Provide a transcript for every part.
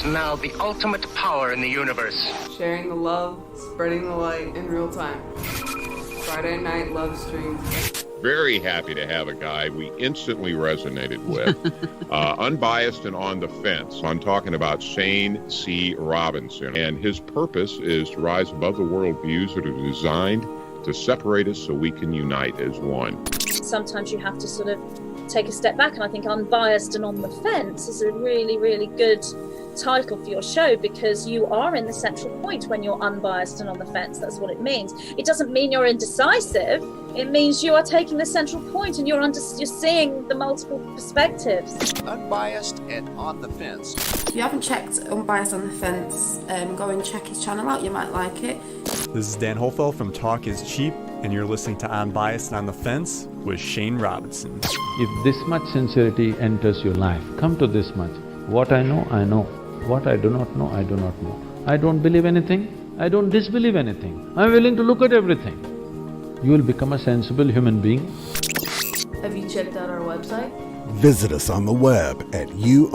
Now the ultimate power in the universe. Sharing the love, spreading the light in real time. Friday night love stream. Very happy to have a guy we instantly resonated with. Unbiased and on the fence. I'm talking about Shane C. Robinson. And his purpose is to rise above the worldviews that are designed to separate us so we can unite as one. Sometimes you have to sort of take a step back, and I think Unbiased and on the Fence is a really, really good title for your show, because you are in the central point when you're unbiased and on the fence. That's what it means. It doesn't mean you're indecisive. It means you are taking the central point and you're seeing the multiple perspectives. Unbiased and on the fence. If you haven't checked Unbiased on the Fence, go and check his channel out. You might like it. This is Dan Hofel from Talk is Cheap, and you're listening to Unbiased and on the Fence with Shane Robinson. If this much sincerity enters your life, come to this much. What I know, I know. What I do not know, I do not know. I don't believe anything, I don't disbelieve anything. I'm willing to look at everything. You will become a sensible human being. Have you checked out our website? Visit us on the web at uotf.net.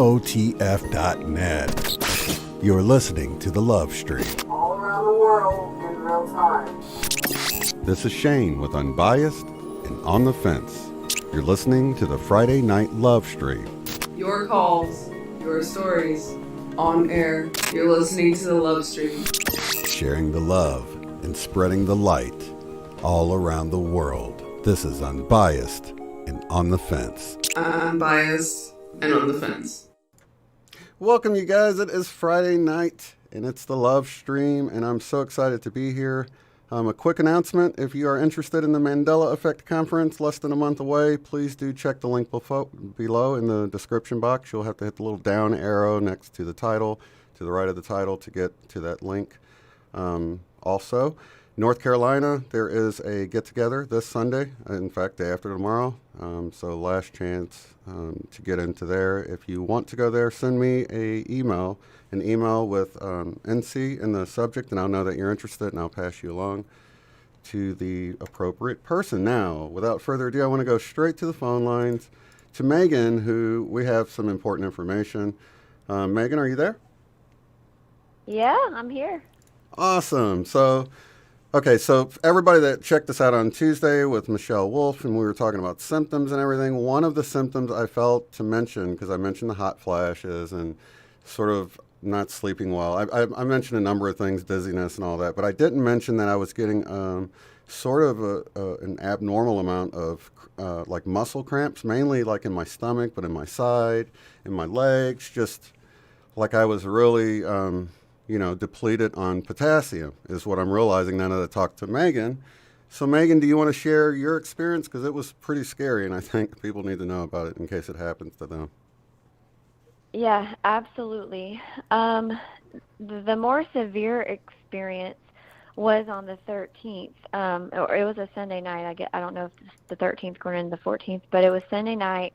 You're listening to The Love Stream. All around the world in real time. This is Shane with Unbiased and On the Fence. You're listening to the Friday Night Love Stream. Your calls, your stories, on air. You're listening to the Love Stream. Sharing the love and spreading the light all around the world. This is Unbiased and On the Fence. Unbiased and on the fence. Welcome, you guys. It is Friday night and it's the Love Stream, and I'm so excited to be here. A quick announcement: if you are interested in the Mandela Effect conference, less than a month away, please do check the link below in the description box. You'll have to hit the little down arrow next to the title, to the right of the title, to get to that link. Also, North Carolina, there is a get-together this Sunday, in fact, day after tomorrow. So last chance to get into there. If you want to go there, send me an email with NC in the subject, and I'll know that you're interested, and I'll pass you along to the appropriate person. Now, without further ado, I want to go straight to the phone lines to Megan, who we have some important information. Megan, are you there? Yeah, I'm here. Awesome. So everybody that checked us out on Tuesday with Michelle Wolf, and we were talking about symptoms and everything, one of the symptoms I felt to mention, because I mentioned the hot flashes and sort of not sleeping well. I mentioned a number of things, dizziness and all that, but I didn't mention that I was getting sort of an abnormal amount of like muscle cramps, mainly like in my stomach, but in my side, in my legs, just like I was really, depleted on potassium is what I'm realizing now that I talked to Megan. So Megan, do you want to share your experience? Because it was pretty scary, and I think people need to know about it in case it happens to them. Yeah, absolutely. The more severe experience was on the 13th, or it was a Sunday night. I don't know if it's the 13th going into the 14th, but it was Sunday night,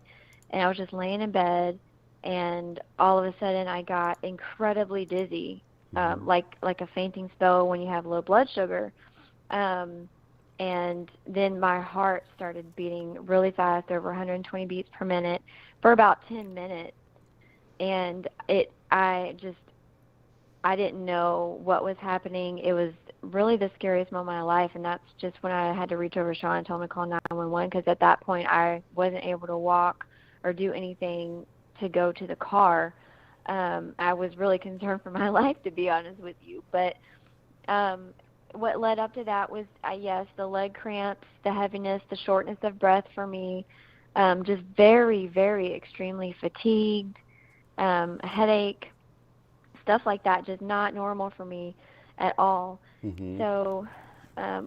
and I was just laying in bed, and all of a sudden I got incredibly dizzy, like a fainting spell when you have low blood sugar. And then my heart started beating really fast, over 120 beats per minute, for about 10 minutes. And I didn't know what was happening. It was really the scariest moment of my life, and that's just when I had to reach over Sean and tell him to call 911, because at that point I wasn't able to walk or do anything to go to the car. I was really concerned for my life, to be honest with you. But what led up to that was, yes, the leg cramps, the heaviness, the shortness of breath for me, just very, very extremely fatigued, a headache, stuff like that, just not normal for me at all. Mm-hmm. So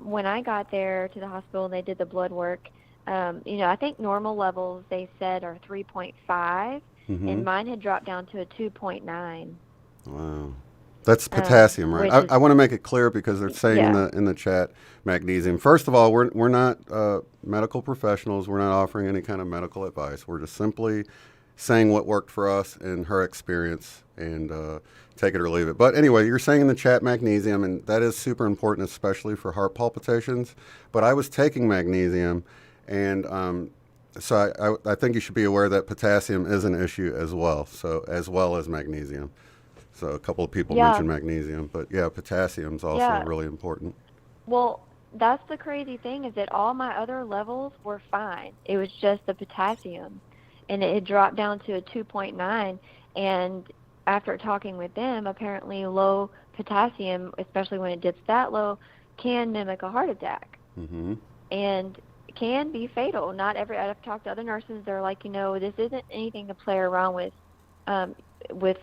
when I got there to the hospital and they did the blood work, I think normal levels they said are 3.5, and mine had dropped down to a 2.9. Wow. That's potassium, right? I want to make it clear because they're saying in the chat magnesium. First of all, we're not medical professionals. We're not offering any kind of medical advice. We're just simply saying what worked for us and her experience, and take it or leave it. But anyway, you're saying in the chat magnesium, and that is super important, especially for heart palpitations. But I was taking magnesium, and so I think you should be aware that potassium is an issue as well. So as well as magnesium. So a couple of people mentioned magnesium, but yeah, potassium is also really important. Well, that's the crazy thing, is that all my other levels were fine. It was just the potassium, and it had dropped down to a 2.9. And after talking with them, apparently low potassium, especially when it dips that low, can mimic a heart attack, and can be fatal. I've talked to other nurses. They're like, this isn't anything to play around with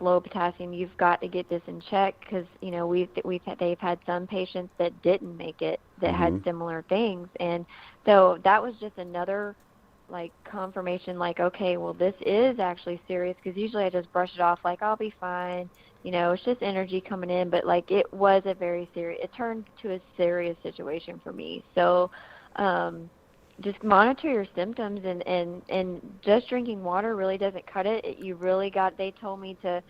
low potassium. You've got to get this in check, because they've had some patients that didn't make it that had similar things. And so that was just another confirmation, okay, well, this is actually serious, because usually I just brush it off like I'll be fine, it's just energy coming in. But it was it turned to a serious situation for me. So just monitor your symptoms, and just drinking water really doesn't cut it. They told me to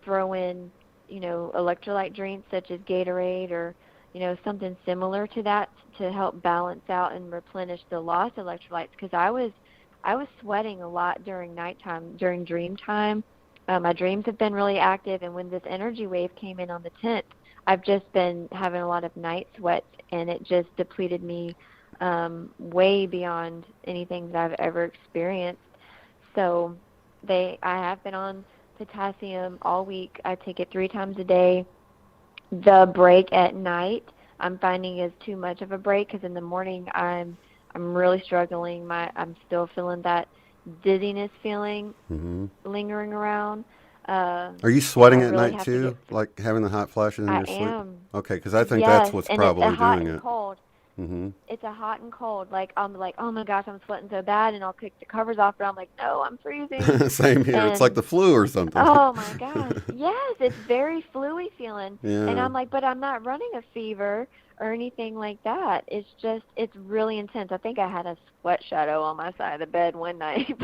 throw in, electrolyte drinks such as Gatorade or, something similar to that to help balance out and replenish the lost electrolytes, because I was sweating a lot during nighttime, during dream time. My dreams have been really active, and when this energy wave came in on the 10th, I've just been having a lot of night sweats, and it just depleted me way beyond anything that I've ever experienced. So I have been on potassium all week. I take it 3 times a day. The break at night I'm finding is too much of a break, because in the morning I'm really struggling. I'm still feeling that dizziness feeling lingering around. Are you sweating at night too, like having the hot flashes in your sleep? I am. Okay, because I think that's what's probably doing it. Cold. It's a hot and cold. I'm like, oh my gosh, I'm sweating so bad, and I'll kick the covers off, but I'm like, no, I'm freezing. Same here. It's like the flu or something. Oh my gosh. Yes, it's very flu-y feeling. Yeah. And I'm like, but I'm not running a fever or anything like that. It's really intense. I think I had a sweat shadow on my side of the bed one night.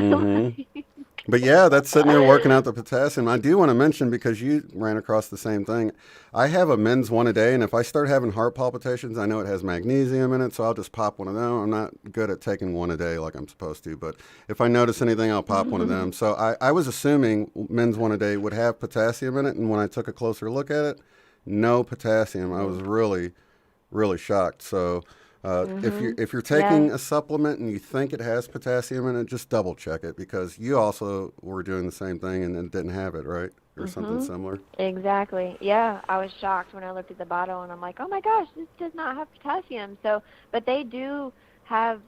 But yeah, that's sitting there working out the potassium. I do want to mention, because you ran across the same thing, I have a men's one a day, and if I start having heart palpitations, I know it has magnesium in it, so I'll just pop one of them. I'm not good at taking one a day like I'm supposed to, but if I notice anything, I'll pop one of them. So I was assuming men's one a day would have potassium in it, and when I took a closer look at it, no potassium. I was really, really shocked. So if you're taking a supplement and you think it has potassium in it, just double check it, because you also were doing the same thing and didn't have it, right? Or something similar. Exactly. Yeah, I was shocked when I looked at the bottle, and I'm like, oh my gosh, this does not have potassium. But they do have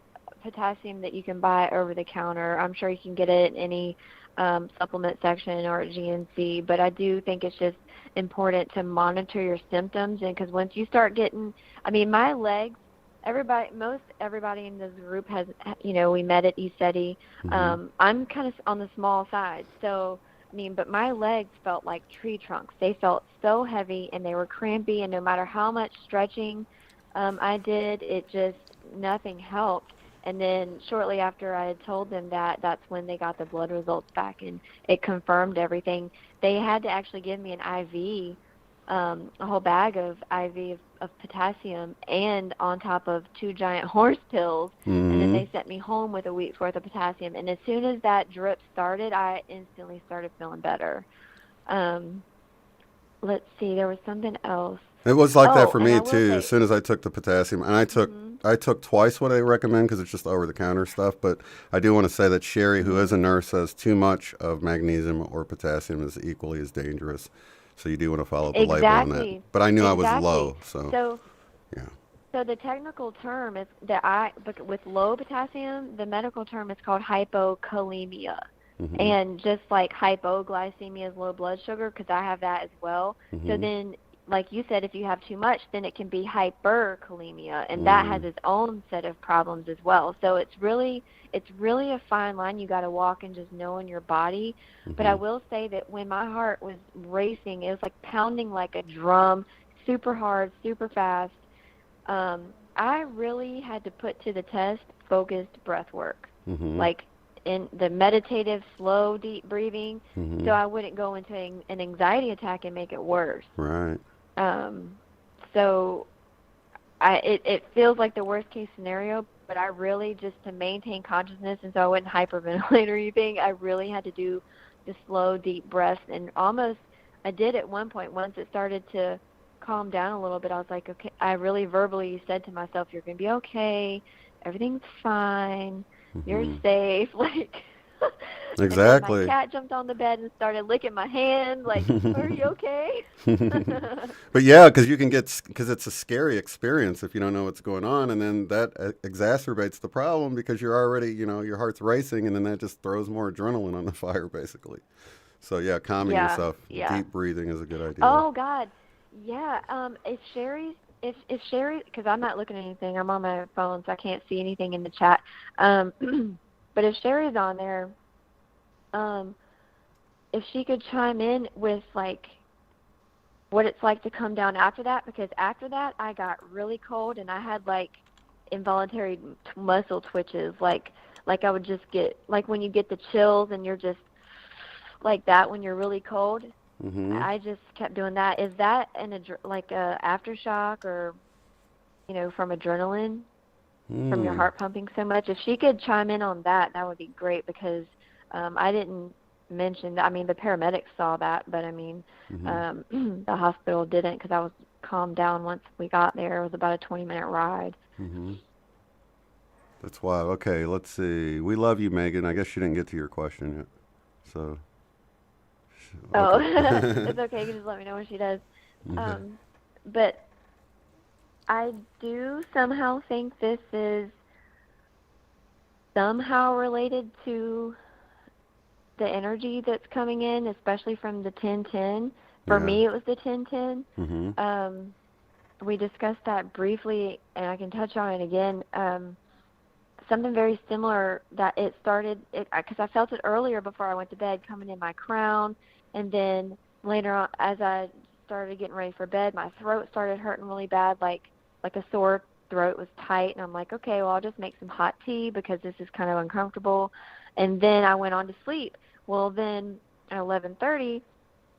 potassium that you can buy over the counter. I'm sure you can get it in any supplement section or at GNC. But I do think it's just important to monitor your symptoms, and because once you start getting, my legs. Most everybody in this group has, we met at ESETI. I'm kind of on the small side. So, but my legs felt like tree trunks. They felt so heavy, and they were crampy, and no matter how much stretching I did, nothing helped. And then shortly after I had told them that's when they got the blood results back, and it confirmed everything. They had to actually give me an IV, a whole bag of IV of potassium, and on top of 2 giant horse pills, and then they sent me home with a week's worth of potassium. And as soon as that drip started, I instantly started feeling better. Let's see, there was something else. It was like that for me too. As soon as I took the potassium, and I took twice what I recommend, because it's just over the counter stuff. But I do want to say that Sherry, who is a nurse, says too much of magnesium or potassium is equally as dangerous. So you do want to follow the label on that. But I knew I was low, so yeah. So the technical term is but with low potassium, the medical term is called hypokalemia. And just like hypoglycemia is low blood sugar, because I have that as well. So then like you said, if you have too much, then it can be hyperkalemia, and that has its own set of problems as well. So it's really a fine line you got to walk in, just knowing your body. But I will say that when my heart was racing, it was like pounding like a drum, super hard, super fast. I really had to put to the test focused breath work, like in the meditative, slow, deep breathing, so I wouldn't go into an anxiety attack and make it worse. Right. So it feels like the worst case scenario, but I really, just to maintain consciousness and so I wouldn't hyperventilate or anything, I really had to do the slow, deep breaths. And almost, I did at one point, once it started to calm down a little bit, I was like, okay, I really verbally said to myself, you're going to be okay, everything's fine, you're safe, like... Exactly. And my cat jumped on the bed and started licking my hand, like, are you okay? But yeah, because it's a scary experience if you don't know what's going on, and then that exacerbates the problem because you're already, your heart's racing, and then that just throws more adrenaline on the fire, basically. So yeah, calming yourself, deep breathing is a good idea. Oh God, yeah. If Sherry, because I'm not looking at anything, I'm on my phone, so I can't see anything in the chat. But if Sherry's on there, if she could chime in with, like, what it's like to come down after that, because after that I got really cold and I had, like, involuntary muscle twitches, like I would just get, like, when you get the chills and you're just like that when you're really cold. I just kept doing that. Is that like a aftershock or, from adrenaline? From your heart pumping so much? If she could chime in on that, that would be great, because I didn't mention that. I mean, the paramedics saw that, but I mean, the hospital didn't, because I was calmed down once we got there. It was about a 20-minute ride. That's wild. Okay, let's see. We love you, Megan. I guess she didn't get to your question yet. So. Oh, it's okay. You can just let me know when she does. But I do somehow think this is somehow related to the energy that's coming in, especially from the 1010. For me, it was the 1010. We discussed that briefly, and I can touch on it again. Something very similar, that it started, because I felt it earlier before I went to bed, coming in my crown, and then later on, as I started getting ready for bed, my throat started hurting really bad, like a sore throat was tight, and I'm like, okay, well, I'll just make some hot tea because this is kind of uncomfortable. And then I went on to sleep. Well, then at 11:30,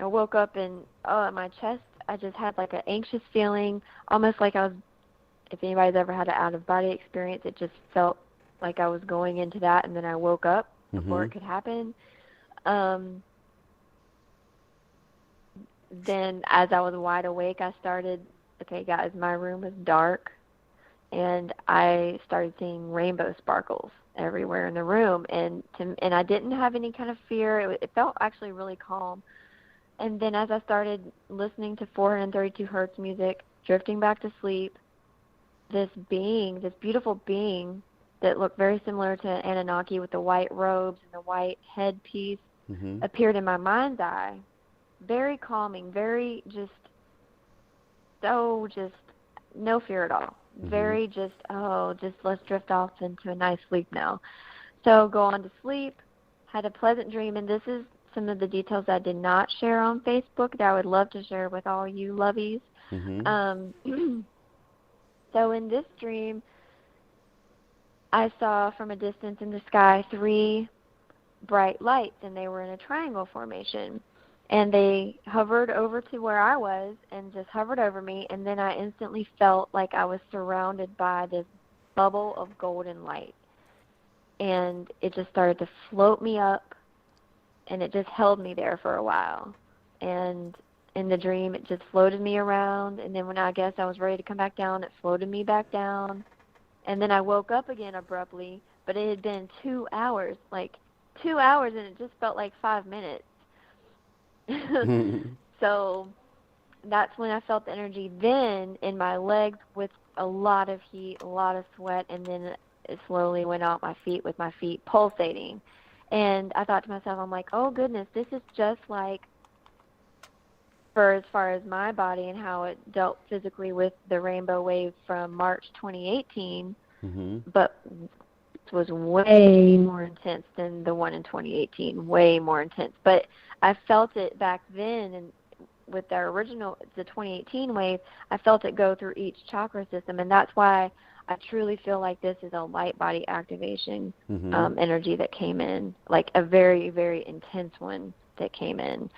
I woke up and at my chest, I just had like an anxious feeling, almost like I was, if anybody's ever had an out-of-body experience, it just felt like I was going into that, and then I woke up before it could happen. Then as I was wide awake, I started, okay, guys, my room is dark, and I started seeing rainbow sparkles everywhere in the room, and I didn't have any kind of fear. It felt actually really calm. And then as I started listening to 432 hertz music, drifting back to sleep, this beautiful being that looked very similar to Anunnaki with the white robes and the white headpiece appeared in my mind's eye. Very calming, very just no fear at all. Very just let's drift off into a nice sleep now. So go on to sleep, had a pleasant dream, and this is some of the details I did not share on Facebook that I would love to share with all you lovies. So in this dream, I saw from a distance in the sky 3 bright lights, and they were in a triangle formation. And they hovered over to where I was and just hovered over me, and then I instantly felt like I was surrounded by this bubble of golden light. And it just started to float me up, and it just held me there for a while. And in the dream, it just floated me around, and then when I guess I was ready to come back down, it floated me back down. And then I woke up again abruptly, but it had been 2 hours, like 2 hours, and it just felt like 5 minutes. So that's when I felt the energy then in my legs with a lot of heat, a lot of sweat, and then it slowly went out my feet with my feet pulsating. And I thought to myself, I'm like, oh goodness, this is just like for as far as my body and how it dealt physically with the rainbow wave from March 2018, but it was way more intense than the one in 2018, way more intense. But I felt it back then, and with the 2018 wave, I felt it go through each chakra system, and that's why I truly feel like this is a light body activation energy that came in, like a very, very intense one that came in.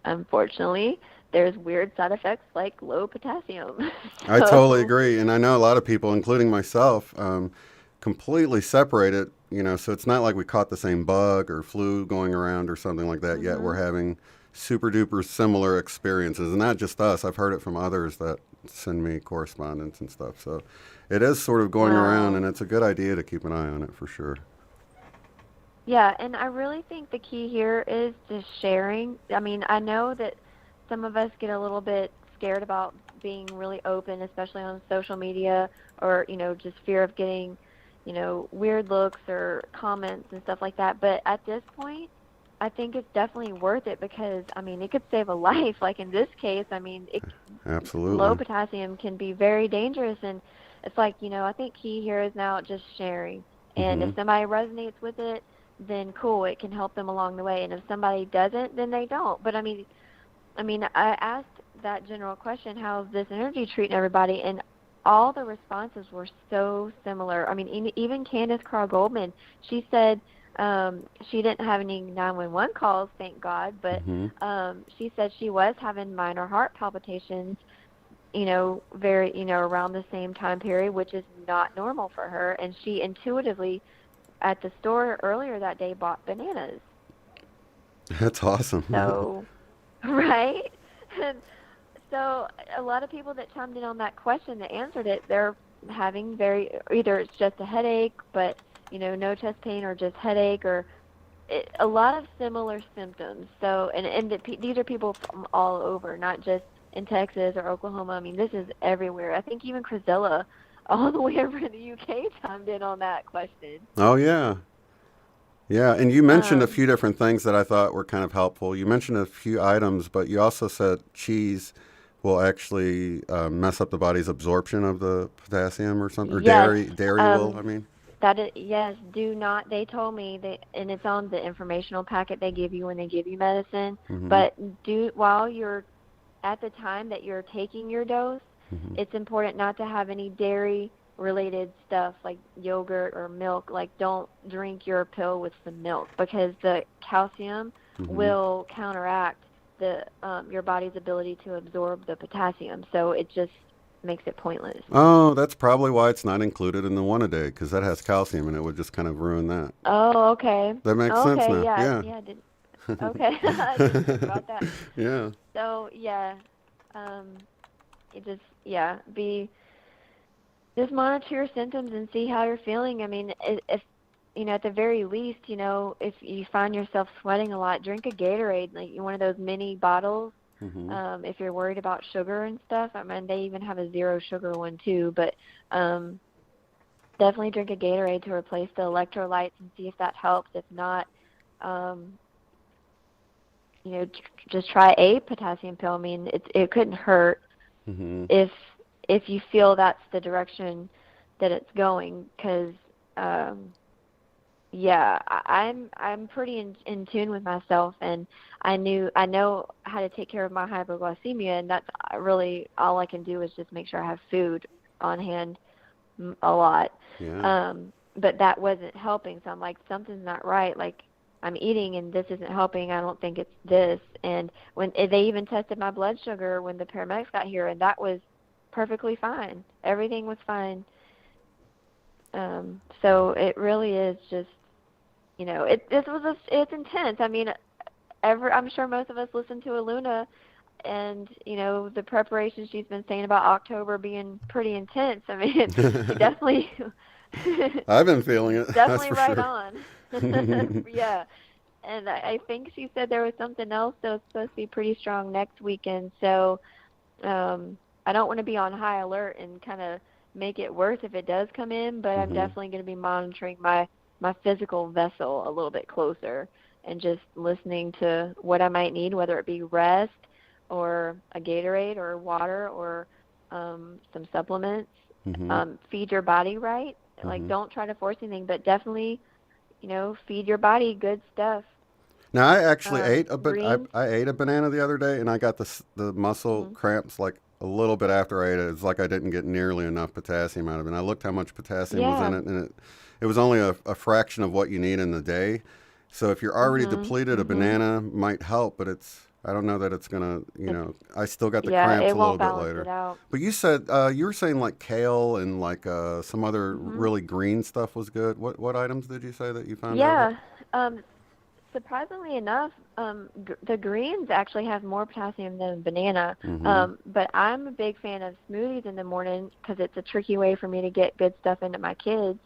Unfortunately, there's weird side effects like low potassium. I totally agree, and I know a lot of people, including myself, completely separate it, so it's not like we caught the same bug or flu going around or something like that, yet we're having super duper similar experiences, and not just us. I've heard it from others that send me correspondence and stuff, so it is sort of going around, and it's a good idea to keep an eye on it for sure. Yeah, and I really think the key here is just sharing. I mean, I know that some of us get a little bit scared about being really open, especially on social media, or, just fear of getting, weird looks or comments and stuff like that. But at this point, I think it's definitely worth it because, it could save a life. Like in this case, Absolutely. Low potassium can be very dangerous. And it's like, I think key here is now just sharing. And if somebody resonates with it, then cool, it can help them along the way. And if somebody doesn't, then they don't. But I asked that general question, how's this energy treating everybody? And all the responses were so similar. Even Candace Carl Goldman, she said she didn't have any 911 calls, thank God, but she said she was having minor heart palpitations, very, around the same time period, which is not normal for her. And she intuitively, at the store earlier that day, bought bananas. That's awesome. So, right? And so a lot of people that chimed in on that question that answered it, they're having either it's just a headache, but, no chest pain, or just headache, or a lot of similar symptoms. So, and these are people from all over, not just in Texas or Oklahoma. This is everywhere. I think even Crizella, all the way over in the UK, chimed in on that question. Oh, yeah. Yeah, and you mentioned a few different things that I thought were kind of helpful. You mentioned a few items, but you also said cheese will actually mess up the body's absorption of the potassium or something, or yes. dairy will, Yes, do not. They told me, and it's on the informational packet they give you when they give you medicine, but while you're, at the time that you're taking your dose, it's important not to have any dairy-related stuff like yogurt or milk. Like, don't drink your pill with some milk because the calcium will counteract your body's ability to absorb the potassium. So it just makes it pointless. Oh, that's probably why it's not included in the one a day, because that has calcium, and it would just kind of ruin that. Oh, okay. That makes sense now. Yeah. Okay. I didn't think about that. Yeah. So, just monitor your symptoms and see how you're feeling. If at the very least, if you find yourself sweating a lot, drink a Gatorade, like one of those mini bottles. If you're worried about sugar and stuff, they even have a 0 sugar one too, but definitely drink a Gatorade to replace the electrolytes and see if that helps. If not, just try a potassium pill. It couldn't hurt if you feel that's the direction that it's going, because I'm pretty in tune with myself, and I know how to take care of my hypoglycemia, and that's really all I can do is just make sure I have food on hand a lot. Yeah. But that wasn't helping, so I'm like, something's not right. Like, I'm eating and this isn't helping. I don't think it's this. And when they even tested my blood sugar when the paramedics got here, and that was perfectly fine. Everything was fine. So it really is just, it's intense. I'm sure most of us listen to Aluna, and the preparation she's been saying about October being pretty intense. She definitely. I've been feeling it. Definitely that's for right sure. on. Yeah, and I think she said there was something else that was supposed to be pretty strong next weekend. So I don't want to be on high alert and kind of make it worse if it does come in, but I'm definitely going to be monitoring my physical vessel a little bit closer and just listening to what I might need, whether it be rest or a Gatorade or water or some supplements. Feed your body right. Like, don't try to force anything, but definitely, feed your body good stuff. Now, I actually ate I ate a banana the other day, and I got the muscle cramps like a little bit after I ate it. It's like I didn't get nearly enough potassium out of it. And I looked how much potassium was in it, and it was only a fraction of what you need in the day. So if you're already depleted, a banana might help, but I don't know that it's gonna, I still got the cramps a little bit later. It out. But you said you were saying like kale and like some other really green stuff was good. What items did you say that you found out? Yeah. Surprisingly enough, the greens actually have more potassium than banana. But I'm a big fan of smoothies in the morning because it's a tricky way for me to get good stuff into my kids.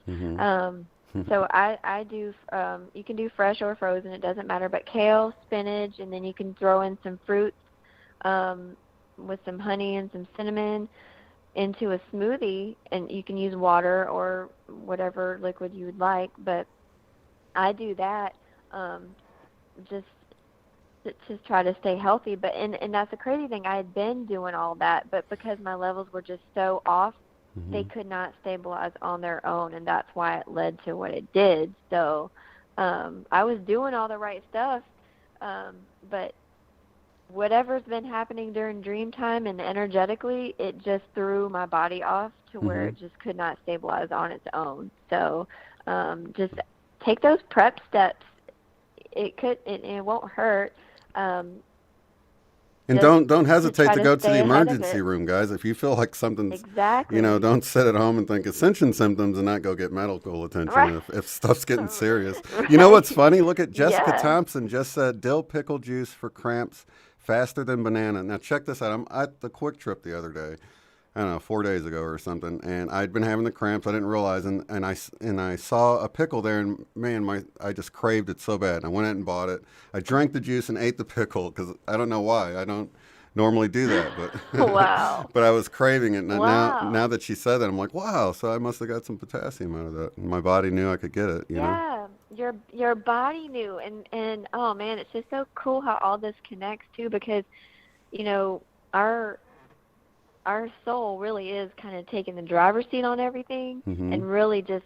So I do, you can do fresh or frozen, it doesn't matter, but kale, spinach, and then you can throw in some fruits with some honey and some cinnamon into a smoothie, and you can use water or whatever liquid you would like, but I do that just to try to stay healthy. But and that's the crazy thing, I had been doing all that, but because my levels were just so off, they could not stabilize on their own, and that's why it led to what it did. So I was doing all the right stuff, but whatever's been happening during dream time and energetically, it just threw my body off to where it just could not stabilize on its own. So just take those prep steps. It won't hurt. And don't hesitate to go to the emergency room, guys. If you feel like something's, don't sit at home and think ascension symptoms and not go get medical attention if stuff's getting serious. You know what's funny? Look at Jessica Thompson just said dill pickle juice for cramps faster than banana. Now check this out. I'm at the Quick Trip the other day. I don't know, 4 days ago or something, and I'd been having the cramps. I didn't realize, and I saw a pickle there, and man, I just craved it so bad. I went out and bought it. I drank the juice and ate the pickle because I don't know why. I don't normally do that, but but I was craving it. And now that she said that, I'm like, wow. So I must have got some potassium out of that, and my body knew I could get it. You know? Your body knew, and oh man, it's just so cool how all this connects too, because our soul really is kind of taking the driver's seat on everything and really just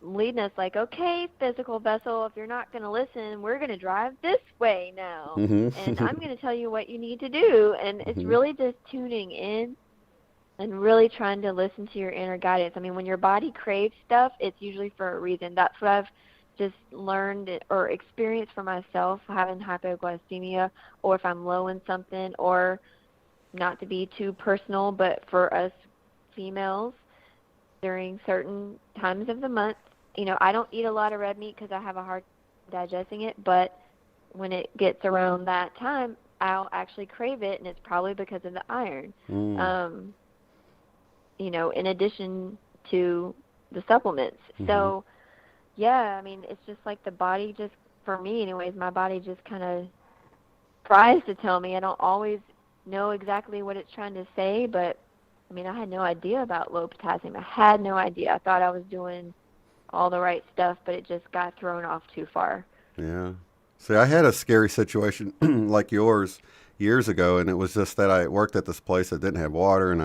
leading us like, okay, physical vessel, if you're not going to listen, we're going to drive this way now. And I'm going to tell you what you need to do. And it's really just tuning in and really trying to listen to your inner guidance. I mean, when your body craves stuff, it's usually for a reason. That's what I've just learned or experienced for myself, having hypoglycemia, or if I'm low in something, or not to be too personal, but for us females during certain times of the month, I don't eat a lot of red meat because I have a hard time digesting it, but when it gets around that time, I'll actually crave it, and it's probably because of the iron. In addition to the supplements. So, yeah, I mean, it's just like the body just, for me anyways, my body just kind of tries to tell me. I don't always know exactly what it's trying to say, but I mean, I had no idea about low potassium. I had no idea. I thought I was doing all the right stuff, but it just got thrown off too far. Yeah. See, I had a scary situation like yours years ago, and it was just that I worked at this place that didn't have water, and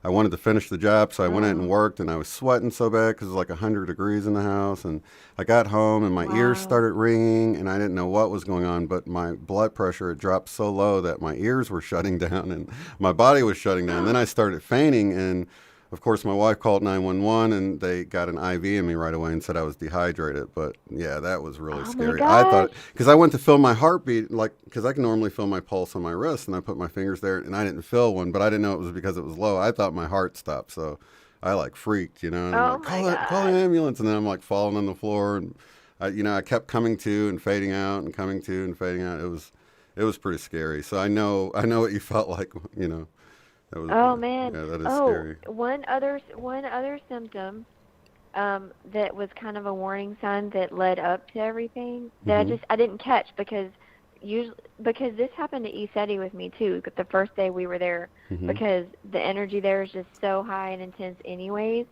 I wanted to finish the job, so I went out and worked, and I was sweating so bad because it was like 100 degrees in the house, and I got home, and my ears started ringing, and I didn't know what was going on, but my blood pressure had dropped so low that my ears were shutting down, and my body was shutting down. Then I started fainting, and of course, my wife called 911, and they got an IV in me right away and said I was dehydrated. But yeah, that was really scary. I thought, because I went to feel my heartbeat, because I can normally feel my pulse on my wrist, and I put my fingers there, and I didn't feel one, but I didn't know it was because it was low. I thought my heart stopped, so I freaked, and I'm like, call an ambulance, and then I'm falling on the floor, and I kept coming to and fading out, and coming to and fading out. It was pretty scary. So I know what you felt like, man. Yeah, that is scary. One other symptom that was kind of a warning sign that led up to everything that I didn't catch because this happened at ESETI with me too. The first day we were there, because the energy there is just so high and intense anyways.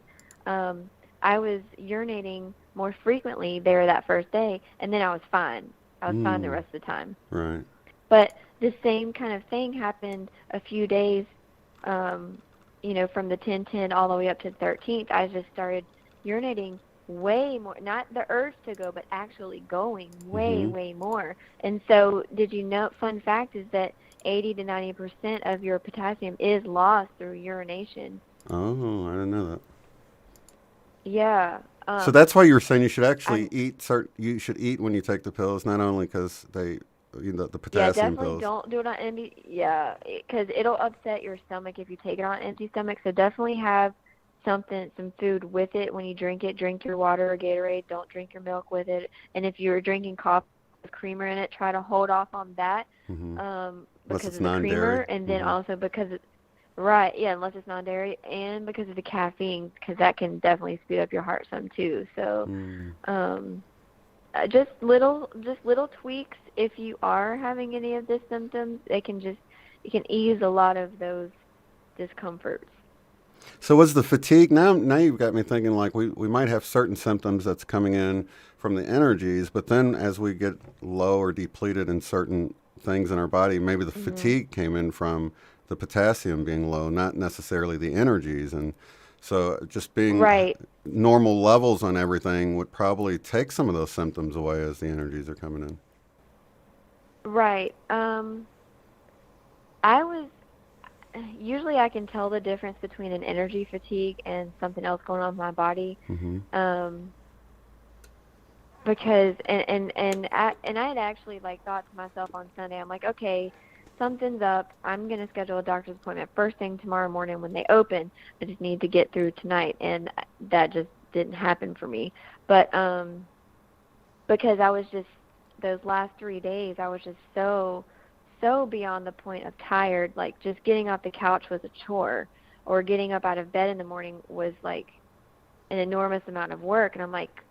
I was urinating more frequently there that first day, and then I was fine. I was fine the rest of the time. Right. But the same kind of thing happened a few days, you know, from the 10/10 all the way up to the 13th. I just started urinating way more, not the urge to go, but actually going way more. And so did you know, fun fact is that 80 to 90% of your potassium is lost through urination. Oh, I didn't know that. Yeah. So that's why you were saying you should actually eat. You should eat when you take the pills, not only because they, you know, the potassium definitely pills. don't do it on empty. Yeah, because it'll upset your stomach if you take it on an empty stomach. So definitely have some food with it when you drink it. Drink your water or Gatorade. Don't drink your milk with it. And if you're drinking coffee with creamer in it, try to hold off on that because of the creamer, and then also because it's unless it's non-dairy, and because of the caffeine, because that can definitely speed up your heart some too. So just little tweaks. If you are having any of these symptoms, it can ease a lot of those discomforts. So was the fatigue, now you've got me thinking like we might have certain symptoms that's coming in from the energies, but then as we get low or depleted in certain things in our body, maybe the fatigue came in from the potassium being low, not necessarily the energies. And so just being normal levels on everything would probably take some of those symptoms away as the energies are coming in. Right. Usually I can tell the difference between an energy fatigue and something else going on with my body. Because I had actually like thought to myself on Sunday, I'm like, okay, something's up. I'm going to schedule a doctor's appointment first thing tomorrow morning when they open. I just need to get through tonight, and that just didn't happen for me. But because I was just, those last 3 days, I was just so beyond the point of tired. Like just getting off the couch was a chore, or getting up out of bed in the morning was like an enormous amount of work. And I'm like,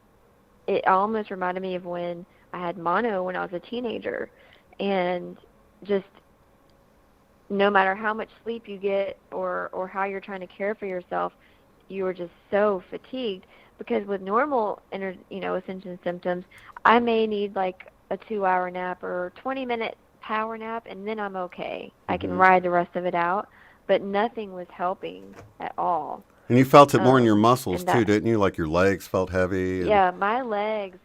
it almost reminded me of when I had mono when I was a teenager, and just no matter how much sleep you get or how you're trying to care for yourself, you are just so fatigued. Because with normal ascension symptoms, I may need like a 2-hour nap or 20-minute power nap, and then I'm okay. I can ride the rest of it out, but nothing was helping at all. And you felt it more in your muscles too, didn't you? Like your legs felt heavy. Yeah, my legs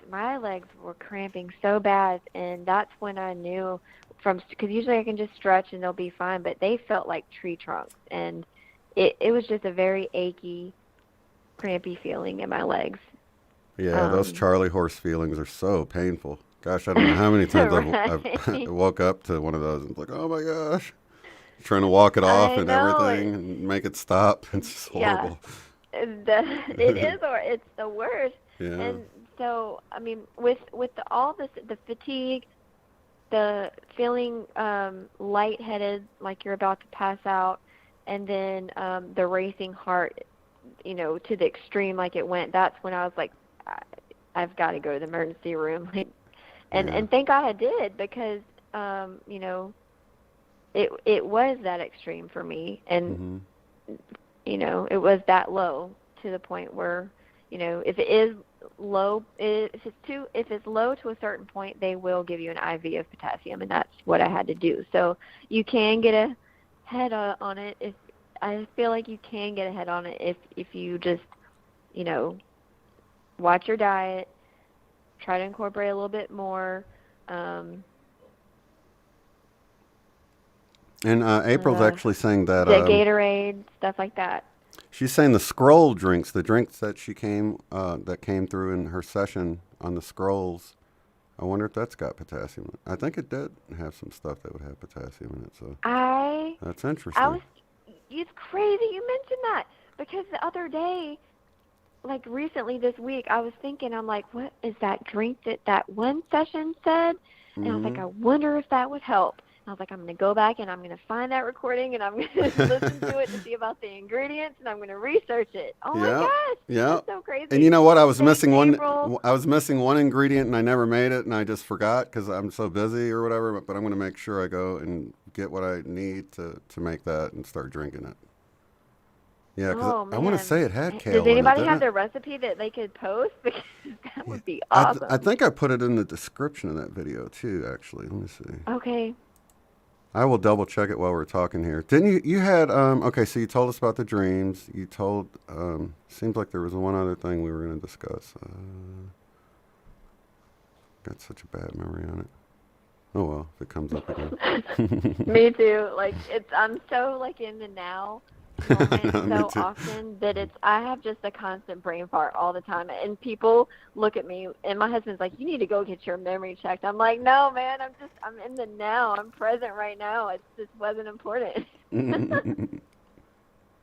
were cramping so bad, and that's when I knew because usually I can just stretch and they'll be fine, but they felt like tree trunks, and it was just a very achy, crampy feeling in my legs. Yeah, those Charlie horse feelings are so painful. Gosh, I don't know how many times I woke up to one of those and like, oh my gosh, trying to walk it off and everything and make it stop. It's just horrible. It is, or it's the worst. Yeah. And so, I mean, with all this, the fatigue, the feeling lightheaded, like you're about to pass out, and then the racing heart, to the extreme, like it went. That's when I was like, I've got to go to the emergency room. And thank God I did, because it was that extreme for me, and it was that low to the point where if it is low, if it's low to a certain point, they will give you an IV of potassium, and that's what I had to do. So you can get a head on it. If I feel like you can get a head on it if you just watch your diet, try to incorporate a little bit more. And April's actually saying that Gatorade, stuff like that. She's saying the scroll drinks, the drinks that she came through in her session on the scrolls. I wonder if that's got potassium in it. I think it did have some stuff that would have potassium in it. So that's interesting. It's crazy you mentioned that, because the other day, like recently this week, I was thinking, I'm like, what is that drink that one session said? And I was like, I wonder if that would help. I was like, I'm going to go back and I'm going to find that recording and I'm going to listen to it to see about the ingredients, and I'm going to research it. Oh my gosh, that's so crazy. And you know what? I was missing one ingredient and I never made it, and I just forgot because I'm so busy or whatever. But I'm going to make sure I go and get what I need to make that and start drinking it. Yeah, because I want to say it had kale. Does anybody have the recipe that they could post? Because that would be awesome. I think I put it in the description of that video too. Actually, let me see. Okay. I will double check it while we're talking here. Didn't you had, okay, so you told us about the dreams. You told, seems like there was one other thing we were going to discuss. Got such a bad memory on it. Oh, well, if it comes up again. Me too. Like, I'm so, like, in the now moment No, so often that I have just a constant brain fart all the time. And people look at me, and my husband's like, you need to go get your memory checked. I'm like, no, man, I'm in the now. I'm present right now. It just wasn't important.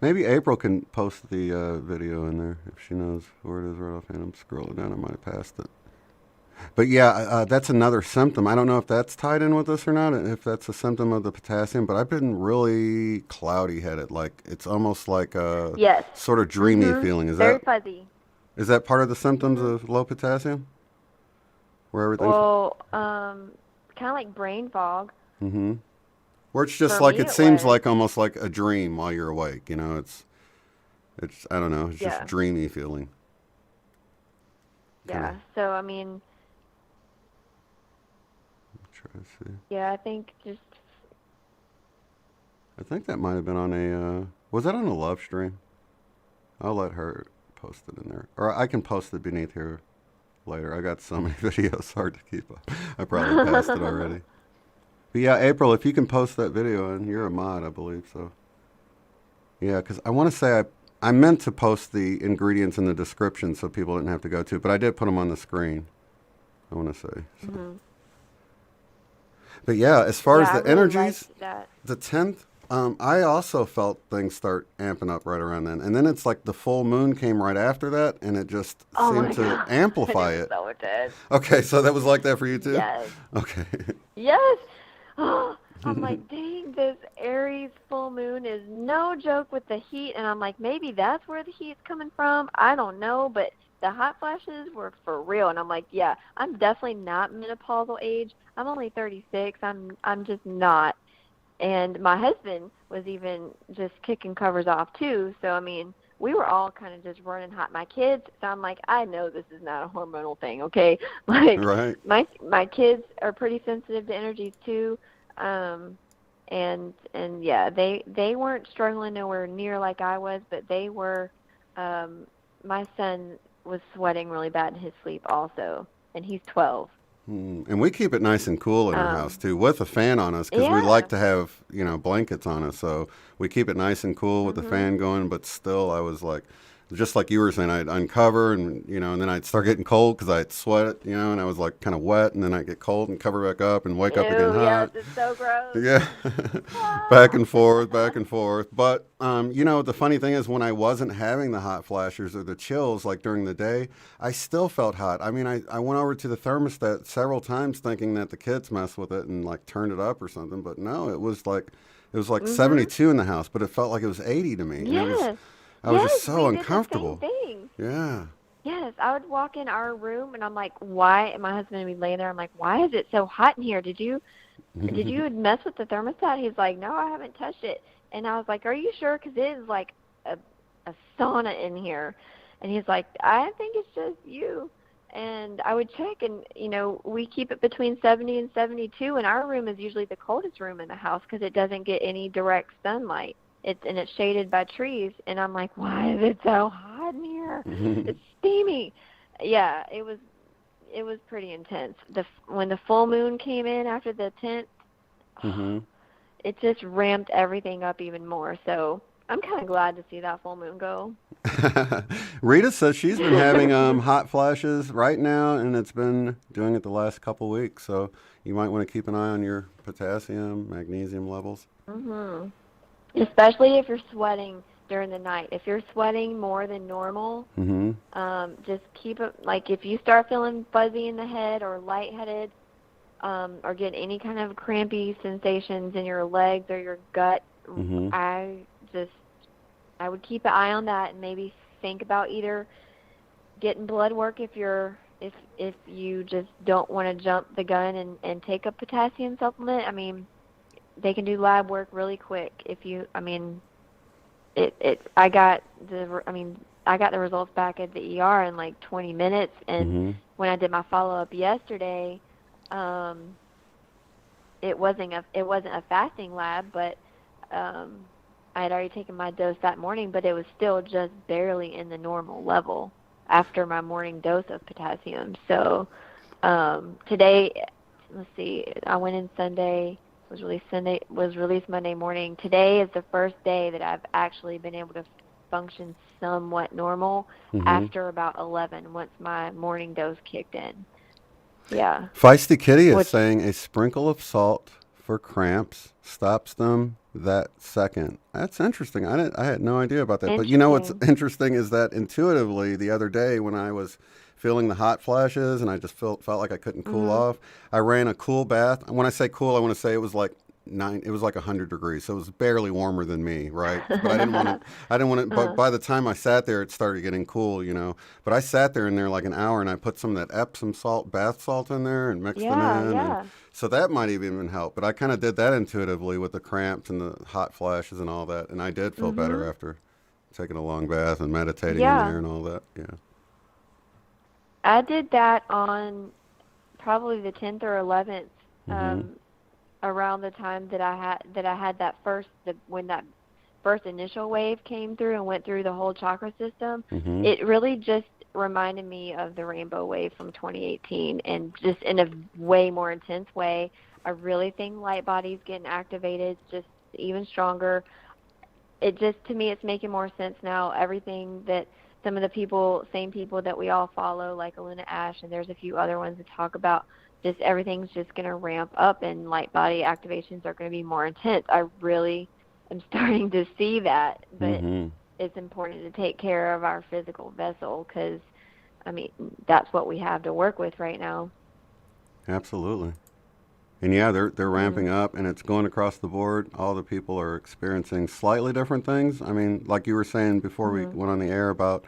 Maybe April can post the video in there if she knows where it is right offhand. I'm scrolling down. I might have passed it. But yeah, that's another symptom. I don't know if that's tied in with this or not, if that's a symptom of the potassium, but I've been really cloudy-headed. Like, it's almost like a sort of dreamy feeling. Very fuzzy. Is that part of the symptoms of low potassium? Where everything... Well, kind of like brain fog. Mm-hmm. Where it's just For like, me, it it seems was. like almost like a dream while you're awake, you know? It's I don't know, it's just dreamy feeling. Yeah, so, I mean... Try to see. Yeah, I think that might have been on a, was that on a love stream? I'll let her post it in there. Or I can post it beneath here later. I got so many videos, hard to keep up. I probably passed it already. But yeah, April, if you can post that video, and you're a mod, I believe, so. Yeah, because I want to say I meant to post the ingredients in the description so people didn't have to go to, but I did put them on the screen, I want to say. So. Mm-hmm. But yeah, as far as the I really energies, liked that. the 10th, I also felt things start amping up right around then. And then it's like the full moon came right after that, and it just seemed to amplify it. So intense. Okay, so that was like that for you too? Yes. Okay. Yes. I'm like, dang, this Aries full moon is no joke with the heat. And I'm like, maybe that's where the heat's coming from. I don't know, but the hot flashes were for real. And I'm like, yeah, I'm definitely not menopausal age. I'm only 36. I'm just not. And my husband was even just kicking covers off too. So, I mean, we were all kind of just running hot. My kids, so I'm like, I know this is not a hormonal thing, okay? Like, right. my kids are pretty sensitive to energies too. And yeah, they weren't struggling nowhere near like I was, but they were, my son was sweating really bad in his sleep also, and he's 12. And we keep it nice and cool in our house too, with a fan on us, because we like to have, you know, blankets on us. So we keep it nice and cool with the fan going. But still, I was like, just like you were saying, I'd uncover and, you know, and then I'd start getting cold because I'd sweat, you know, and I was like kind of wet, and then I'd get cold and cover back up and wake up again hot. Yes, it's so gross. Yeah. Back and forth, back and forth. But, you know, the funny thing is when I wasn't having the hot flashes or the chills, like during the day, I still felt hot. I mean, I went over to the thermostat several times thinking that the kids messed with it and like turned it up or something. But no, it was like 72 in the house, but it felt like it was 80 to me. Yes. I was just so uncomfortable. The same thing. Yeah. Yes, I would walk in our room and I'm like, why? And my husband would be laying there. I'm like, why is it so hot in here? Did you mess with the thermostat? He's like, no, I haven't touched it. And I was like, are you sure? Because it is like a sauna in here. And he's like, I think it's just you. And I would check, and, you know, we keep it between 70 and 72, and our room is usually the coldest room in the house because it doesn't get any direct sunlight. It's shaded by trees, and I'm like, why is it so hot in here? It's steamy. Yeah, it was pretty intense. When the full moon came in after the 10th, it just ramped everything up even more. So I'm kind of glad to see that full moon go. Rita says she's been having hot flashes right now, and it's been doing it the last couple weeks. So you might want to keep an eye on your potassium, magnesium levels. Especially if you're sweating during the night. If you're sweating more than normal, just keep it, like if you start feeling fuzzy in the head or lightheaded, or get any kind of crampy sensations in your legs or your gut, I would keep an eye on that and maybe think about either getting blood work if you just don't want to jump the gun and take a potassium supplement. I mean, they can do lab work really quick if you, I mean, I got the results back at the ER in like 20 minutes, and when I did my follow-up yesterday, it wasn't a fasting lab, but I had already taken my dose that morning, but it was still just barely in the normal level after my morning dose of potassium. So today, let's see, I went in Sunday, was released Monday morning. Today is the first day that I've actually been able to function somewhat normal after about 11, once my morning dose kicked in. Yeah. Feisty Kitty is saying a sprinkle of salt for cramps stops them that second. That's interesting. I had no idea about that. But you know what's interesting is that intuitively the other day when I was feeling the hot flashes and I just felt like I couldn't cool off, I ran a cool bath. When I say cool, I want to say it was like 100 degrees, so it was barely warmer than me, right? But I didn't want it, but by the time I sat there, it started getting cool, you know. But I sat there in there like an hour, and I put some of that Epsom salt, bath salt in there and mixed them in. And so that might have even helped. But I kind of did that intuitively with the cramps and the hot flashes and all that, and I did feel better after taking a long bath and meditating in there and all that, I did that on probably the 10th or 11th, around the time that I had that when that first initial wave came through and went through the whole chakra system. It really just reminded me of the rainbow wave from 2018, and just in a way more intense way. I really think light bodies getting activated just even stronger. It just, to me, it's making more sense now. Everything that some of the same people that we all follow, like Aluna Ash, and there's a few other ones that talk about just everything's just going to ramp up and light body activations are going to be more intense. I really am starting to see that, but it's important to take care of our physical vessel because, I mean, that's what we have to work with right now. Absolutely. And yeah, they're ramping up, and it's going across the board. All the people are experiencing slightly different things. I mean, like you were saying before we went on the air about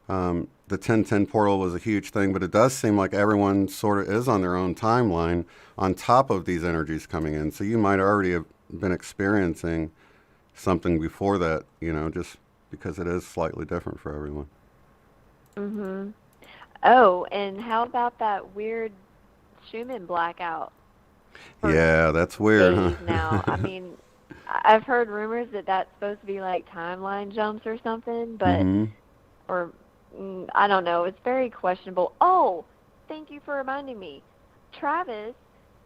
the 1010 portal was a huge thing, but it does seem like everyone sort of is on their own timeline on top of these energies coming in. So you might already have been experiencing something before that, you know, just because it is slightly different for everyone. Oh, and how about that weird Schumann blackout? Yeah, that's weird, huh? Now, I mean, I've heard rumors that that's supposed to be like timeline jumps or something, but or I don't know. It's very questionable. Oh, thank you for reminding me. Travis,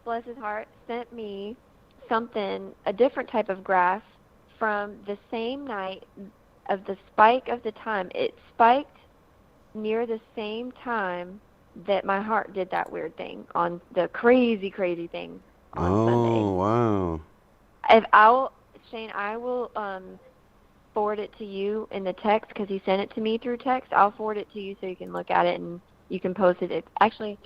bless his heart, sent me something, a different type of graph from the same night of the spike of the time. It spiked near the same time that my heart did that weird thing on the crazy thing on Sunday. Oh, wow. Shane, I will forward it to you in the text because he sent it to me through text. I'll forward it to you so you can look at it and you can post it. Actually,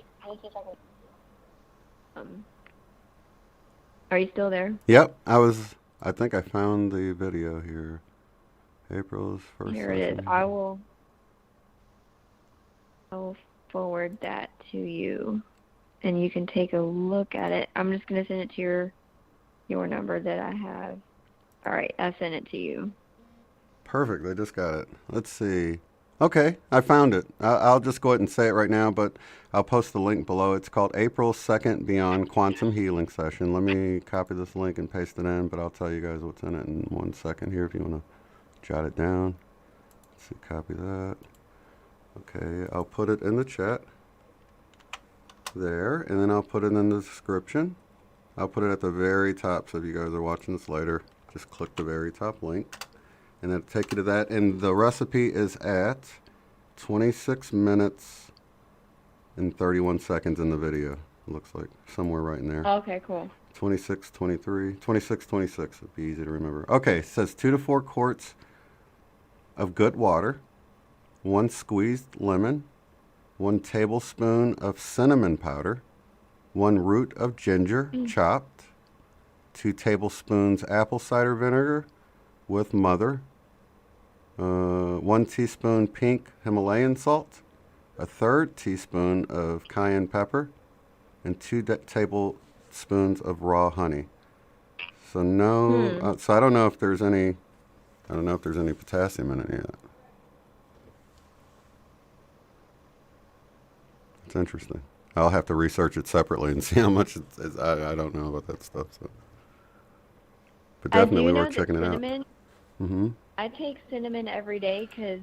are you still there? Yep, I think I found the video here. April's first. Here it is. I will forward that to you, and you can take a look at it. I'm just going to send it to your number that I have. All right, I sent it to you. Perfect. I just got it. Let's see. Okay, I found it. I'll just go ahead and say it right now, but I'll post the link below. It's called April 2nd Beyond Quantum Healing Session. Let me copy this link and paste it in, but I'll tell you guys what's in it in 1 second here if you want to jot it down. Let's see, copy that. Okay, I'll put it in the chat there, and then I'll put it in the description. I'll put it at the very top, so if you guys are watching this later, just click the very top link, and it'll take you to that. And the recipe is at 26 minutes and 31 seconds in the video. It looks like somewhere right in there. Okay, cool. 26, 23, 26, 26. It'd be easy to remember. Okay, it says 2 to 4 quarts of good water, 1 squeezed lemon, 1 tablespoon of cinnamon powder, 1 root of ginger chopped, 2 tablespoons apple cider vinegar with mother, 1 teaspoon pink Himalayan salt, a 1/3 teaspoon of cayenne pepper, and 2 tablespoons of raw honey. So so I don't know if there's any potassium in it yet. It's interesting. I'll have to research it separately and see how much it's I don't know about that stuff. So. But definitely worth checking it out. Mm-hmm. I take cinnamon every day because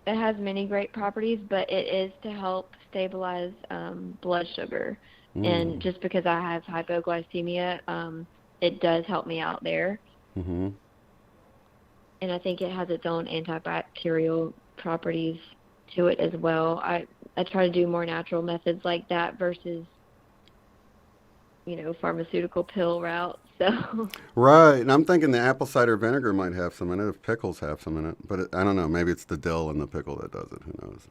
it has many great properties, but it is to help stabilize blood sugar. And just because I have hypoglycemia, it does help me out there. Mm-hmm. And I think it has its own antibacterial properties to it as well. I try to do more natural methods like that versus, pharmaceutical pill route. So. Right, and I'm thinking the apple cider vinegar might have some in it if pickles have some in it. But I don't know. Maybe it's the dill in the pickle that does it. Who knows?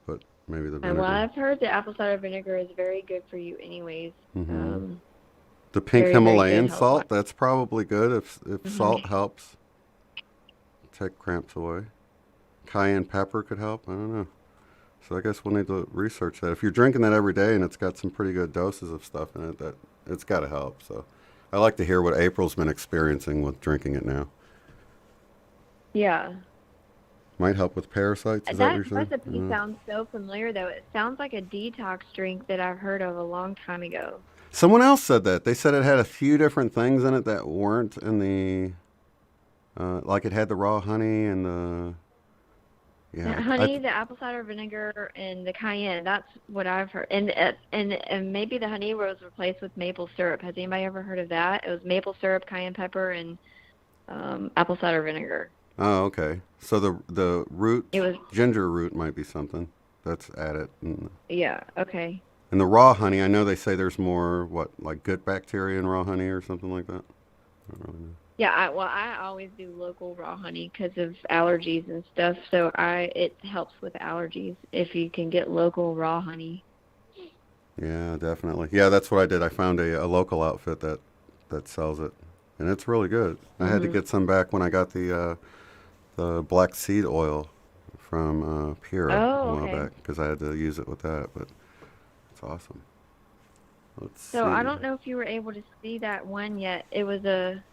But maybe the vinegar. Well, I've heard that apple cider vinegar is very good for you anyways. Mm-hmm. The pink Himalayan salt, that's probably good if salt helps take cramps away. Cayenne pepper could help. I don't know. So I guess we'll need to research that. If you're drinking that every day and it's got some pretty good doses of stuff in it, that it's got to help. So I like to hear what April's been experiencing with drinking it now. Yeah. Might help with parasites. Is that what you're saying? That recipe sounds so familiar, though. It sounds like a detox drink that I've heard of a long time ago. Someone else said that. They said it had a few different things in it that weren't in the, like it had the raw honey and the, the honey, the apple cider vinegar, and the cayenne. That's what I've heard. And maybe the honey was replaced with maple syrup. Has anybody ever heard of that? It was maple syrup, cayenne pepper, and apple cider vinegar. Oh, okay. So the root, ginger root might be something that's added. Yeah, okay. And the raw honey, I know they say there's more, like gut bacteria in raw honey or something like that? I don't really know. Yeah, I always do local raw honey because of allergies and stuff. So it helps with allergies if you can get local raw honey. Yeah, definitely. Yeah, that's what I did. I found a local outfit that sells it, and it's really good. I had to get some back when I got the black seed oil from Pura a while back because I had to use it with that. But it's awesome. Let's see. I don't know if you were able to see that one yet. It was a.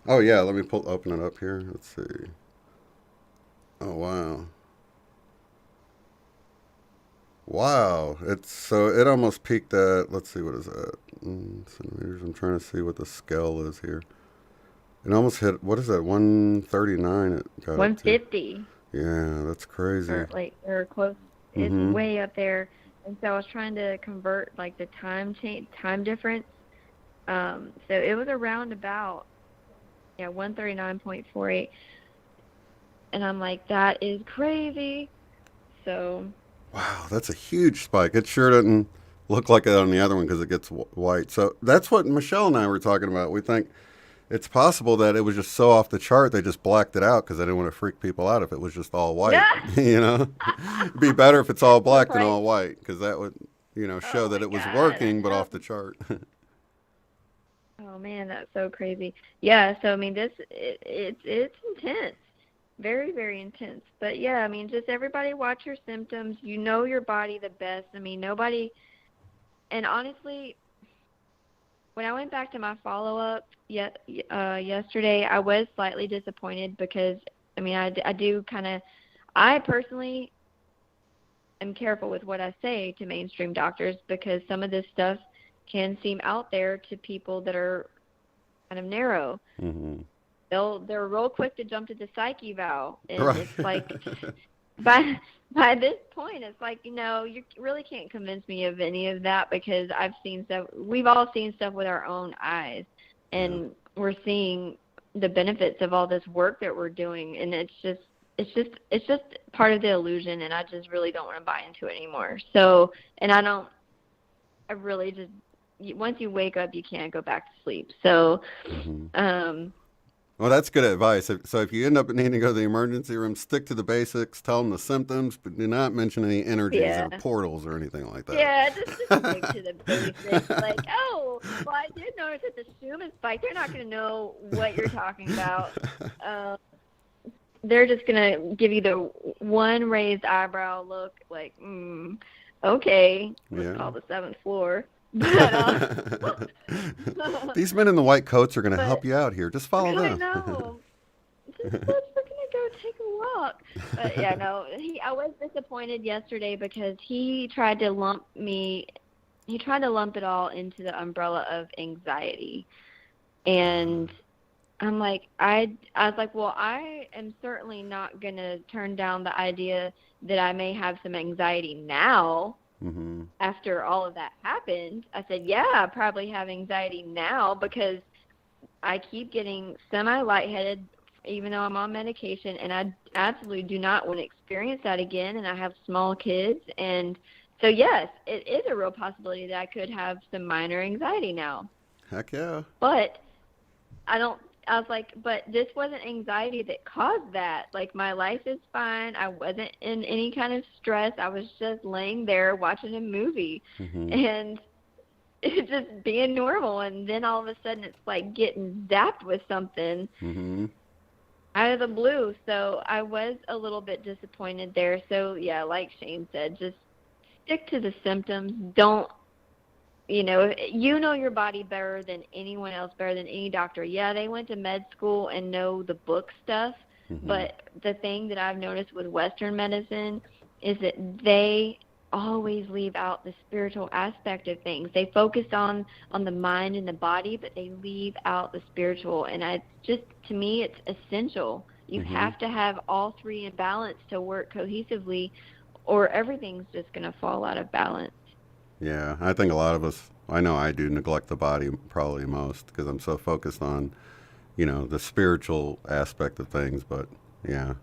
Oh yeah, let me open it up here. Let's see. Oh wow. Wow, it almost peaked at, let's see, what is that? Centimeters. I'm trying to see what the scale is here. It almost hit, what is that, 139 it got 150. Yeah, that's crazy. Or close. It's way up there. And so I was trying to convert the time difference. So it was around about 139.48. And I'm like, that is crazy. So. Wow, that's a huge spike. It sure doesn't look like it on the other one because it gets white. So that's what Michelle and I were talking about. We think it's possible that it was just so off the chart they just blacked it out because they didn't want to freak people out if it was just all white. It'd be better if it's all black than all white because that would, show that it was working but off the chart. Oh man, that's so crazy. Yeah, so I mean, it's intense. Very, very intense. But yeah, I mean, just everybody watch your symptoms. You know your body the best. I mean, nobody. And honestly, when I went back to my follow-up yesterday, I was slightly disappointed because, I mean, I personally am careful with what I say to mainstream doctors because some of this stuff can seem out there to people that are kind of narrow. Mm-hmm. They're real quick to jump to the psych eval, and it's like by this point, it's like you really can't convince me of any of that because I've seen stuff. We've all seen stuff with our own eyes, and we're seeing the benefits of all this work that we're doing, and it's just part of the illusion, and I just really don't want to buy into it anymore. So, and I really just once you wake up, you can't go back to sleep. So. Well, that's good advice. So if you end up needing to go to the emergency room, stick to the basics, tell them the symptoms, but do not mention any energies or portals or anything like that. Yeah, just stick to the basics. Like, well, I did notice that the Schumann spike, they're not going to know what you're talking about. They're just going to give you the one raised eyebrow look like, okay, let's call the seventh floor. But, these men in the white coats are going to help you out here. Just follow them. I know. Just let's freaking go take a walk. But yeah, no, I was disappointed yesterday because he tried to lump it all into the umbrella of anxiety. And I'm like, I was like, well, I am certainly not going to turn down the idea that I may have some anxiety now. Mm-hmm. After all of that happened. I said, yeah, I probably have anxiety now because I keep getting semi-lightheaded even though I'm on medication, and I absolutely do not want to experience that again, and I have small kids. And so, yes, it is a real possibility that I could have some minor anxiety now. Heck yeah. But I was like, but this wasn't anxiety that caused that. Like, my life is fine. I wasn't in any kind of stress. I was just laying there watching a movie. Mm-hmm. And it's just being normal. And then all of a sudden it's like getting zapped with something mm-hmm. out of the blue. So I was a little bit disappointed there. So, yeah, like Shane said, just stick to the symptoms. Don't, you know your body better than anyone else, better than any doctor. Yeah, they went to med school and know the book stuff, Mm-hmm. but the thing that I've noticed with Western medicine is that they always leave out the spiritual aspect of things. They focus on the mind and the body, but they leave out the spiritual. And to me, it's essential. You Mm-hmm. have to have all three in balance to work cohesively, or everything's just going to fall out of balance. Yeah, I think a lot of us, I know I do, neglect the body probably most because I'm so focused on, the spiritual aspect of things. But yeah,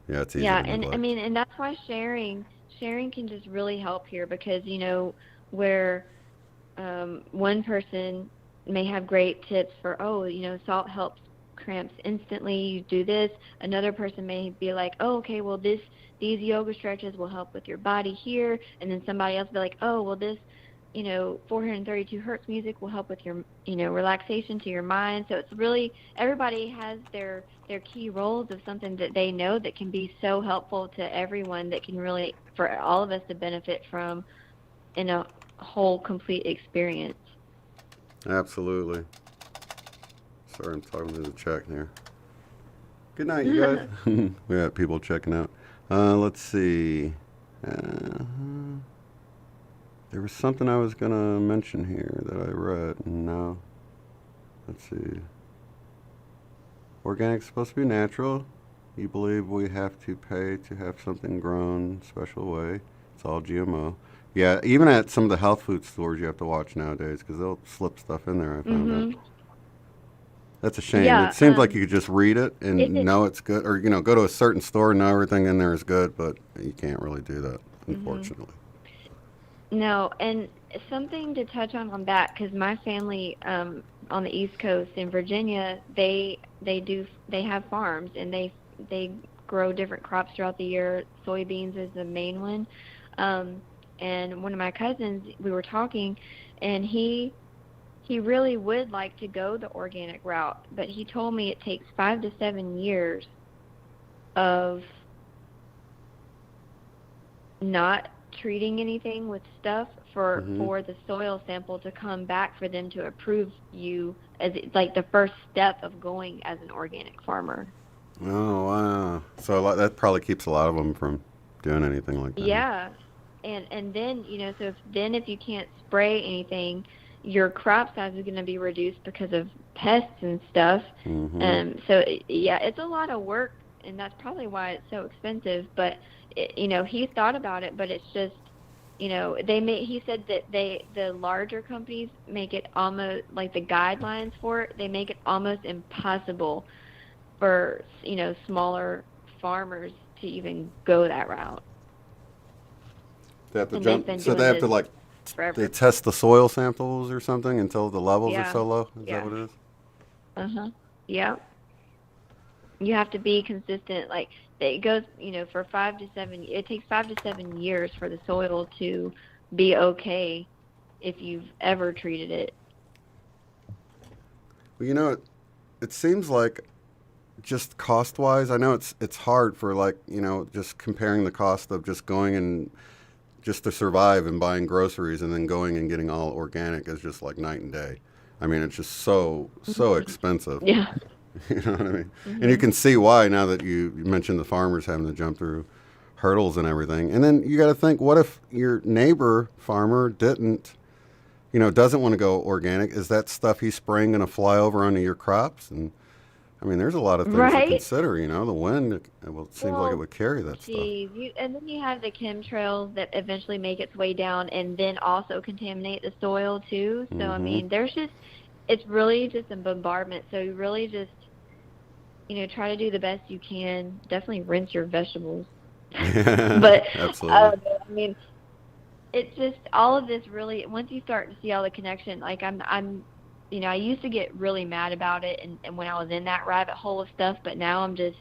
it's easy to neglect. And that's why sharing can just really help here, because where one person may have great tips for, salt helps cramps instantly, you do this. Another person may be like, oh, okay, well, these yoga stretches will help with your body here. And then somebody else will be like, oh, well, this 432 hertz music will help with your relaxation to your mind. So it's really, everybody has their key roles of something that they know that can be so helpful to everyone, that can really, for all of us to benefit from in a whole complete experience. Absolutely. Sorry, I'm talking to the chat here. Good night, you guys. We got people checking out. Let's see. There was something I was going to mention here that I read. No. Let's see. Organic's supposed to be natural. You believe we have to pay to have something grown special way. It's all GMO. Yeah, even at some of the health food stores you have to watch nowadays because they'll slip stuff in there, I found out. That's a shame. Yeah, it seems like you could just read it and know it's good. Or, go to a certain store and know everything in there is good, but you can't really do that, unfortunately. No, and something to touch on that, because my family on the East Coast in Virginia, they have farms, and they grow different crops throughout the year. Soybeans is the main one. And one of my cousins, we were talking, and he really would like to go the organic route, but he told me it takes 5 to 7 years of not treating anything with stuff for the soil sample to come back for them to approve you as like the first step of going as an organic farmer. Oh, wow. So that probably keeps a lot of them from doing anything like that. Yeah. And then, so if you can't spray anything, your crop size is going to be reduced because of pests and stuff. So, yeah, it's a lot of work, and that's probably why it's so expensive. But, he thought about it, but it's just, he said that the larger companies make it almost, like the guidelines for it, they make it almost impossible for, smaller farmers to even go that route. They have to they have to forever. They test the soil samples or something until the levels are so low? Is that what it is? Yeah. You have to be consistent. Like, it goes, for 5 to 7, it takes 5 to 7 years for the soil to be okay if you've ever treated it. Well, it seems like just cost-wise, I know it's hard for just comparing the cost of just going and just to survive and buying groceries and then going and getting all organic is just like night and day. I mean, it's just so expensive. Yeah. You know what I mean? Mhm. And you can see why now that you mentioned the farmers having to jump through hurdles and everything. And then you got to think, what if your neighbor farmer doesn't want to go organic? Is that stuff he's spraying going to fly over onto your crops? And I mean, there's a lot of things to Right? consider. The wind, it seems like it would carry that stuff. Geez, and then you have the chemtrails that eventually make its way down and then also contaminate the soil too. So I mean, it's really just a bombardment. So you really just, try to do the best you can. Definitely rinse your vegetables. But absolutely. I mean, it's just all of this really. Once you start to see all the connection, like I'm, I used to get really mad about it, and when I was in that rabbit hole of stuff. But now I'm just,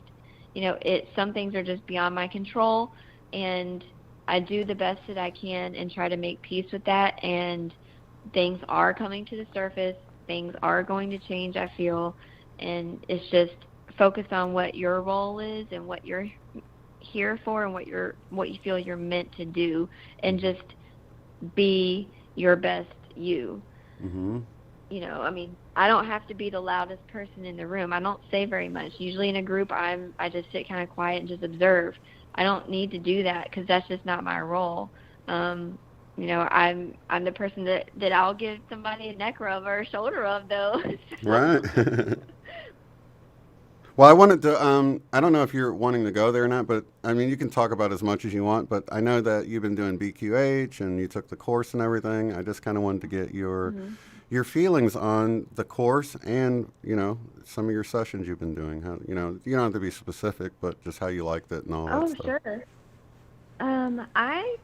some things are just beyond my control, and I do the best that I can and try to make peace with that. And things are coming to the surface. Things are going to change, I feel, and it's just focus on what your role is and what you're here for and what you feel you're meant to do, and just be your best you. I mean, I don't have to be the loudest person in the room. I don't say very much. Usually in a group, I just sit kind of quiet and just observe. I don't need to do that because that's just not my role. I'm the person that I'll give somebody a neck rub or a shoulder rub, though. Right. Well, I wanted to, I don't know if you're wanting to go there or not, but I mean, you can talk about as much as you want, but I know that you've been doing BQH and you took the course and everything. I just kind of wanted to get your feelings on the course and, some of your sessions you've been doing. How, you don't have to be specific, but just how you liked it and all that stuff. Oh, sure. I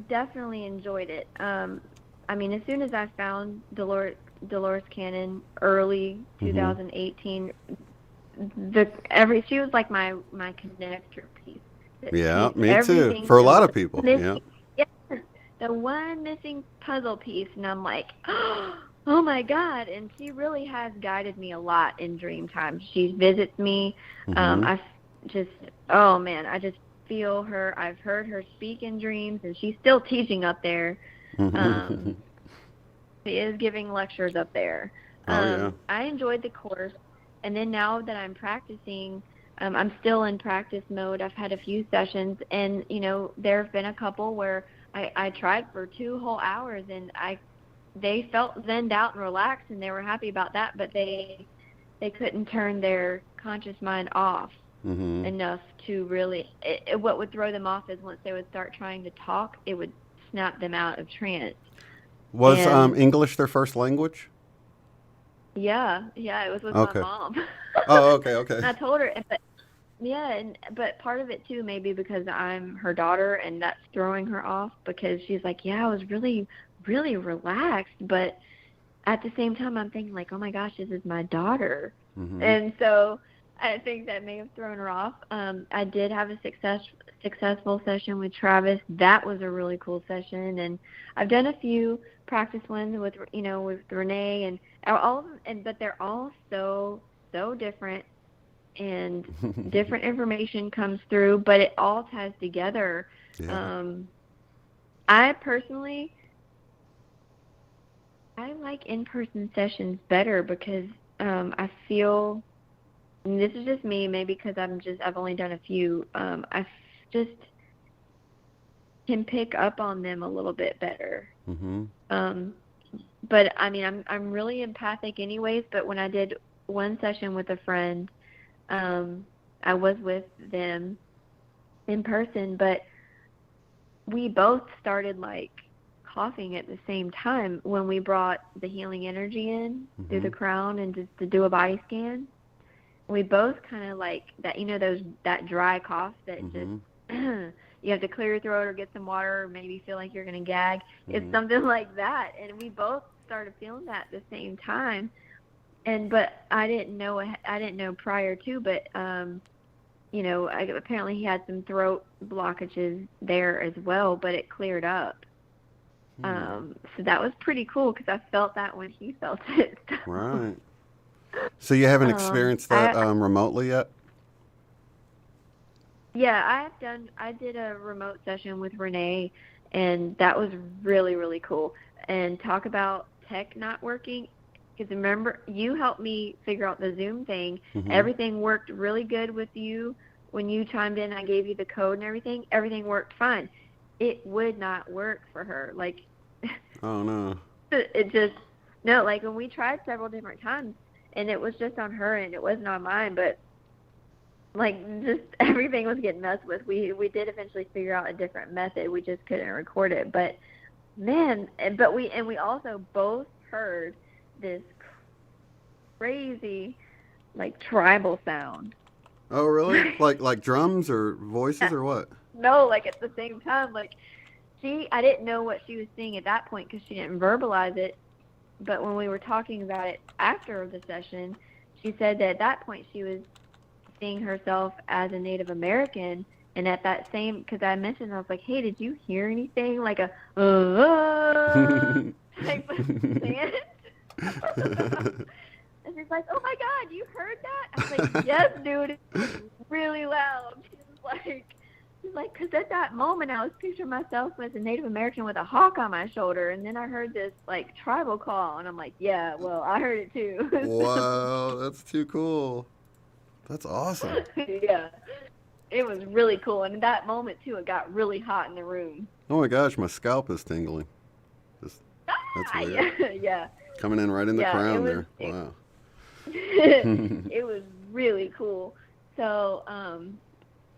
definitely enjoyed it. I mean, as soon as I found Dolores Cannon early 2018, she was like my connector piece. Yeah, me too. For a lot of people. Missing, yeah, the one missing puzzle piece, and I'm like, oh my God! And she really has guided me a lot in dream time. She visits me. I just feel her. I've heard her speak in dreams, and she's still teaching up there. She is giving lectures up there. I enjoyed the course. And then now that I'm practicing, I'm still in practice mode. I've had a few sessions, and, there have been a couple where I tried for 2 whole hours, and they felt zenned out and relaxed, and they were happy about that, but they couldn't turn their conscious mind off enough to really what would throw them off is once they would start trying to talk, it would snap them out of trance. Was English their first language? Yeah, it was with my mom. Oh, okay. I told her, but part of it too, maybe because I'm her daughter, and that's throwing her off, because she's like, I was really, really relaxed, but at the same time, I'm thinking like, oh my gosh, this is my daughter, and so I think that may have thrown her off. I did have a successful session with Travis. That was a really cool session, and I've done a few practice ones with Renee and all of them, but they're all so different, and different information comes through, but it all ties together. I personally, I like in-person sessions better because I feel, and this is just me, maybe because I've only done a few, I just can pick up on them a little bit better. But I mean, I'm really empathic anyways, but when I did one session with a friend, I was with them in person, but we both started like coughing at the same time when we brought the healing energy in through the crown and just to do a body scan. We both kind of like that, that dry cough that just you have to clear your throat or get some water or maybe feel like you're going to gag. It's something like that. And we both started feeling that at the same time. But I didn't know prior to, but, apparently he had some throat blockages there as well, but it cleared up. So that was pretty cool because I felt that when he felt it. Right. So you haven't experienced that remotely yet? Yeah, I did a remote session with Renee, and that was really, really cool. And talk about tech not working. Because remember, you helped me figure out the Zoom thing. Mhm. Everything worked really good with you. When you chimed in, I gave you the code and everything. Everything worked fine. It would not work for her. Like, Oh no. it just, no, like when we tried several different times, and it was just on her and it wasn't on mine, but like just everything was getting messed with. We did eventually figure out a different method. We just couldn't record it. But man, but we also both heard this crazy like tribal sound. Oh really? like drums or voices or what? No, like at the same time, like I didn't know what she was seeing at that point because she didn't verbalize it. But when we were talking about it after the session, she said that at that point she was seeing herself as a Native American. And at that same, because I mentioned, I was like, hey, did you hear anything? Like a, type of sound? And she's like, oh my God, you heard that? I was like, yes, dude, it was really loud. She's like, because at that moment I was picturing myself as a Native American with a hawk on my shoulder, and then I heard this like tribal call, and I'm like, yeah, well, I heard it too. Wow, that's too cool. That's awesome. Yeah, it was really cool, and in that moment too, it got really hot in the room. Oh my gosh, my scalp is tingling. That's weird. Yeah. Coming in right in the crown there. Wow. It was really cool. So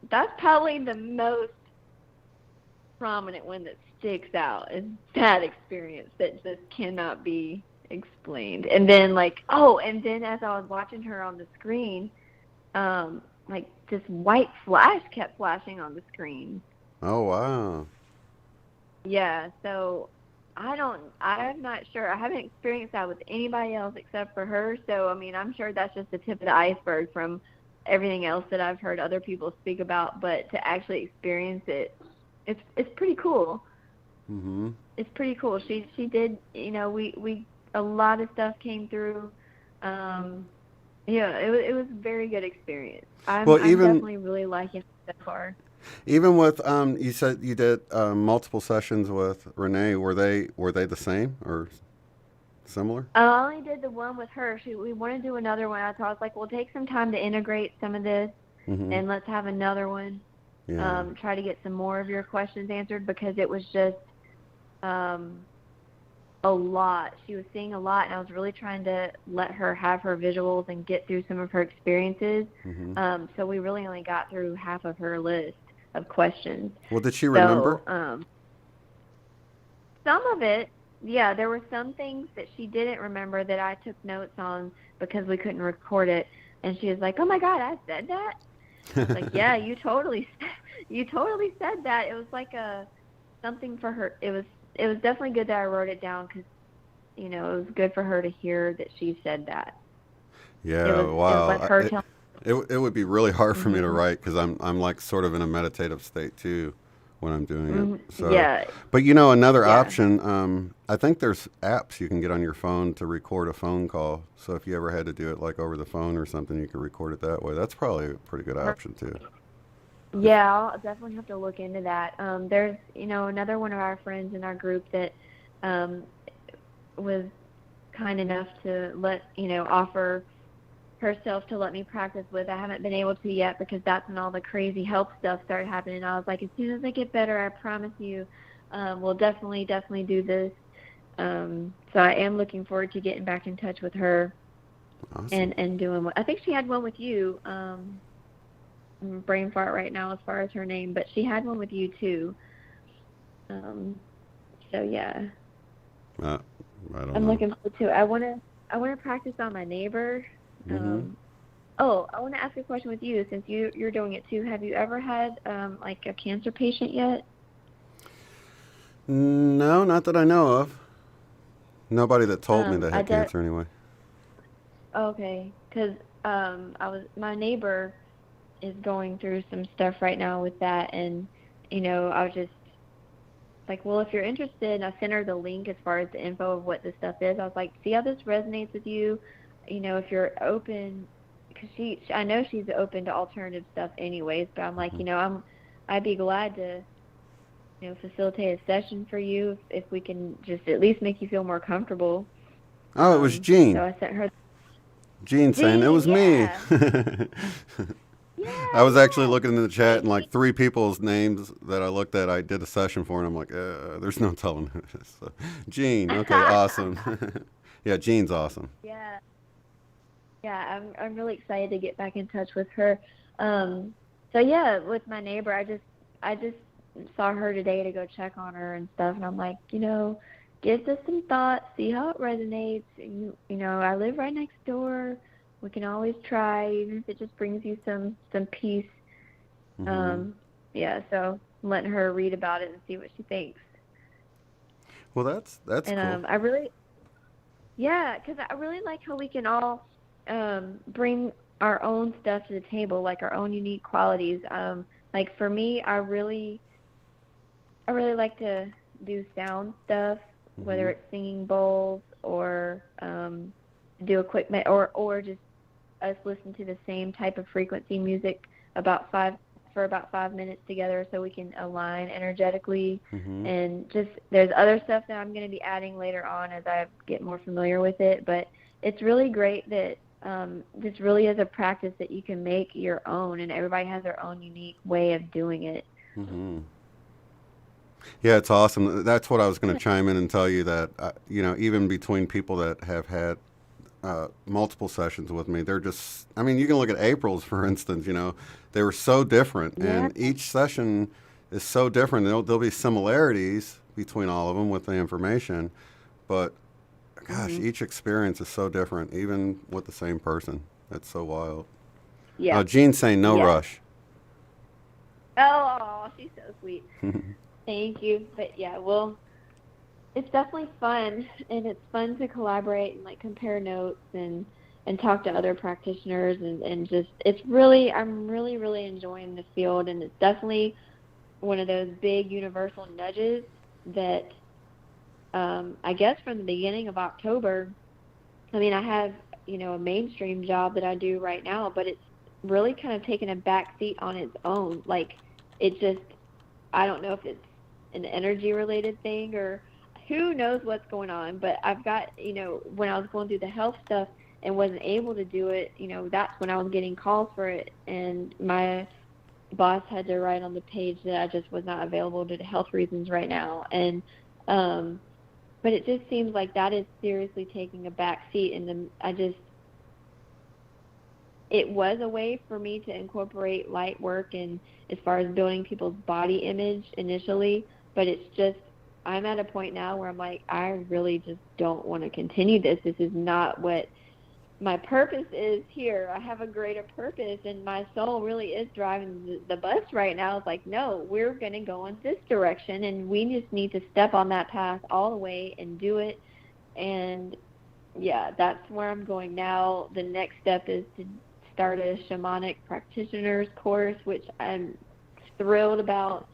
that's probably the most prominent one that sticks out is that experience that just cannot be explained. And then and then as I was watching her on the screen, like this white flash kept flashing on the screen. Oh wow. Yeah, so I'm not sure. I haven't experienced that with anybody else except for her. So, I mean, I'm sure that's just the tip of the iceberg from everything else that I've heard other people speak about. But to actually experience it, it's pretty cool. Mhm. It's pretty cool. She did, we a lot of stuff came through. Yeah, it was a very good experience. I'm definitely really liking it so far. Even with you said you did multiple sessions with Renee. Were they the same or similar? I only did the one with her. We want to do another one. I was like, we'll take some time to integrate some of this, and let's have another one. Yeah. Try to get some more of your questions answered because it was just a lot. She was seeing a lot, and I was really trying to let her have her visuals and get through some of her experiences. So we really only got through half of her list of questions. Well, did she remember? So, some of it, yeah, there were some things that she didn't remember that I took notes on because we couldn't record it. And she was like, oh my God, I said that? I was like, yeah, you totally said that. It was like something for her. It was definitely good that I wrote it down because, it was good for her to hear that she said that. Yeah, wow. It was like her telling. It would be really hard for me to write because I'm like sort of in a meditative state too when I'm doing it. So, yeah. But another option, I think there's apps you can get on your phone to record a phone call. So if you ever had to do it like over the phone or something, you could record it that way. That's probably a pretty good option too. Yeah, I'll definitely have to look into that. There's, another one of our friends in our group that was kind enough to offer herself to let me practice with. I haven't been able to yet because that's when all the crazy health stuff started happening. I was like, as soon as I get better, I promise you, we'll definitely do this. So I am looking forward to getting back in touch with her. Awesome. and doing what I think she had one with you. Brain fart right now as far as her name, but she had one with you too. So yeah. I don't I'm know. looking forward to it. I want to practice on my neighbor. I want to ask a question with you since you're doing it too. Have you ever had like a cancer patient yet? No, not that I know of. Nobody that told me they had cancer anyway. Okay, because my neighbor is going through some stuff right now with that, and I was just like, well, if you're interested, I sent her the link as far as the info of what this stuff is. I was like, see how this resonates with you, if you're open, because I know she's open to alternative stuff anyways, but I'm like, I'd be glad to facilitate a session for you if we can just at least make you feel more comfortable. Oh, it was Jean. So I sent her. Jean saying it was me. Yeah, I was actually looking in the chat, and like 3 people's names that I looked at, I did a session for, and I'm like, there's no telling who it is. So, Jean, okay, awesome. Yeah, Jean's awesome. Yeah. Yeah, I'm really excited to get back in touch with her. So yeah, with my neighbor, I just saw her today to go check on her and stuff, and I'm like, give this some thought, see how it resonates. I live right next door. We can always try, even if it just brings you some peace. Mm-hmm. Yeah, so I'm letting her read about it and see what she thinks. Well, that's and cool. Because I really like how we can all bring our own stuff to the table, like our own unique qualities. Like for me, I really like to do sound stuff, whether it's singing bowls or do a quick or just us listen to the same type of frequency music for about 5 minutes together, so we can align energetically. And just there's other stuff that I'm going to be adding later on as I get more familiar with it. But it's really great that this really is a practice that you can make your own, and everybody has their own unique way of doing it. Yeah, it's awesome. That's what I was going to chime in and tell you, that even between people that have had multiple sessions with me, they're just, you can look at April's, for instance. They were so different, and each session is so different. There'll be similarities between all of them with the information, but gosh, each experience is so different, even with the same person. That's so wild. Yeah. Jean's saying no rush. Oh, she's so sweet. Thank you. But yeah, well, it's definitely fun, and it's fun to collaborate and like compare notes and talk to other practitioners, and just I'm really enjoying the field, and it's definitely one of those big universal nudges that I guess from the beginning of October, I have a mainstream job that I do right now, but it's really kind of taken a back seat on its own. Like I don't know if it's an energy related thing or who knows what's going on, but I've got, when I was going through the health stuff and wasn't able to do it, that's when I was getting calls for it, and my boss had to write on the page that I just was not available due to health reasons right now. And but it just seems like that is seriously taking a back seat, and it was a way for me to incorporate light work and as far as building people's body image initially, but it's just, I'm at a point now where I'm like, I really just don't want to continue this. This is not what my purpose is here. I have a greater purpose, and my soul really is driving the bus right now. It's like, no, we're going to go in this direction, and we just need to step on that path all the way and do it. And yeah, that's where I'm going now. The next step is to start a shamanic practitioner's course, which I'm thrilled about.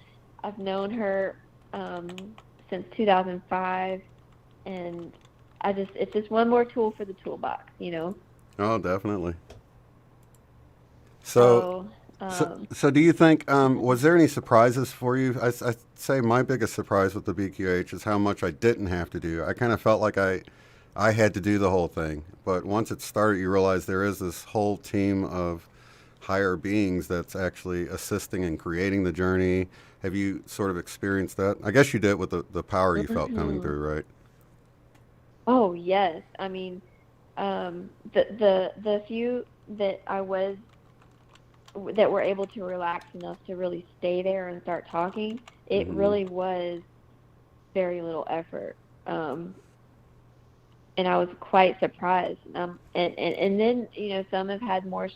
I've known her since 2005, and it's just one more tool for the toolbox, Oh, definitely. So do you think, was there any surprises for you? I say my biggest surprise with the BQH is how much I didn't have to do. I kind of felt like I had to do the whole thing. But once it started, you realize there is this whole team of higher beings that's actually assisting in creating the journey. Have you sort of experienced that? I guess you did with the power you felt coming through, right? Oh, yes. The few that were able to relax enough to really stay there and start talking, it really was very little effort. And I was quite surprised. And then, some have had more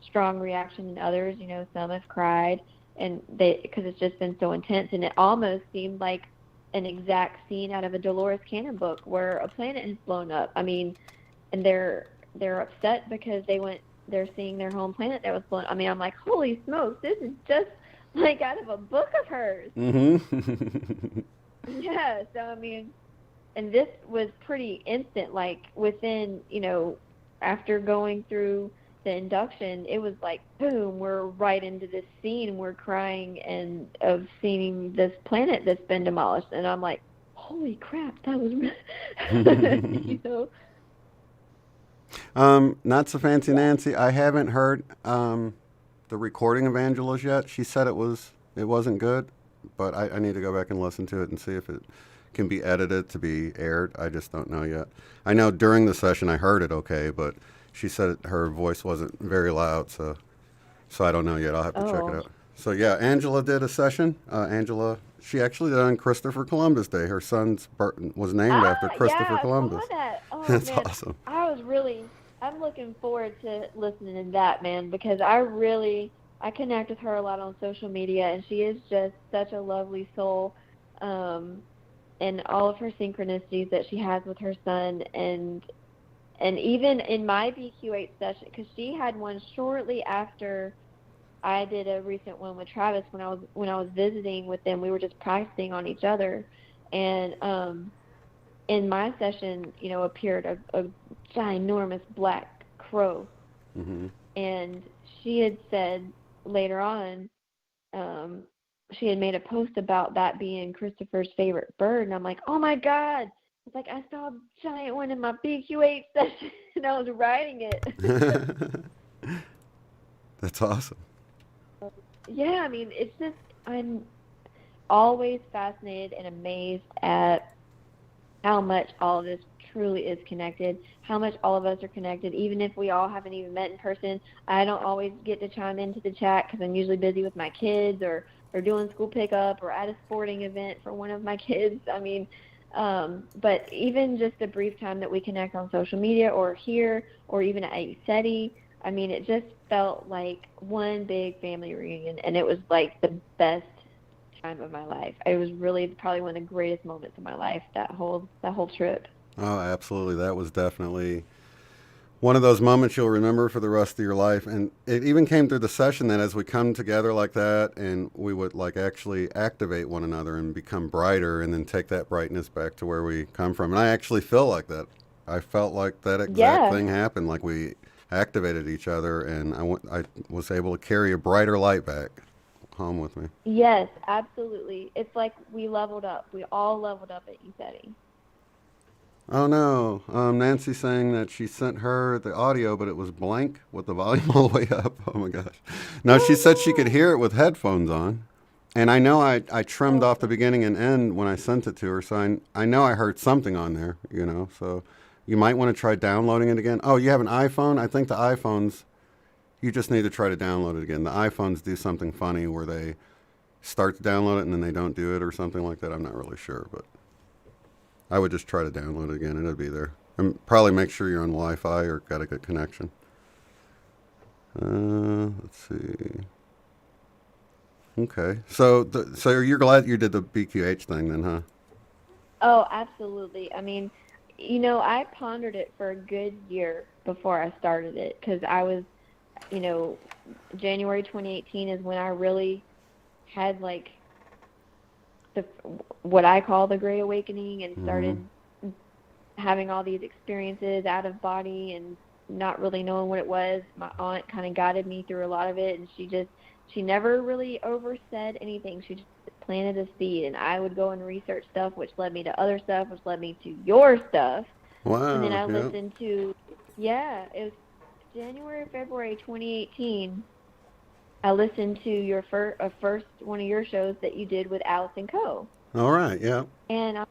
strong reaction than others. Some have cried, and because it's just been so intense, and it almost seemed like an exact scene out of a Dolores Cannon book where a planet has blown up. And they're upset because they're seeing their home planet that was blown up. I'm like, holy smokes, this is just like out of a book of hers. Yeah, so and this was pretty instant, like within, after going through the induction, it was like, boom, we're right into this scene. We're crying and of seeing this planet that's been demolished. And I'm like, holy crap, that was, Not so fancy Nancy. I haven't heard the recording of Angela's yet. She said it wasn't good, but I need to go back and listen to it and see if it can be edited to be aired. I just don't know yet. I know during the session I heard it okay, but she said her voice wasn't very loud, so I don't know yet. I'll have to check it out. So yeah, Angela did a session. Angela, she actually did on Christopher Columbus Day. Her son's was named after Christopher Columbus. I saw that. Oh, That's man. awesome. I'm looking forward to listening to that, man, because I connect with her a lot on social media, and she is just such a lovely soul, and all of her synchronicities that she has with her son, and even in my BQ8 session, because she had one shortly after I did a recent one with Travis when I was visiting with them. We were just practicing on each other, and in my session, appeared a ginormous black crow, and she had said later on, she had made a post about that being Christopher's favorite bird, and I'm like, oh my God! It's like I saw a giant one in my BQ8 session, and I was riding it. That's awesome. Yeah, I mean, it's just, I'm always fascinated and amazed at how much all of this truly is connected, how much all of us are connected, even if we all haven't even met in person. I don't always get to chime into the chat because I'm usually busy with my kids or doing school pickup or at a sporting event for one of my kids. I mean, but even just the brief time that we connect on social media or here or even at SETI, I mean, it just felt like one big family reunion, and it was like the best time of my life. It was really probably one of the greatest moments of my life, that whole trip. Oh, absolutely. That was definitely one of those moments you'll remember for the rest of your life. And it even came through the session that as we come together like that, and we would like actually activate one another and become brighter, and then take that brightness back to where we come from. And I actually feel like that. I felt like that exact thing happened, like we activated each other, and I was able to carry a brighter light back home with me. Yes, absolutely. It's like we leveled up. We all leveled up at SETI. Oh no, Nancy's saying that she sent her the audio, but it was blank with the volume all the way up. Oh my gosh. No, she said she could hear it with headphones on. And I know I trimmed off the beginning and end when I sent it to her, so I know I heard something on there, so you might want to try downloading it again. Oh, you have an iPhone? I think the iPhones, you just need to try to download it again. The iPhones do something funny where they start to download it and then they don't do it or something like that. I'm not really sure, but I would just try to download it again and it'll be there. And probably make sure you're on Wi-Fi or got a good connection. Let's see. Okay. So you're glad you did the BQH thing then, huh? Oh, absolutely. I mean, I pondered it for a good year before I started it, because I was, January 2018 is when I really had like what I call the Great Awakening, and started having all these experiences out of body and not really knowing what it was. My aunt kind of guided me through a lot of it, and she never really oversaid anything. She just planted a seed, and I would go and research stuff, which led me to other stuff, which led me to your stuff. Wow. And then I listened to, it was January, February 2018. I listened to your first one of your shows that you did with Alice and Co. All right, yeah. And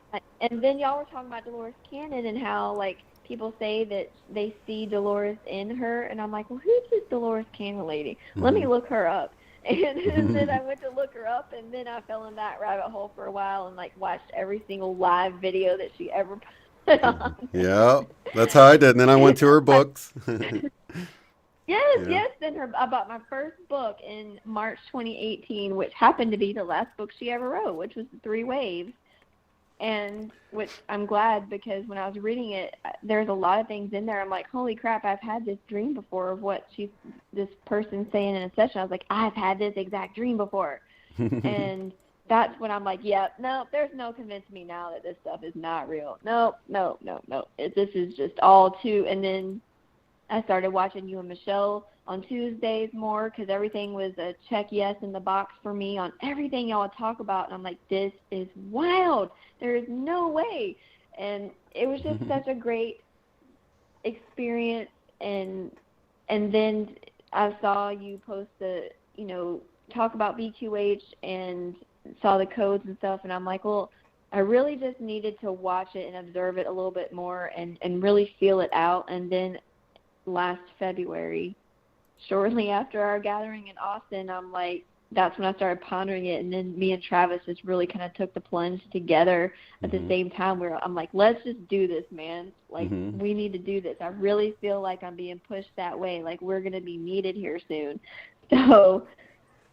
then y'all were talking about Dolores Cannon and how like people say that they see Dolores in her, and I'm like, well, who's this Dolores Cannon lady? Let me look her up. And then I went to look her up, and then I fell in that rabbit hole for a while and like watched every single live video that she ever put on. Yeah, that's how I did. And then I went to her books. Yes. Then I bought my first book in March 2018, which happened to be the last book she ever wrote, which was The Three Waves. And which I'm glad, because when I was reading it, there's a lot of things in there. I'm like, holy crap, I've had this dream before of what this person's saying in a session. I was like, I've had this exact dream before. And that's when I'm like, there's no convincing me now that this stuff is not real. No. This is just all too. And then I started watching you and Michelle on Tuesdays more, because everything was a check yes in the box for me on everything y'all talk about. And I'm like, this is wild. There is no way. And it was just such a great experience, and then I saw you post talk about BQH and saw the codes and stuff, and I'm like, well, I really just needed to watch it and observe it a little bit more and really feel it out. And then last February, shortly after our gathering in Austin, I'm like, that's when I started pondering it. And then me and Travis just really kind of took the plunge together at the same time, where I'm like, let's just do this, man. Like, we need to do this. I really feel like I'm being pushed that way. Like, we're going to be needed here soon. So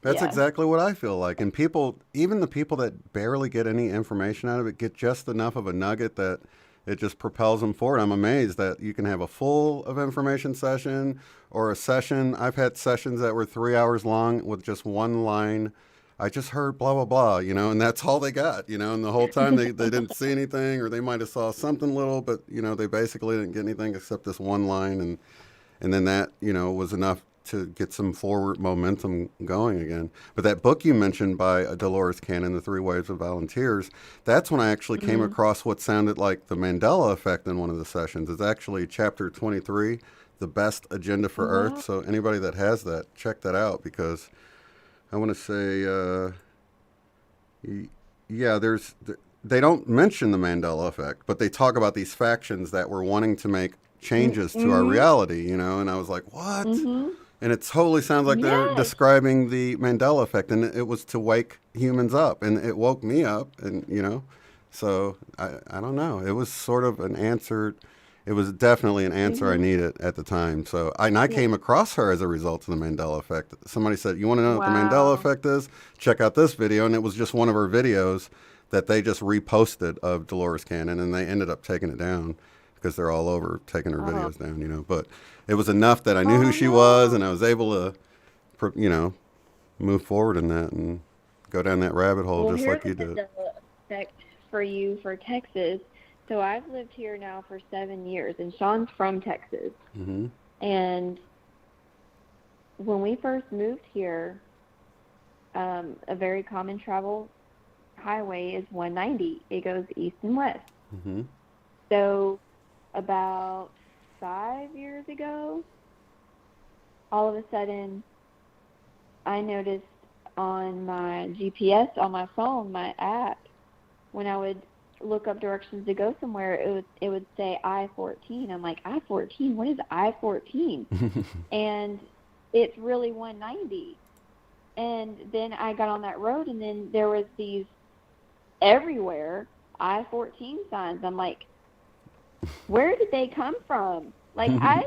that's exactly what I feel like. And people, even the people that barely get any information out of it, get just enough of a nugget that it just propels them forward. I'm amazed that you can have a full of information session or a session. I've had sessions that were 3 hours long with just one line. I just heard blah, blah, blah, and that's all they got, and the whole time they didn't see anything, or they might have saw something little, but, they basically didn't get anything except this one line. And then that, was enough to get some forward momentum going again. But that book you mentioned by Dolores Cannon, The 3 Waves of Volunteers, that's when I actually came across what sounded like the Mandela Effect in one of the sessions. It's actually chapter 23, The Best Agenda for Earth. So anybody that has that, check that out, because I want to say, they don't mention the Mandela Effect, but they talk about these factions that were wanting to make changes to our reality, and I was like, what? And it totally sounds like they're describing the Mandela Effect, and it was to wake humans up, and it woke me up, and, so I don't know. It was sort of an answer. It was definitely an answer I needed at the time. So I came across her as a result of the Mandela Effect. Somebody said, you want to know what the Mandela Effect is? Check out this video. And it was just one of her videos that they just reposted of Dolores Cannon, and they ended up taking it down because they're all over taking her videos down, But it was enough that I knew who she was, and I was able to, move forward in that and go down that rabbit hole just like you did. Mandela Effect for you for Texas. So I've lived here now for 7 years, and Sean's from Texas. And when we first moved here, a very common travel highway is 190. It goes east and west. So about 5 years ago, all of a sudden, I noticed on my GPS on my phone, my app, when I would look up directions to go somewhere, it would say I-14. I'm like, I-14? What is I-14? And it's really 190. And then I got on that road, and then there was these everywhere I-14 signs. I'm like, where did they come from? Like, I've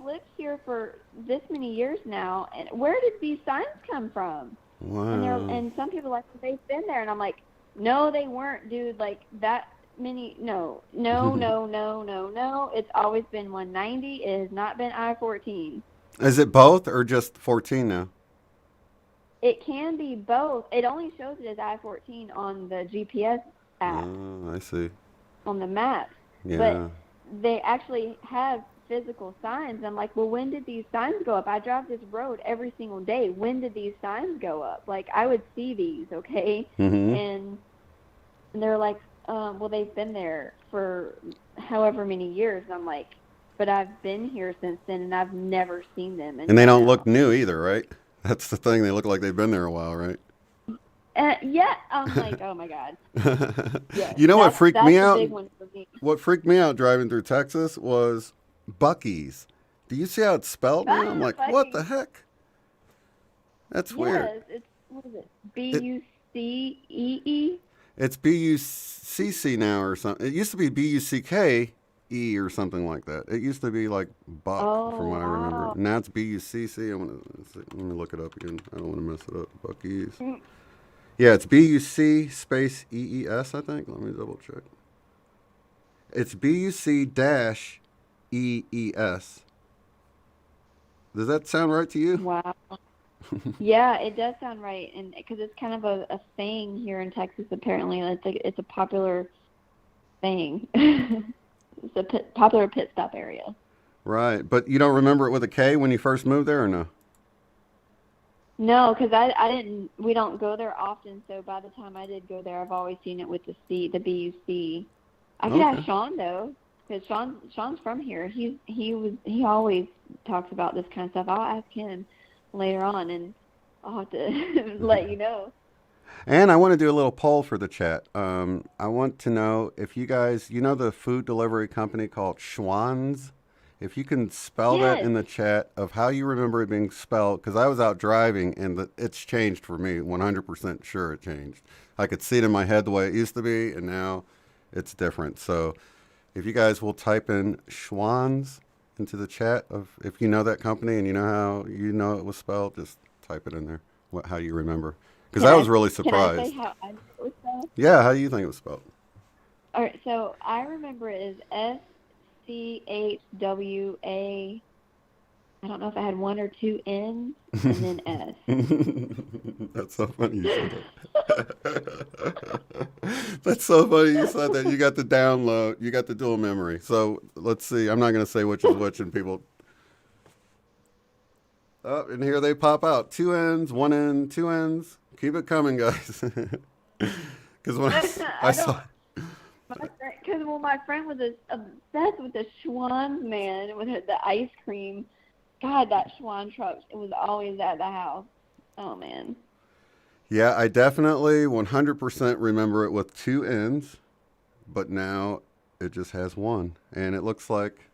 lived here for this many years now, and where did these signs come from? Wow. And some people are like, they've been there, and I'm like, no, they weren't, dude. Like, that many, no. It's always been 190. It has not been I-14. Is it both or just 14 now? It can be both. It only shows it as I-14 on the GPS app. Oh, I see. On the map. Yeah. But they actually have physical signs. I'm like, well, when did these signs go up? I drive this road every single day. When did these signs go up? Like, I would see these, okay? And they're like, well, they've been there for however many years. And I'm like, but I've been here since then, and I've never seen them. And they don't look new either, right? That's the thing. They look like they've been there a while, right? Yeah. I'm like, oh, my God. Yes, you know what freaked me out? Big one for me. What freaked me out driving through Texas was Buc-ee's. Do you see how it's spelled now? I'm like, what the heck? That's weird. Yes, it's, what is it? B-U-C-E-E? It's B-U-C-C now or something. It used to be B-U-C-K-E or something like that. It used to be like Buck from what I remember. Now it's B-U-C-C. Let me look it up again. I don't want to mess it up. Buc-ee's. Yeah, it's B-U-C space E-E-S, I think. Let me double check. It's B-U-C dash E-E-S. Does that sound right to you? Wow. Yeah, it does sound right, and because it's kind of a thing here in Texas. Apparently, it's a popular thing. It's a popular pit stop area. Right, but you don't remember it with a K when you first moved there, or no? No, because I didn't. We don't go there often, so by the time I did go there, I've always seen it with the C, the B-U-C. I could ask Sean though. Because Sean's from here. He always talks about this kind of stuff. I'll ask him later on, and I'll have to let you know. And I want to do a little poll for the chat. I want to know if you guys, you know the food delivery company called Schwan's? If you can spell that in the chat of how you remember it being spelled, because I was out driving and it's changed for me. 100% sure it changed. I could see it in my head the way it used to be, and now it's different. So if you guys will type in Schwan's into the chat of if you know that company and you know how you know it was spelled, just type it in there. How you remember? Because I was really surprised. Can I say how I know it was spelled? Yeah, how do you think it was spelled? All right, so I remember it as SCHWA. I don't know if I had one or two N's and then S. That's so funny you said that. That's so funny you said that. You got the download. You got the dual memory. So let's see. I'm not going to say which is which, and people. Oh, and here they pop out. 2 N's, 1 N, 2 N's. Keep it coming, guys. Because when I saw. Because my friend was obsessed with the Schwan's, man, with the ice cream. God, that Schwan truck, it was always at the house. Oh, man. Yeah, I definitely 100% remember it with 2 N's, but now it just has 1. And it looks like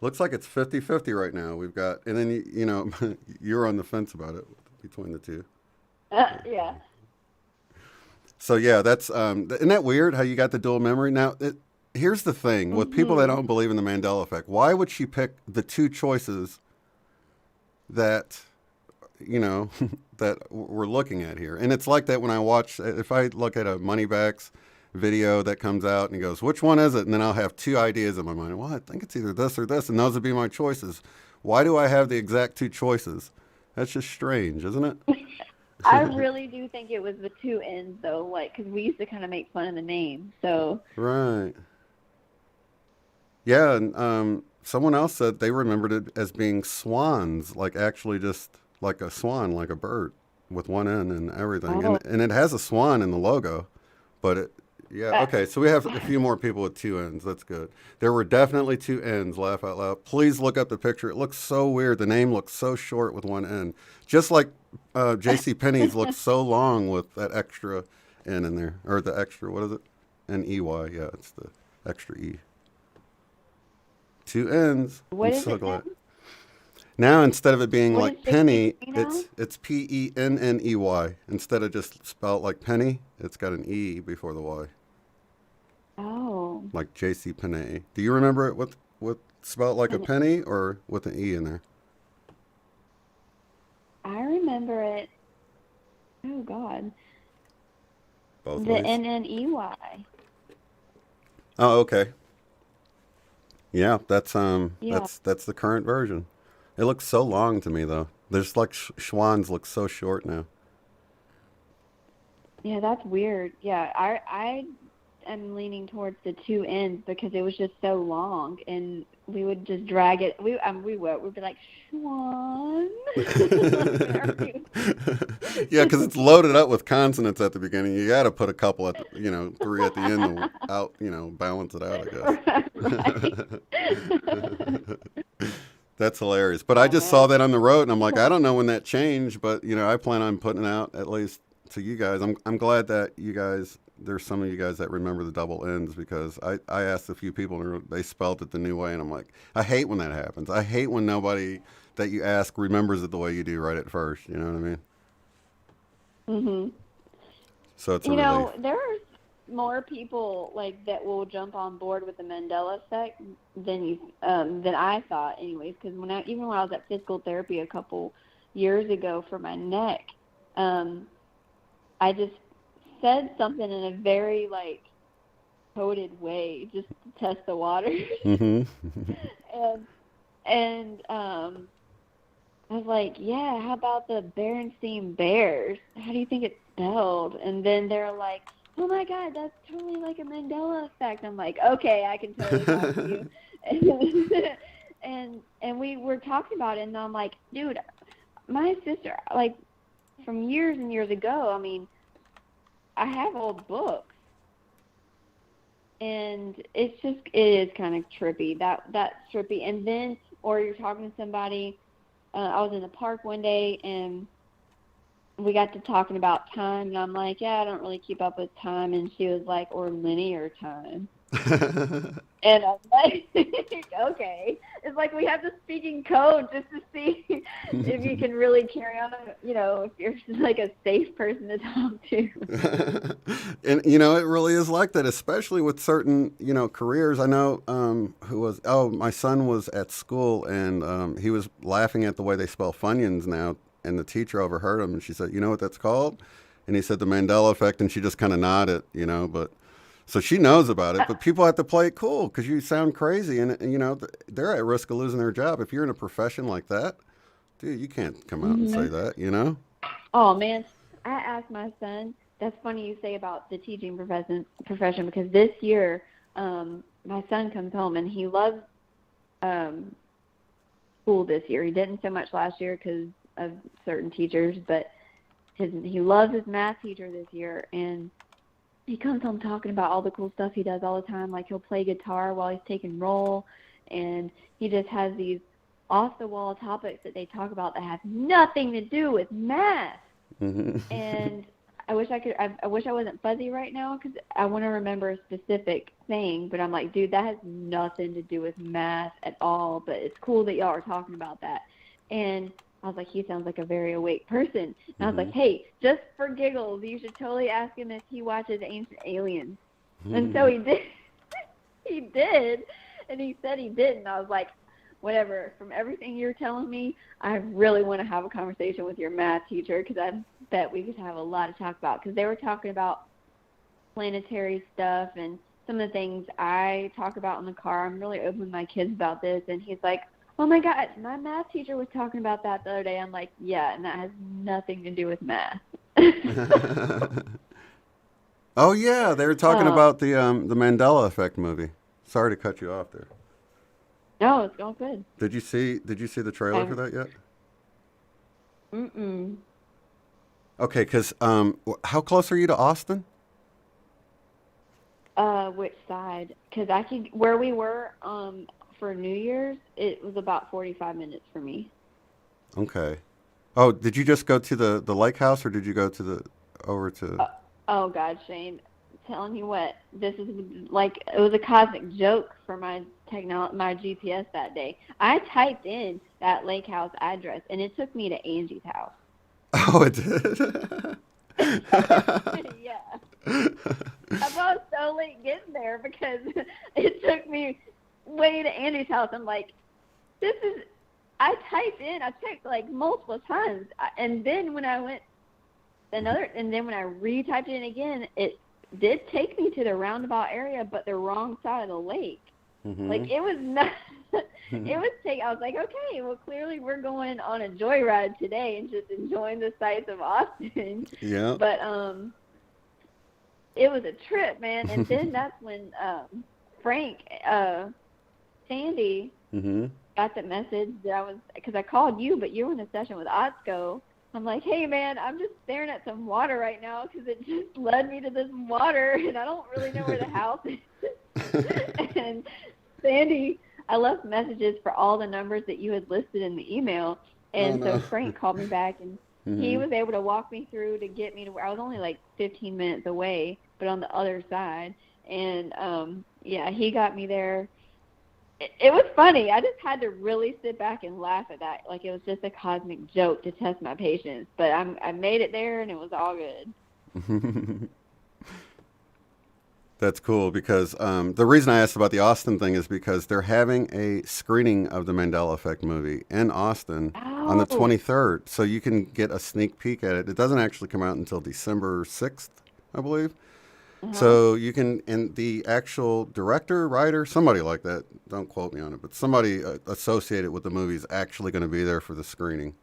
it's 50-50 right now. We've got, and then, you know, you're on the fence about it between the two. Yeah. So, yeah, that's, isn't that weird how you got the dual memory? Now, here's the thing. With people that don't believe in the Mandela Effect, why would she pick the 2 choices that, you know, that we're looking at here? And it's like that when I watch, if I look at a Moneybags video that comes out and he goes, which one is it? And then I'll have 2 ideas in my mind. Well, I think it's either this or this, and those would be my choices. Why do I have the exact 2 choices? That's just strange, isn't it? I really do think it was the 2 N's, though, like, because we used to kind of make fun of the name, so. Right. Yeah, and someone else said they remembered it as being swans, like actually just like a swan, like a bird with 1 N and everything. Oh. And it has a swan in the logo, but it, yeah, okay, so we have a few more people with 2 N's. That's good. There were definitely 2 N's, laugh out loud. Please look up the picture. It looks so weird. The name looks so short with 1 N. Just like JCPenney's looks so long with that extra N in there. Or the extra, what is it? N-E-Y, yeah, it's the extra E. 2 N's. What I'm is so it glad. Now, instead of it being What like is penny, it, you know? it's P-E-N-N-E-Y. Instead of just spelled like penny, it's got an E before the Y. Oh. Like J.C. Penney. Do you remember it with spelled like a penny or with an E in there? I remember it. Oh, God. Both The ways? N-N-E-Y. Oh, okay. Yeah, that's the current version. It looks so long to me though. There's like Schwan's looks so short now. Yeah, that's weird. Yeah, I am leaning towards the 2 N's because it was just so long, and we would just drag it. We'd be like, Schwan. Yeah, because it's loaded up with consonants at the beginning. You got to put a couple at the, 3 at the end to out, balance it out, I guess. That's hilarious. But I just saw that on the road, and I'm like, I don't know when that changed, but I plan on putting it out at least to you guys. I'm glad that you guys. There's some of you guys that remember the double N's because I asked a few people and they spelled it the new way, and I'm like, I hate when that happens. I hate when nobody that you ask remembers it the way you do right at first. You know what I mean? Mhm. So it's a relief. There's more people like that will jump on board with the Mandela Effect than I thought, anyways. Because when I was at physical therapy a couple years ago for my neck, I just said something in a very coded way just to test the waters. Mm-hmm. and I was like, yeah, how about the Berenstain Bears? How do you think it's spelled? And then they're like, oh my God, that's totally like a Mandela Effect. I'm like, okay, I can totally talk to you. And we were talking about it, and I'm like, dude, my sister, from years and years ago, I mean, I have old books. and it is kind of trippy. That's trippy. And then, or you're talking to somebody. I was in the park one day, and we got to talking about time, and I'm like, yeah, I don't really keep up with time. And she was like, or linear time. And I'm like, okay. It's like we have to speak in code just to see if you can really carry on, if you're like a safe person to talk to. And, it really is like that, especially with certain, careers. I know my son was at school, and he was laughing at the way they spell Funyuns now, and the teacher overheard him, and she said, you know what that's called? And he said the Mandela Effect, and she just kind of nodded, but... So she knows about it, but people have to play it cool because you sound crazy, and they're at risk of losing their job. If you're in a profession like that, dude, you can't come out and say that, Oh, man. I asked my son, that's funny you say about the teaching profession because this year my son comes home, and he loves school this year. He didn't so much last year because of certain teachers, but he loves his math teacher this year, and he comes home talking about all the cool stuff he does all the time. Like he'll play guitar while he's taking roll, and he just has these off-the-wall topics that they talk about that have nothing to do with math. And I wish I wasn't fuzzy right now because I want to remember a specific thing. But I'm like, dude, that has nothing to do with math at all. But it's cool that y'all are talking about that. And I was like, he sounds like a very awake person. And I was like, hey, just for giggles, you should totally ask him if he watches Ancient Aliens. And so he did. He did. And he said he didn't. I was like, whatever. From everything you're telling me, I really want to have a conversation with your math teacher because I bet we could have a lot to talk about. Because they were talking about planetary stuff and some of the things I talk about in the car. I'm really open with my kids about this. And he's like, oh, my God, my math teacher was talking about that the other day. I'm like, yeah, and that has nothing to do with math. Oh, yeah, they were talking about the Mandela Effect movie. Sorry to cut you off there. No, it's going good. Did you see the trailer for that yet? Mm-mm. Okay, because how close are you to Austin? Which side? Because where we were for New Year's, it was about 45 minutes for me. Okay. Oh, did you just go to the lake house, or did you go over to? Oh God, Shane, telling you what, this is like it was a cosmic joke for my GPS that day. I typed in that lake house address, and it took me to Angie's house. Oh, it did. Yeah. I was so late getting there because it took me way to Andy's house. I'm like, I checked like multiple times. And then when I retyped it in again, it did take me to the roundabout area, but the wrong side of the lake. Like it was not, I was like, okay, well clearly we're going on a joyride today and just enjoying the sights of Austin. Yeah. But, it was a trip, man. And then that's when Sandy got the message that because I called you, but you were in a session with Otsko. I'm like, hey, man, I'm just staring at some water right now because it just led me to this water, and I don't really know where the house is. And Sandy, I left messages for all the numbers that you had listed in the email, and so Frank called me back, and he was able to walk me through to get me to where I was only like 15 minutes away, but on the other side. And, he got me there. It was funny. I just had to really sit back and laugh at that. Like it was just a cosmic joke to test my patience. But I made it there, and it was all good. That's cool because the reason I asked about the Austin thing is because they're having a screening of the Mandela Effect movie in Austin on the 23rd. So you can get a sneak peek at it. It doesn't actually come out until December 6th, I believe. So you can, and the actual director, writer, somebody like that, don't quote me on it, but somebody associated with the movie is actually going to be there for the screening.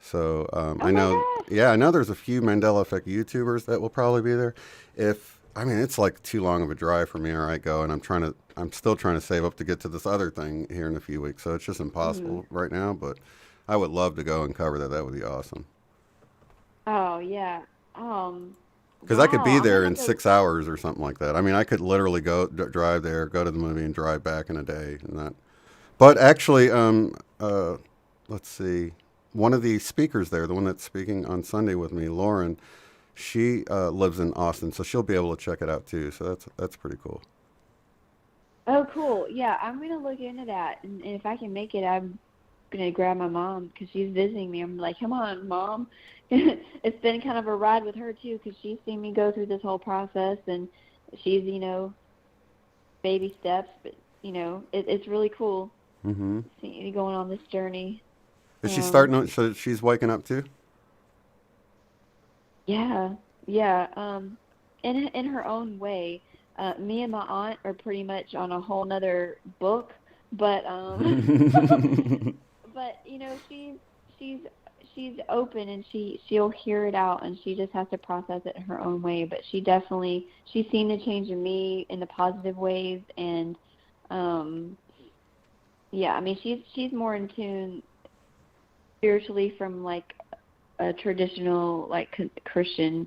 So I know there's a few Mandela Effect YouTubers that will probably be there. It's like too long of a drive for me where I go, and I'm still trying to save up to get to this other thing here in a few weeks. So it's just impossible right now, but I would love to go and cover that. That would be awesome. Oh, yeah. Because I could be Wow, I'm there gonna in go- 6 hours or something like that. I mean, I could literally drive there, go to the movie, and drive back in a day, and that. But actually, let's see, one of the speakers there, the one that's speaking on Sunday with me, Lauren, she lives in Austin, so she'll be able to check it out too. So that's pretty cool. Oh, cool. Yeah, I'm gonna look into that, and if I can make it, I'm gonna grab my mom because she's visiting me. I'm like, come on, Mom. It's been kind of a ride with her too because she's seen me go through this whole process, and she's, baby steps, but it's really cool. Mm-hmm. See you going on this journey. Is she starting? So she's waking up too? Yeah. In her own way. Me and my aunt are pretty much on a whole nother book, but but she's open and she'll hear it out and she just has to process it in her own way. But she's seen the change in me in the positive ways, and she's more in tune spiritually from like a traditional like Christian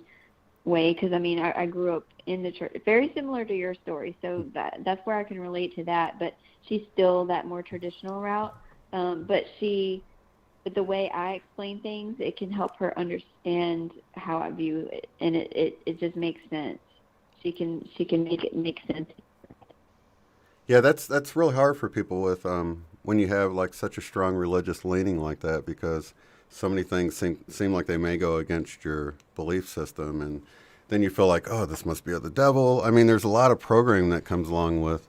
way, because I grew up in the church, very similar to your story, so that's where I can relate to that. But she's still that more traditional route, but the way I explain things, it can help her understand how I view it, and it just makes sense. She can make it make sense. Yeah, that's really hard for people with when you have like such a strong religious leaning like that, because so many things seem like they may go against your belief system, and then you feel like, oh, this must be of the devil. I mean, there's a lot of programming that comes along with,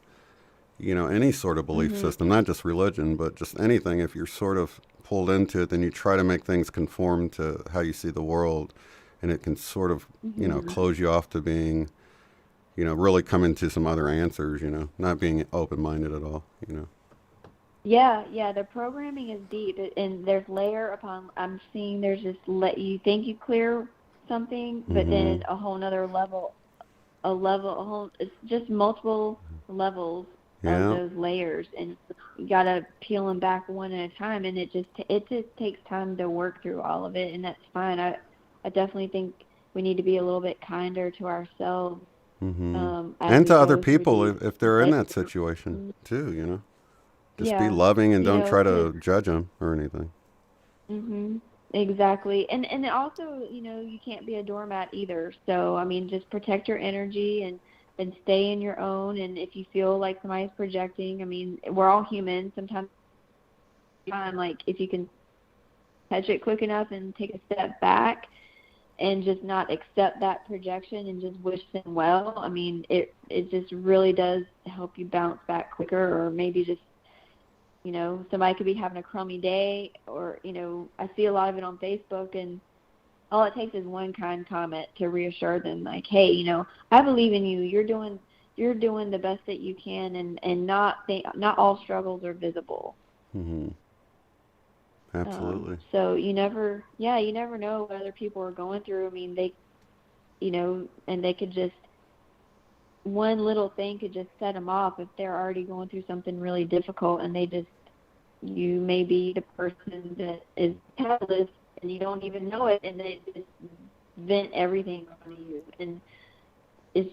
any sort of belief system, not just religion, but just anything. If you're sort of pulled into it, then you try to make things conform to how you see the world, and it can sort of, close you off to being, really coming to some other answers, not being open-minded at all, Yeah, the programming is deep, and there's layer upon. I'm seeing there's just you think you clear something, but then a whole nother level, it's just multiple levels of those layers, and you gotta peel them back one at a time, and it just takes time to work through all of it, and that's fine. I definitely think we need to be a little bit kinder to ourselves, and to other people if they're in that situation too, Just be loving and don't try to judge them or anything. Exactly. And also, you can't be a doormat either. So, just protect your energy and stay in your own. And if you feel like somebody's projecting, we're all human. Sometimes, like, if you can catch it quick enough and take a step back and just not accept that projection and just wish them well, it just really does help you bounce back quicker, or maybe just somebody could be having a crummy day, or, I see a lot of it on Facebook, and all it takes is one kind comment to reassure them, like, hey, I believe in you. You're doing the best that you can, and not all struggles are visible. Absolutely. So you never know what other people are going through. They, and they could just, one little thing could just set them off if they're already going through something really difficult, and you may be the person that is catalyst, and you don't even know it, and they just vent everything on you. And it's,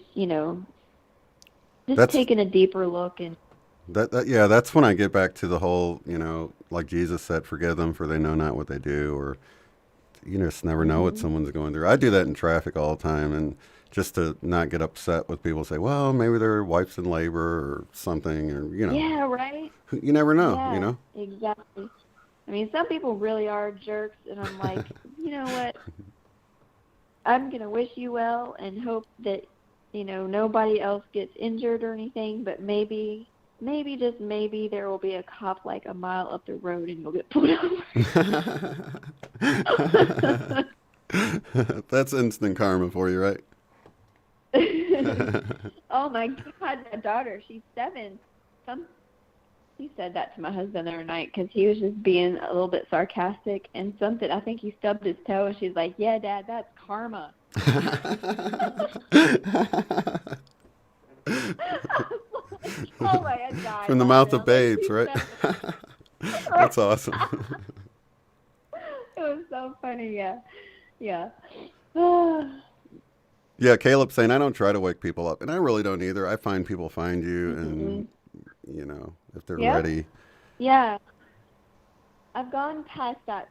just taking a deeper look. And that's when I get back to the whole, like Jesus said, forgive them for they know not what they do, or you just never know what someone's going through. I do that in traffic all the time, and just to not get upset with people, say, well, maybe their wife's in labor or something, or Yeah, right. You never know, Yeah, exactly. Some people really are jerks, and I'm like, you know what? I'm gonna wish you well and hope that nobody else gets injured or anything, but maybe just maybe there will be a cop like a mile up the road and you'll get pulled over. That's instant karma for you, right? Oh my God, my daughter, she's 7. He said that to my husband the other night because he was just being a little bit sarcastic, and something, I think he stubbed his toe, and she's like, yeah, Dad, that's karma. Oh my God. From the mouth of babes, right? That's awesome. It was so funny, yeah. Yeah, Caleb's saying I don't try to wake people up, and I really don't either. I find people find you, and if they're ready. Yeah. I've gone past that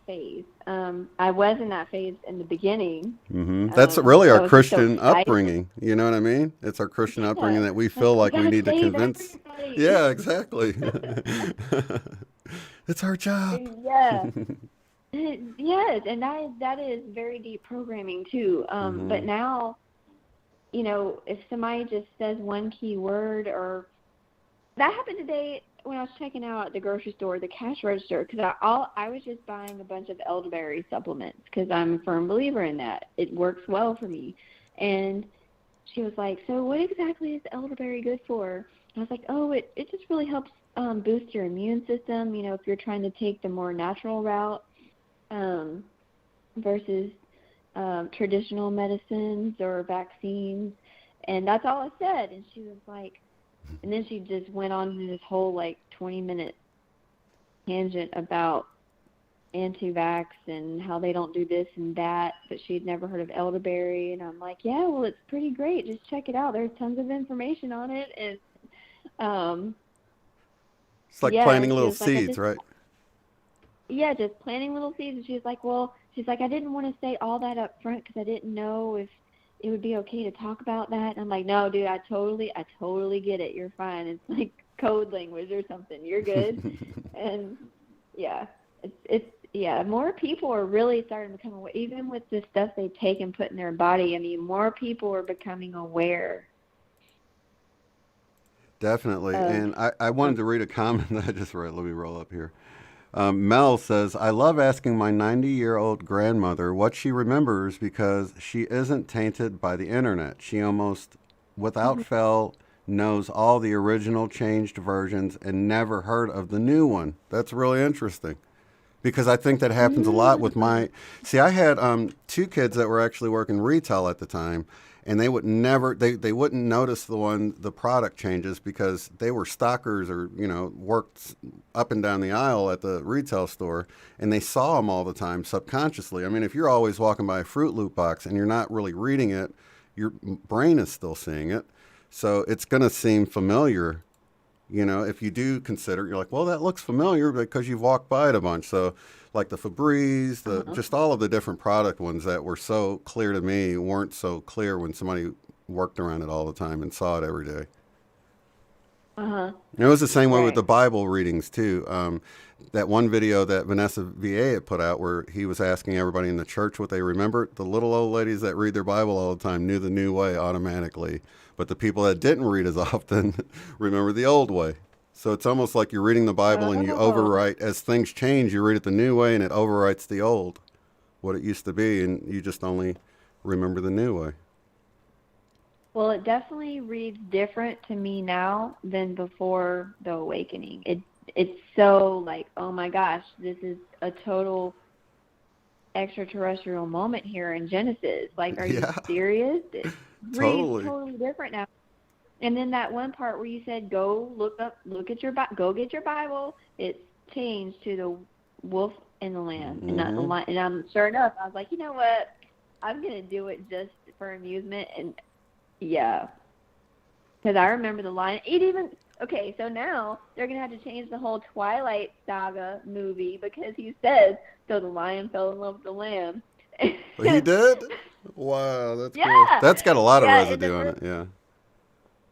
phase. I was in that phase in the beginning. Mm-hmm. That's really our Christian upbringing. You know what I mean? It's our Christian upbringing that we feel like we need to convince. Everybody. Yeah, exactly. It's our job. Yeah. Yes, and that is very deep programming too. But now, if somebody just says one key word, or that happened today when I was checking out at the grocery store, the cash register, because I was just buying a bunch of elderberry supplements because I'm a firm believer in that. It works well for me. And she was like, so what exactly is elderberry good for? I was like, oh, it just really helps boost your immune system, if you're trying to take the more natural route versus traditional medicines or vaccines. And that's all I said. And she was like, and then she just went on to this whole 20-minute tangent about anti-vax and how they don't do this and that, but she'd never heard of elderberry. And I'm like, yeah, well, it's pretty great. Just check it out. There's tons of information on it. And it's like planting little seeds, right? Yeah, just planting little seeds. And she was like, I didn't want to say all that up front because I didn't know if it would be okay to talk about that. And I'm like, no, dude, I totally get it. You're fine. It's like code language or something. You're good. And it's more people are really starting to become aware, even with the stuff they take and put in their body. I mean, more people are becoming aware. Definitely. And I wanted to read a comment that I just read. Let me roll up here. Mel says, I love asking my 90-year-old grandmother what she remembers because she isn't tainted by the internet. She almost, without fail, knows all the original changed versions and never heard of the new one. That's really interesting because I think that happens a lot with I had 2 kids that were actually working retail at the time. And they would never, they wouldn't notice the product changes because they were stockers or, worked up and down the aisle at the retail store and they saw them all the time subconsciously. I mean, if you're always walking by a Fruit Loop box and you're not really reading it, your brain is still seeing it. So it's going to seem familiar, if you do consider, you're like, well, that looks familiar because you've walked by it a bunch. So like the Febreze, just all of the different product ones that were so clear to me weren't so clear when somebody worked around it all the time and saw it every day. It was the same way with the Bible readings too. That one video that Vanessa VA had put out where he was asking everybody in the church what they remembered. The little old ladies that read their Bible all the time knew the new way automatically. But the people that didn't read as often remember the old way. So it's almost like you're reading the Bible and you overwrite. As things change, you read it the new way and it overwrites the old, what it used to be, and you just only remember the new way. Well, it definitely reads different to me now than before the awakening. It's so like, oh my gosh, this is a total extraterrestrial moment here in Genesis. Like, are you serious? It reads totally different now. And then that one part where you said, go get your Bible, it's changed to the wolf and the lamb, and not the lion. And I'm sure enough, I was like, you know what? I'm gonna do it just for amusement, and because I remember the lion. So now they're gonna have to change the whole Twilight Saga movie because he says, so the lion fell in love with the lamb. Well, he did? Wow, that's cool. That's got a lot of residue on it. Yeah.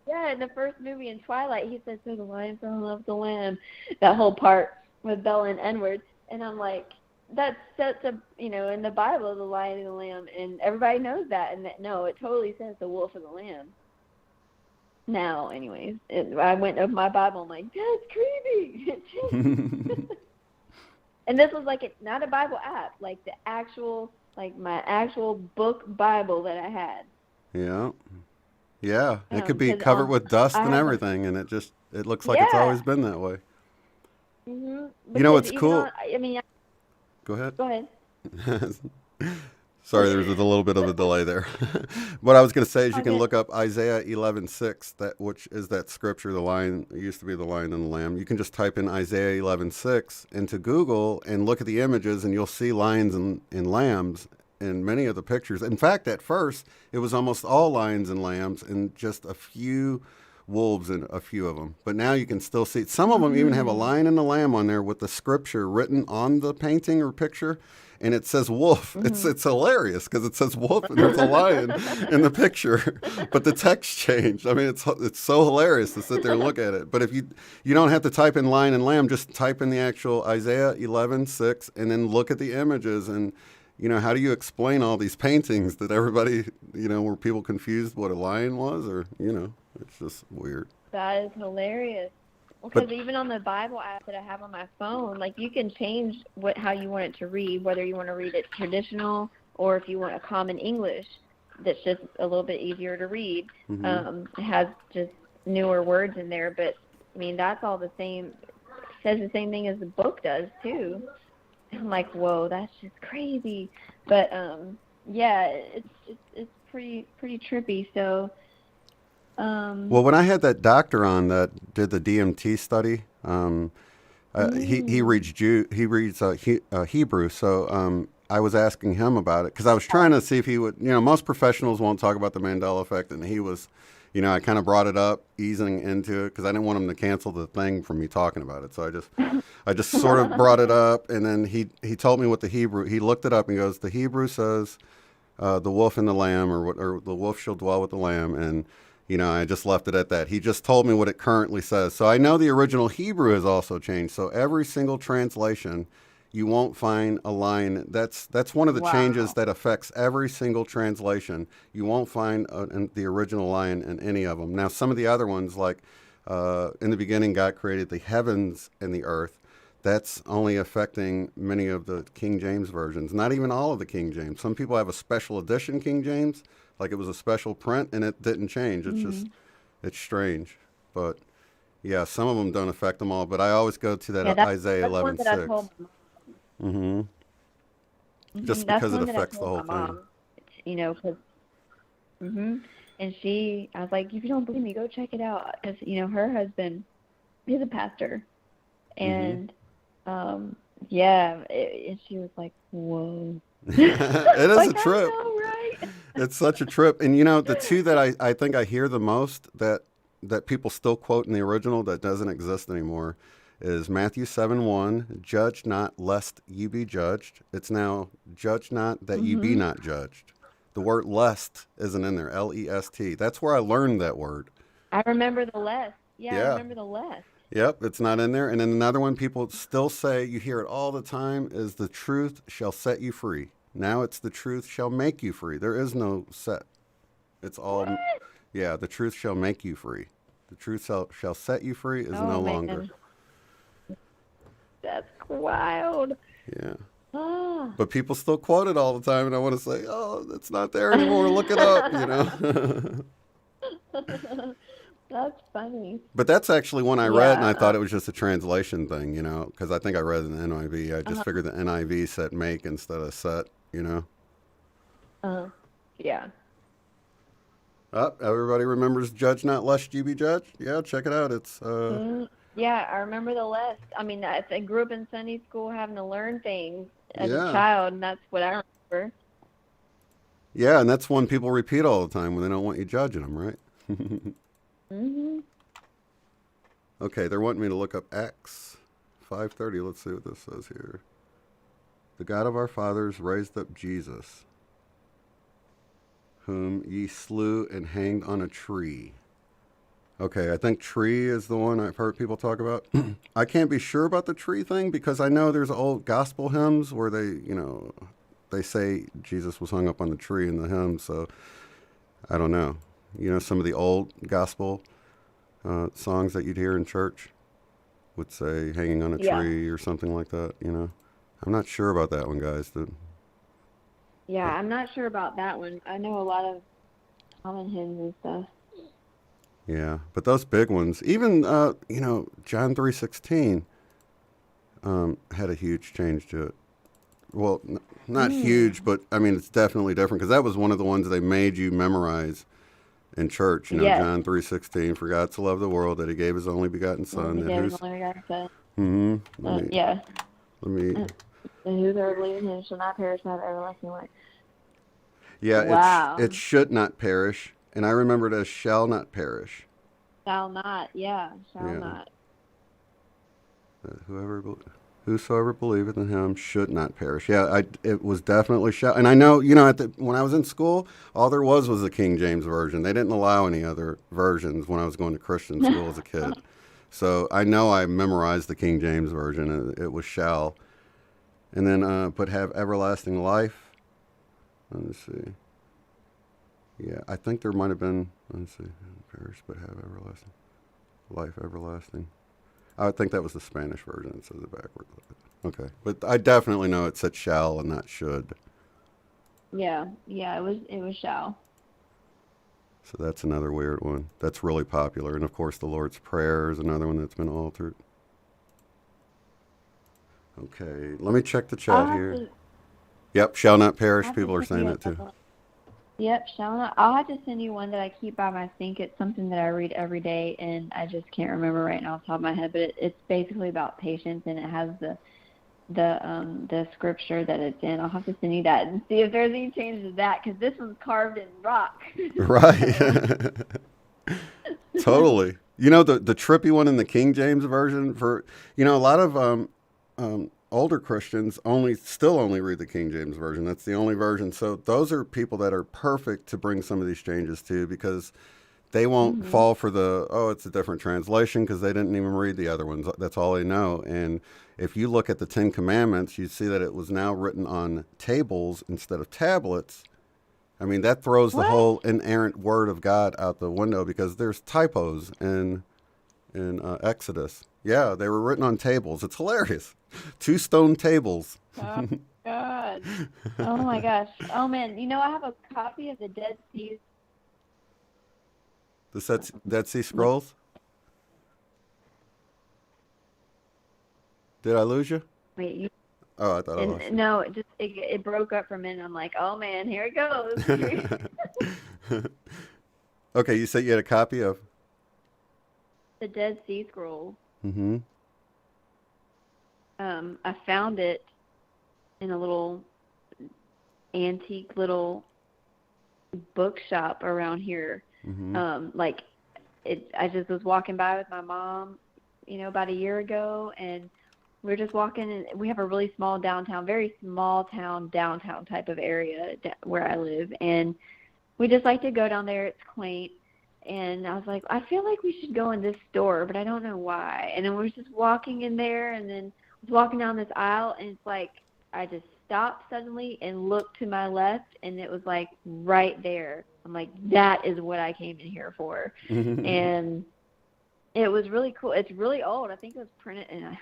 Yeah, in the first movie in Twilight, he said, so the lion fell in love with the lamb. That whole part with Bella and Edward. And I'm like, that's such a, in the Bible, the lion and the lamb. And everybody knows that. And no, it totally says the wolf and the lamb. Now, anyways, I went over my Bible. I'm like, that's creepy. And this was not a Bible app, like the actual, my actual book Bible that I had. Yeah. Yeah, it could be covered with dust and everything, and it looks like it's always been that way. Mm-hmm. You know what's cool? Go ahead. Go ahead. Sorry, there was a little bit of a delay there. What I was going to say is you can look up Isaiah 11:6, which is that scripture, the lion, it used to be the lion and the lamb. You can just type in Isaiah 11:6 into Google and look at the images, and you'll see lions and lambs in many of the pictures. In fact, at first, it was almost all lions and lambs and just a few wolves in a few of them. But now you can still see, some of them even have a lion and a lamb on there with the scripture written on the painting or picture, and it says wolf. It's hilarious because it says wolf and there's a lion in the picture, but the text changed. I mean, it's so hilarious to sit there and look at it. But if you don't have to type in lion and lamb, just type in the actual Isaiah 11:6 and then look at the images. And how do you explain all these paintings that everybody, were people confused what a lion was, or it's just weird. That is hilarious. Because even on the Bible app that I have on my phone, like, you can change how you want it to read, whether you want to read it traditional or if you want a common English that's just a little bit easier to read. It has just newer words in there, but I mean, that's all the same. It says the same thing as the book does too. I'm like, whoa, that's just crazy. But yeah, it's pretty trippy. So. Well, when I had that doctor on that did the DMT study, he reads Hebrew, so I was asking him about it because I was trying to see if he would. Most professionals won't talk about the Mandela Effect, and he was, I kind of brought it up, easing into it because I didn't want him to cancel the thing from me talking about it. So I just sort of brought it up, and then he told me what the Hebrew. He looked it up and goes, the Hebrew says, the wolf and the lamb, or the wolf shall dwell with the lamb, and I just left it at that. He just told me what it currently says. So I know the original Hebrew has also changed. So every single translation, you won't find a lion. That's one of the changes that affects every single translation. You won't find the original lion in any of them. Now, some of the other ones, like in the beginning, God created the heavens and the earth. That's only affecting many of the King James versions. Not even all of the King James. Some people have a special edition King James, like it was a special print, and it didn't change. It's just, it's strange. But, yeah, some of them don't affect them all. But I always go to that Isaiah 11:6. Just because it affects the whole thing. Because, and I was like, if you don't believe me, go check it out. Because, her husband, he's a pastor. And, and she was like, whoa. It is like, a trip. I know, right? It's such a trip. And, the two that I think I hear the most that people still quote in the original that doesn't exist anymore is Matthew 7:1, judge not lest you be judged. It's now judge not that you be not judged. The word lest isn't in there, L-E-S-T. That's where I learned that word. I remember the lest. Yeah, I remember the lest. Yep, it's not in there. And then another one people still say, you hear it all the time, is the truth shall set you free. Now it's the truth shall make you free. There is no set. It's all, the truth shall make you free. The truth shall set you free is no longer. That's wild. Yeah. But people still quote it all the time, and I want to say, oh, it's not there anymore. Look it up, That's funny. But that's actually one I read, and I thought it was just a translation thing, because I think I read it in the NIV. I just figured the NIV said make instead of set, Yeah. Everybody remembers judge not lest you be judged? Yeah, check it out. It's Yeah, I remember the list. I mean, I grew up in Sunday school having to learn things as a child, and that's what I remember. Yeah, and that's one people repeat all the time when they don't want you judging them, right? Okay, they're wanting me to look up Acts 5:30. Let's see what this says here. The God of our fathers raised up Jesus, whom ye slew and hanged on a tree. Okay, I think tree is the one I've heard people talk about. I can't be sure about the tree thing because I know there's old gospel hymns where they say Jesus was hung up on the tree in the hymn, so I don't know. Some of the old gospel songs that you'd hear in church would say hanging on a tree or something like that, I'm not sure about that one, guys. Yeah, I'm not sure about that one. I know a lot of common hymns and stuff. Yeah, but those big ones, even, John 3:16 had a huge change to it. Well, not huge, but, I mean, it's definitely different because that was one of the ones they made you memorize in church. John 3:16, for God to love the world that he gave his only begotten Son. Let me. And And whosoever believes in him shall not perish, but have everlasting life. Yeah, Wow. it should not perish, and I remember it as shall not perish. Shall not. Yeah, shall Yeah. not. Whosoever believeth in him should not perish. Yeah, it was definitely shall. And I know, when I was in school, all there was the King James version. They didn't allow any other versions when I was going to Christian school as a kid. So I know I memorized the King James version, and it was shall. And then but have everlasting life. Let me see. Yeah, I think there might have been, let's see, perish but have everlasting life, everlasting. I would think that was the Spanish version. It says it backwards. Okay, but I definitely know it said shall and not should. Yeah, it was shall. So that's another weird one. That's really popular. And of course, the Lord's Prayer is another one that's been altered. Okay, let me check the chat here. Yep, shall not perish. People are saying that too. Yep, shall not. I'll have to send you one that I keep by my sink. It's something that I read every day, and I just can't remember right now off the top of my head. But it's basically about patience, and it has the scripture that it's in. I'll have to send you that and see if there's any changes to that, because this one's carved in rock. Right. Totally. The trippy one in the King James version for a lot of older Christians still only read the King James version. That's the only version. So those are people that are perfect to bring some of these changes to, because they won't fall for it's a different translation, because they didn't even read the other ones. That's all they know. And if you look at the 10 Commandments, you see that it was now written on tables instead of tablets. I mean, that throws the whole inerrant word of God out the window, because there's typos in Exodus. Yeah, they were written on tables. It's hilarious. 2 stone tables. Oh, God. Oh, my gosh. Oh, man. I have a copy of the Dead Sea. The Dead Sea Scrolls? Did I lose you? Wait, Oh, I thought I lost you. No, it broke up for a minute. I'm like, oh, man, here it goes. Okay, you said you had a copy of? The Dead Sea Scrolls. Mm-hmm. I found it in a little antique little bookshop around here. Mm-hmm. I just was walking by with my mom, about a year ago, and we were just walking, and we have a really small downtown, very small town, downtown type of area where I live, and we just like to go down there. It's quaint. And I was like, I feel like we should go in this store, but I don't know why. And then we were just walking in there, and then I was walking down this aisle, and it's like I just stopped suddenly and looked to my left, and it was like right there. I'm like, that is what I came in here for. And it was really cool. It's really old. I think it was printed, and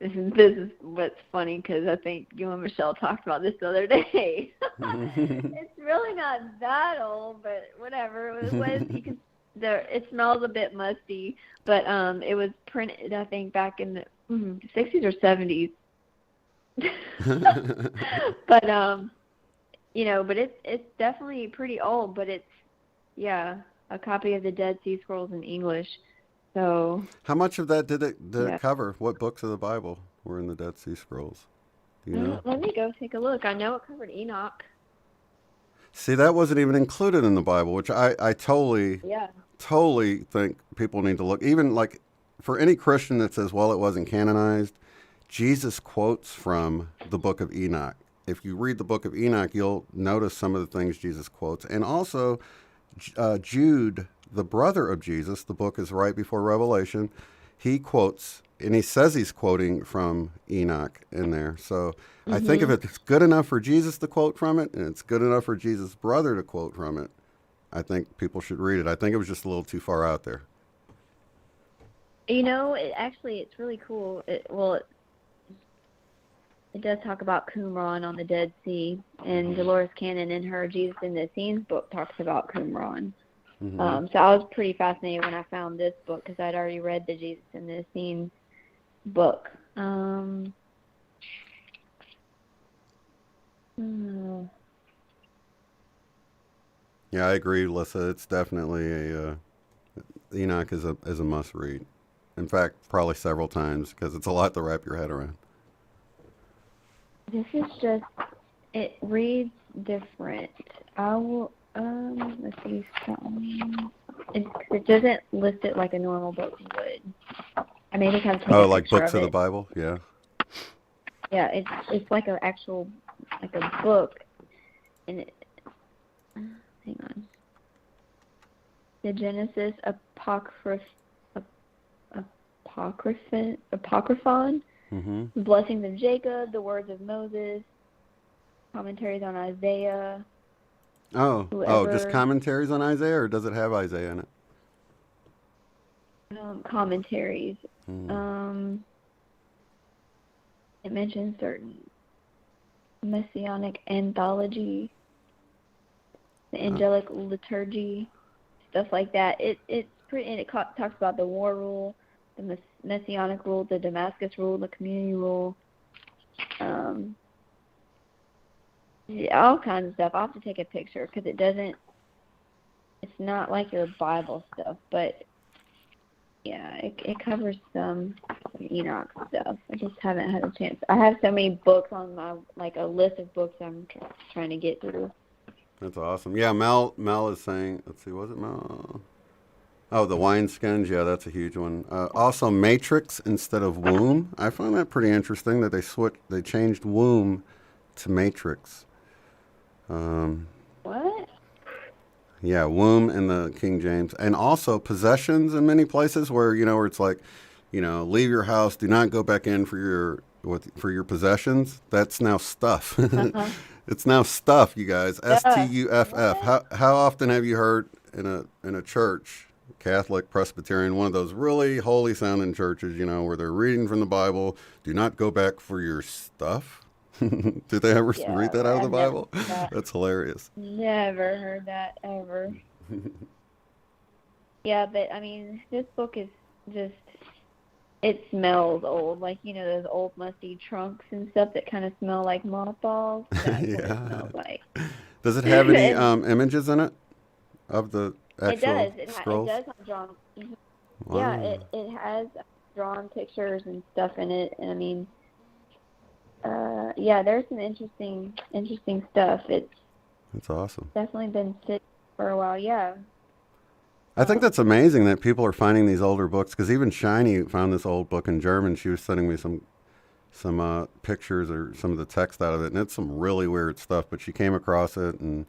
this is what's funny, because I think you and Michelle talked about this the other day. It's really not that old, but whatever. It smells a bit musty, but it was printed, I think, back in the 60s or 70s. But but it's definitely pretty old, but it's a copy of the Dead Sea Scrolls in English. So how much of that did it cover? What books of the Bible were in the Dead Sea Scrolls? Do you know? Let me go take a look. I know it covered Enoch. See, that wasn't even included in the Bible, which I totally think people need to look. Even like for any Christian that says, well, it wasn't canonized, Jesus quotes from the book of Enoch. If you read the book of Enoch, you'll notice some of the things Jesus quotes. And also Jude, the brother of Jesus, the book is right before Revelation, he quotes, and he says he's quoting from Enoch in there. So I think if it's good enough for Jesus to quote from it, and it's good enough for Jesus' brother to quote from it, I think people should read it. I think it was just a little too far out there. It's really cool. It does talk about Qumran on the Dead Sea, and Dolores Cannon in her Jesus in the Scenes book talks about Qumran. So I was pretty fascinated when I found this book, because I'd already read the Jesus in the Scenes book. Yeah, I agree, Lissa. It's definitely Enoch is a must read. In fact, probably several times, because it's a lot to wrap your head around. This is just, it reads different. I will. Let's see. It doesn't list it like a normal book would. I maybe can take a like picture books of of the it. Bible? Yeah. Yeah, it's like an actual like a book, and it. Hang on. The Genesis Apocryphon, Mm-hmm. the Blessings of Jacob, the Words of Moses, commentaries on Isaiah. Just commentaries on Isaiah, or does it have Isaiah in it? Commentaries. It mentions certain messianic anthology, the angelic liturgy, stuff like that. It's pretty, and it talks about the war rule, the messianic rule, the Damascus rule, the community rule, all kinds of stuff. I'll have to take a picture because it's not like your Bible stuff, but yeah, it covers some Enoch stuff. I just haven't had a chance. I have so many books on my, like a list of books I'm trying to get through. That's awesome. Yeah, Mel is saying, let's see, was it Mel? Oh, the wineskins. Yeah, that's a huge one. Also, Matrix instead of womb. I find that pretty interesting that they changed womb to Matrix. What? Yeah, womb in the King James. And also possessions in many places where it's like, leave your house, do not go back in for your possessions. That's now stuff. Uh-huh. It's now stuff, you guys. STUFF. How often have you heard in a church, Catholic, Presbyterian, one of those really holy sounding churches, where they're reading from the Bible, do not go back for your stuff? Did they ever read that out of the Bible? That's hilarious. Never heard that ever. Yeah, but I mean, this book is just, it smells old. Like, those old musty trunks and stuff that kind of smell like mothballs. That's what it smells like. Does it have any images in it of the actual scrolls? It does have drawn. Wow. Yeah, it has drawn pictures and stuff in it. And I mean, yeah, there's some interesting stuff. That's awesome. Definitely been sitting for a while. Yeah. I think that's amazing that people are finding these older books, because even Shiny found this old book in German. She was sending me some pictures or some of the text out of it, and it's some really weird stuff, but she came across it, and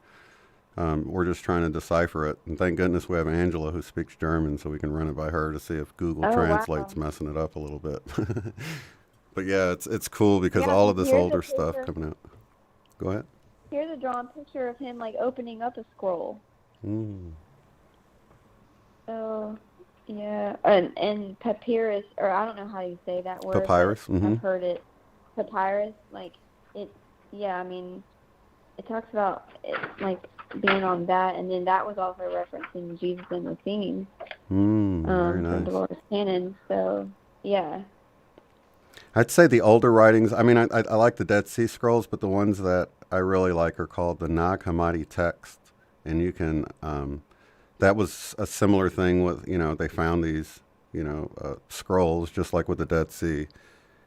we're just trying to decipher it. And thank goodness we have Angela who speaks German, so we can run it by her to see if Google Translate's messing it up a little bit. But yeah, it's cool because all of this older stuff coming out. Go ahead. Here's a drawn picture of him like opening up a scroll. So, yeah, and papyrus, or I don't know how you say that word. Papyrus. Mm-hmm. I've heard it. Papyrus, like it. Yeah, I mean, it talks about it, like being on that, and then that was also referencing Jesus and the Scene. Very nice. From Dolores Cannon. So, yeah. I'd say the older writings, I mean, I like the Dead Sea Scrolls, but the ones that I really like are called the Nag Hammadi text. And you can, that was a similar thing with, they found these, scrolls, just like with the Dead Sea.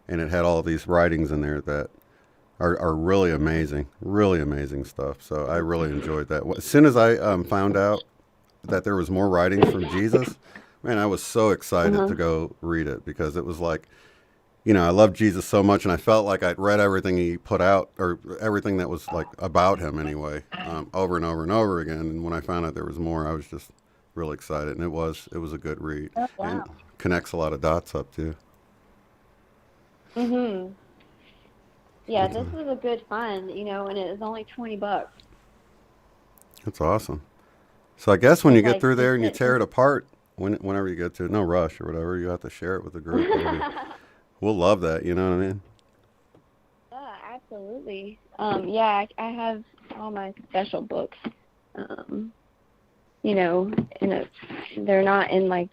And it had all these writings in there that are really amazing stuff. So I really enjoyed that. As soon as I found out that there was more writings from Jesus, man, I was so excited to go read it, because it was like, I love Jesus so much, and I felt like I'd read everything he put out, or everything that was like about him anyway, over and over and over again. And when I found out there was more, I was just really excited, and it was a good read. Oh, wow. And connects a lot of dots up too. Yeah, this was a good find, and it was only $20. That's awesome. So I guess when you get through there and you tear it apart, whenever you get to it, no rush or whatever, you have to share it with the group. We'll love that, you know what I mean? Yeah, absolutely. Yeah, I have all my special books. They're not in like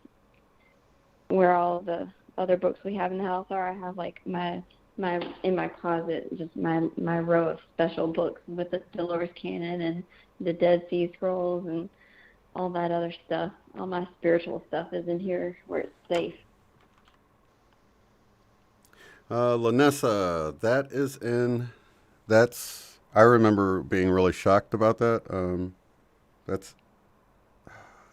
where all the other books we have in the house are. I have like my in my closet, just my row of special books with the Dolores Cannon and the Dead Sea Scrolls and all that other stuff. All my spiritual stuff is in here where it's safe. Lanessa, that's I remember being really shocked about that. That's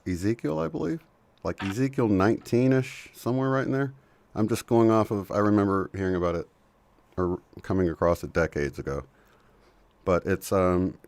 Ezekiel, I believe. Like Ezekiel 19-ish, somewhere right in there. I'm just going off of, I remember hearing about it or coming across it decades ago. But it's some,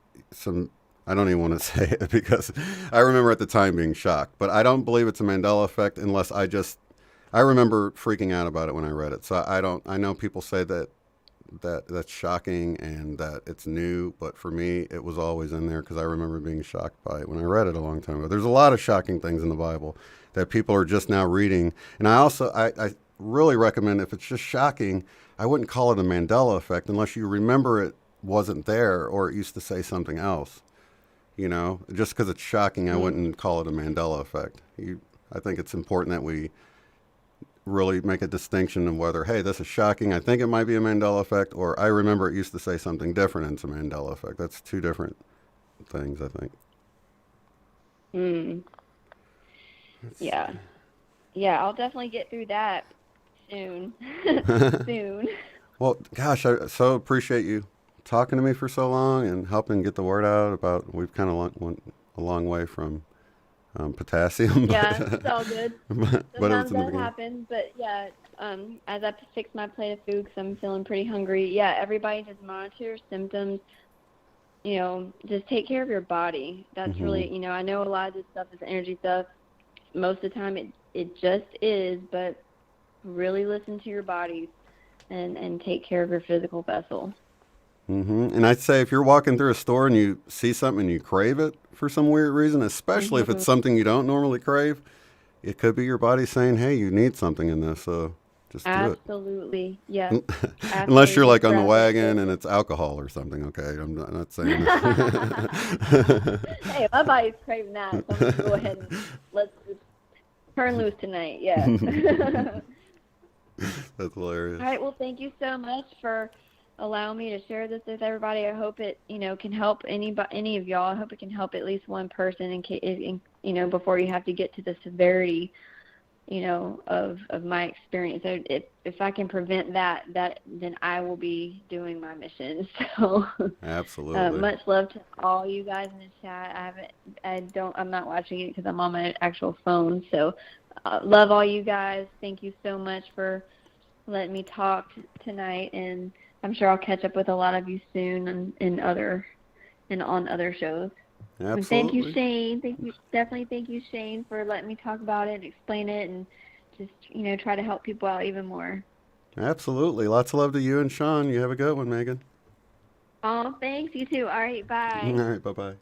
I don't even want to say it because I remember at the time being shocked. But I don't believe it's a Mandela effect unless I remember freaking out about it when I read it. So I know people say that's shocking and that it's new, but for me, it was always in there because I remember being shocked by it when I read it a long time ago. There's a lot of shocking things in the Bible that people are just now reading. And I really recommend, if it's just shocking, I wouldn't call it a Mandela effect unless you remember it wasn't there or it used to say something else. You know, just because it's shocking, I wouldn't call it a Mandela effect. I think it's important that we really make a distinction of whether, hey, this is shocking, I think it might be a Mandela effect, or I remember it used to say something different and it's a Mandela effect. That's two different things, I think. Yeah. Yeah, I'll definitely get through that soon. Soon. Well, gosh, I so appreciate you talking to me for so long and helping get the word out about, we've kind of went a long way from potassium. Yeah, it's all good. But Sometimes that happens, but yeah, as I fix my plate of food because I'm feeling pretty hungry, yeah, everybody just monitor your symptoms. You know, just take care of your body. That's really, you know, I know a lot of this stuff is energy stuff. Most of the time it just is, but really listen to your bodies and take care of your physical vessel. And I'd say if you're walking through a store and you see something and you crave it for some weird reason, especially if it's something you don't normally crave, it could be your body saying, hey, you need something in this, so just do it. Absolutely, yes. Unless you're like on the wagon and it's alcohol or something, okay? I'm not saying that. Hey, my body's craving that, so I'm going to go ahead and let's turn loose tonight, yeah. That's hilarious. All right, well, thank you so much for allowing me to share this with everybody. I hope it, you know, can help any of y'all. I hope it can help at least one person in case, you know, before you have to get to the severity, you know, of my experience. So if I can prevent that, then I will be doing my mission. So absolutely. Much love to all you guys in the chat. I'm not watching it because I'm on my actual phone. So love all you guys. Thank you so much for letting me talk tonight, and I'm sure I'll catch up with a lot of you soon on other shows. Absolutely. And thank you, Shane. Thank you, Shane, for letting me talk about it and explain it and just, you know, try to help people out even more. Absolutely. Lots of love to you and Sean. You have a good one, Megan. Oh, thanks. You too. All right, bye. All right, bye-bye.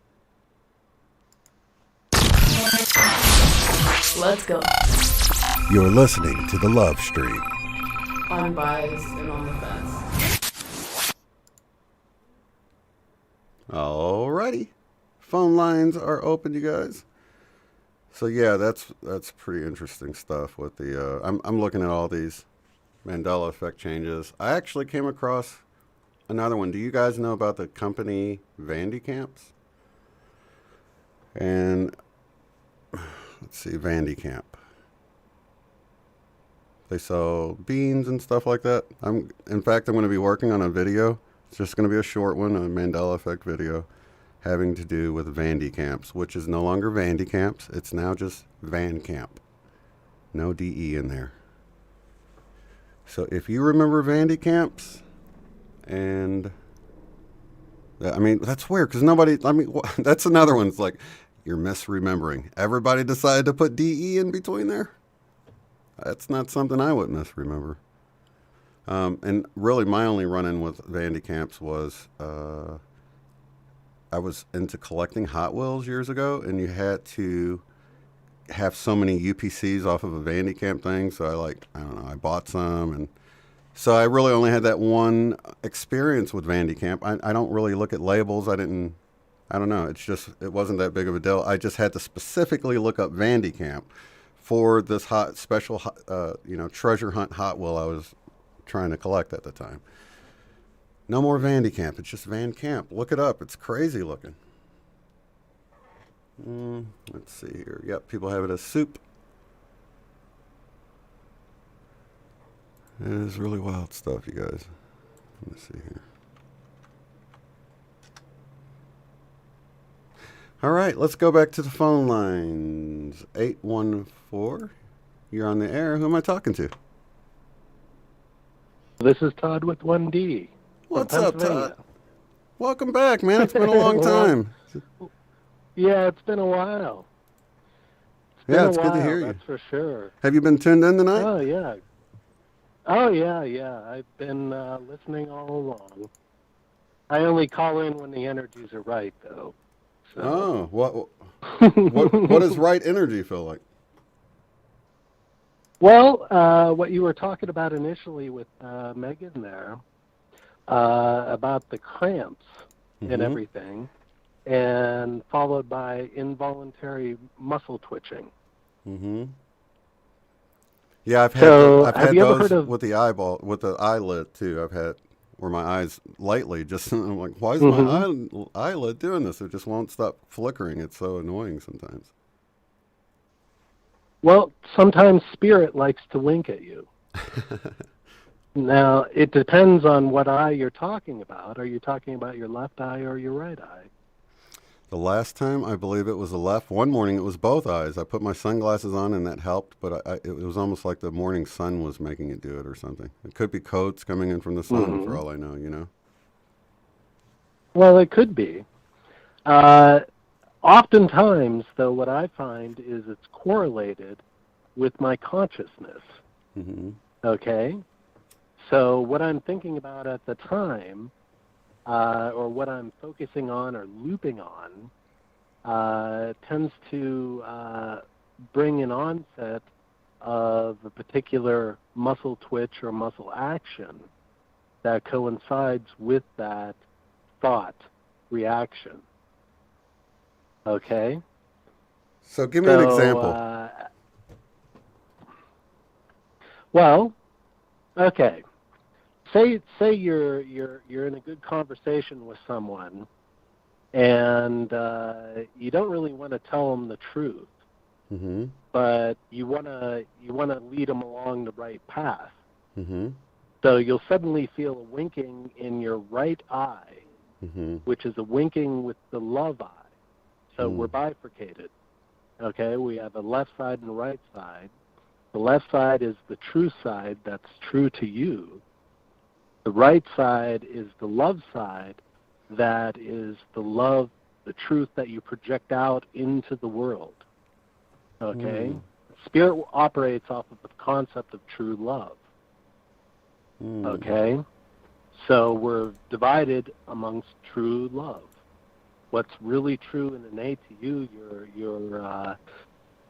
Let's go. You're listening to The Love Stream. Unbiased and on the fence. Alrighty. Phone lines are open, you guys. So yeah, that's pretty interesting stuff with the I'm looking at all these Mandela Effect changes. I actually came across another one. Do you guys know about the company Vandy Camps? And let's see, Vandy Camp. They sell beans and stuff like that. In fact, I'm going to be working on a video. It's just going to be a short one, a Mandela Effect video, having to do with Vandy Camps, which is no longer Vandy Camps. It's now just Van Camp. No DE in there. So if you remember Vandy Camps, and I mean, that's weird because that's another one. It's like, you're misremembering. Everybody decided to put DE in between there. That's not something I would misremember. And really, my only run-in with Vandy Camps was I was into collecting Hot Wheels years ago, and you had to have so many UPCs off of a Vandy Camp thing. So I bought some, and so I really only had that one experience with Vandy Camp. I don't really look at labels. I don't know. It wasn't that big of a deal. I just had to specifically look up Vandy Camp for this special treasure hunt Hot Wheel I was trying to collect at the time. No more Vandy Camp. It's just Van Camp. Look it up. It's crazy looking. Let's see here. Yep, people have it as soup. It is really wild stuff, you guys. Let me see here. All right, let's go back to the phone lines. 814, you're on the air. Who am I talking to? This is Todd with 1D. What's up, Todd? Welcome back, man. It's been a long time. Yeah, it's been a while. It's good to hear you. That's for sure. Have you been tuned in tonight? Oh, yeah. I've been listening all along. I only call in when the energies are right, though. So. Oh, what does right energy feel like? Well, what you were talking about initially with Megan there, about the cramps and everything, and followed by involuntary muscle twitching. Mm-hmm. Yeah, I've had those with the eyelid too. I've had where my eyes lately just, I'm like, why is my eyelid doing this? It just won't stop flickering. It's so annoying sometimes. Well, sometimes spirit likes to wink at you. Now, it depends on what eye you're talking about. Are you talking about your left eye or your right eye? The last time, I believe it was the left. One morning, it was both eyes. I put my sunglasses on, and that helped, but it was almost like the morning sun was making it do it or something. It could be coats coming in from the sun, for all I know, you know? Well, it could be. Oftentimes, though, what I find is it's correlated with my consciousness. Okay? So what I'm thinking about at the time, or what I'm focusing on or looping on, tends to bring an onset of a particular muscle twitch or muscle action that coincides with that thought reaction. Okay? So give me an example. Well, okay. Say you're in a good conversation with someone, and you don't really want to tell them the truth, but you want to lead them along the right path. So you'll suddenly feel a winking in your right eye, which is a winking with the love eye. So we're bifurcated. Okay, we have a left side and a right side. The left side is the true side that's true to you. The right side is the love side that is the love, the truth that you project out into the world. Okay? Spirit operates off of the concept of true love. Okay? So we're divided amongst true love. What's really true and innate to you,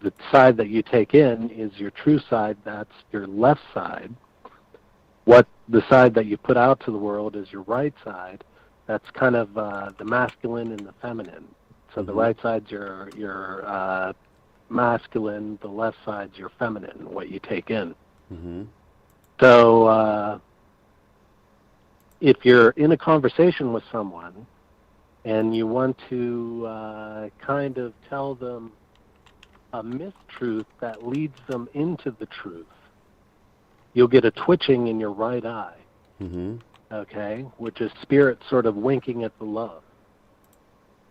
the side that you take in is your true side, that's your left side. What the side that you put out to the world is your right side. That's kind of the masculine and the feminine. So the right side's your masculine, the left side's your feminine, what you take in. So if you're in a conversation with someone and you want to kind of tell them a mistruth that leads them into the truth, you'll get a twitching in your right eye, okay, which is spirit sort of winking at the love.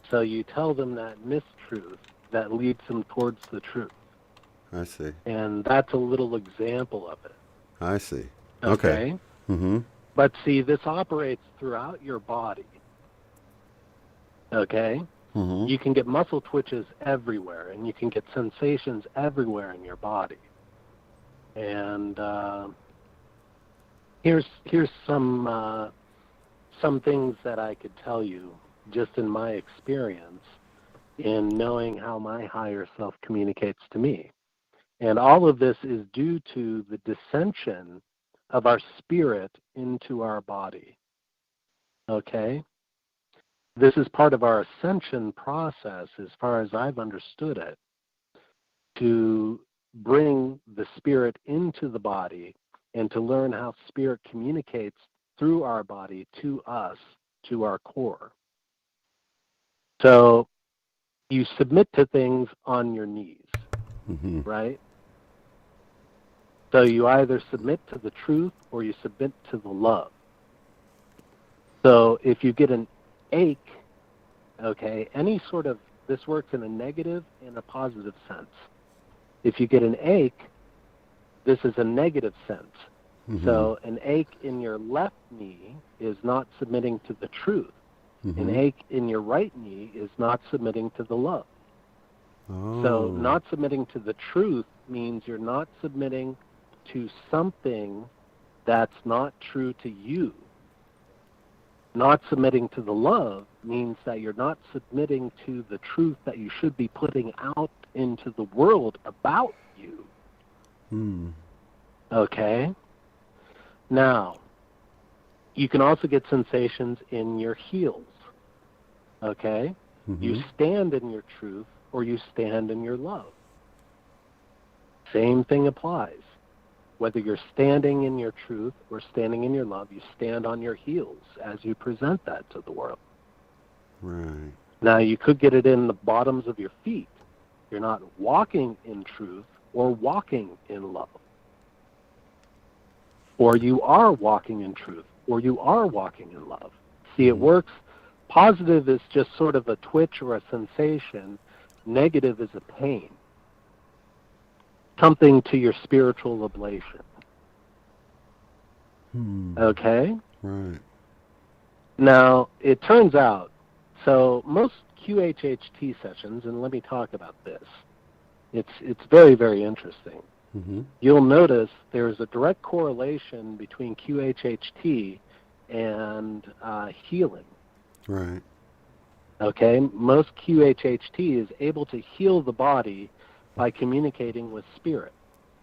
So you tell them that mistruth that leads them towards the truth. I see. And that's a little example of it. I see. Okay. But see, this operates throughout your body. Okay? You can get muscle twitches everywhere, and you can get sensations everywhere in your body. And here's some things that I could tell you just in my experience in knowing how my higher self communicates to me. And all of this is due to the dissension of our spirit into our body. Okay? This is part of our ascension process, as far as I've understood it, to bring the spirit into the body and to learn how spirit communicates through our body to us, to our core. So you submit to things on your knees, right? So you either submit to the truth or you submit to the love. So if you get an ache, okay, any sort of This works in a negative and a positive sense. If you get an ache, this is a negative sense. Mm-hmm. So an ache in your left knee is not submitting to the truth. Mm-hmm. An ache in your right knee is not submitting to the love. Oh. So not submitting to the truth means you're not submitting to something that's not true to you. Not submitting to the love means that you're not submitting to the truth that you should be putting out into the world about you. Okay? Now, you can also get sensations in your heels. Okay? Mm-hmm. You stand in your truth or you stand in your love. Same thing applies. Whether you're standing in your truth or standing in your love, you stand on your heels as you present that to the world. Right. Now, you could get it in the bottoms of your feet. You're not walking in truth or walking in love. Or you are walking in truth or you are walking in love. See, it works. Positive is just sort of a twitch or a sensation. Negative is a pain. Something to your spiritual ablation. Okay? Right. Now, it turns out, so most QHHT sessions, and let me talk about this, it's very, very interesting. Mm-hmm. You'll notice there's a direct correlation between QHHT and healing. Right. Okay? Most QHHT is able to heal the body by communicating with spirit.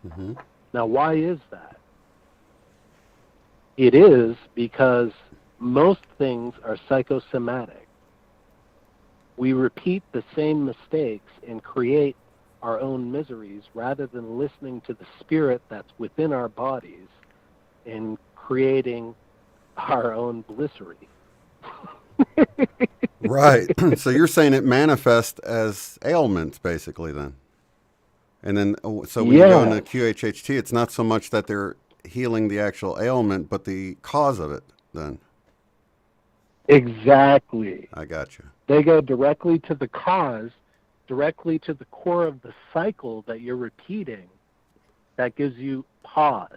Mm-hmm. Now, why is that? It is because most things are psychosomatic. We repeat the same mistakes and create our own miseries rather than listening to the spirit that's within our bodies and creating our own blissery. Right. So you're saying it manifests as ailments, basically, then? And then, so when you go into QHHT, it's not so much that they're healing the actual ailment, but the cause of it, then? Exactly. I got you. They go directly to the cause, directly to the core of the cycle that you're repeating that gives you pause.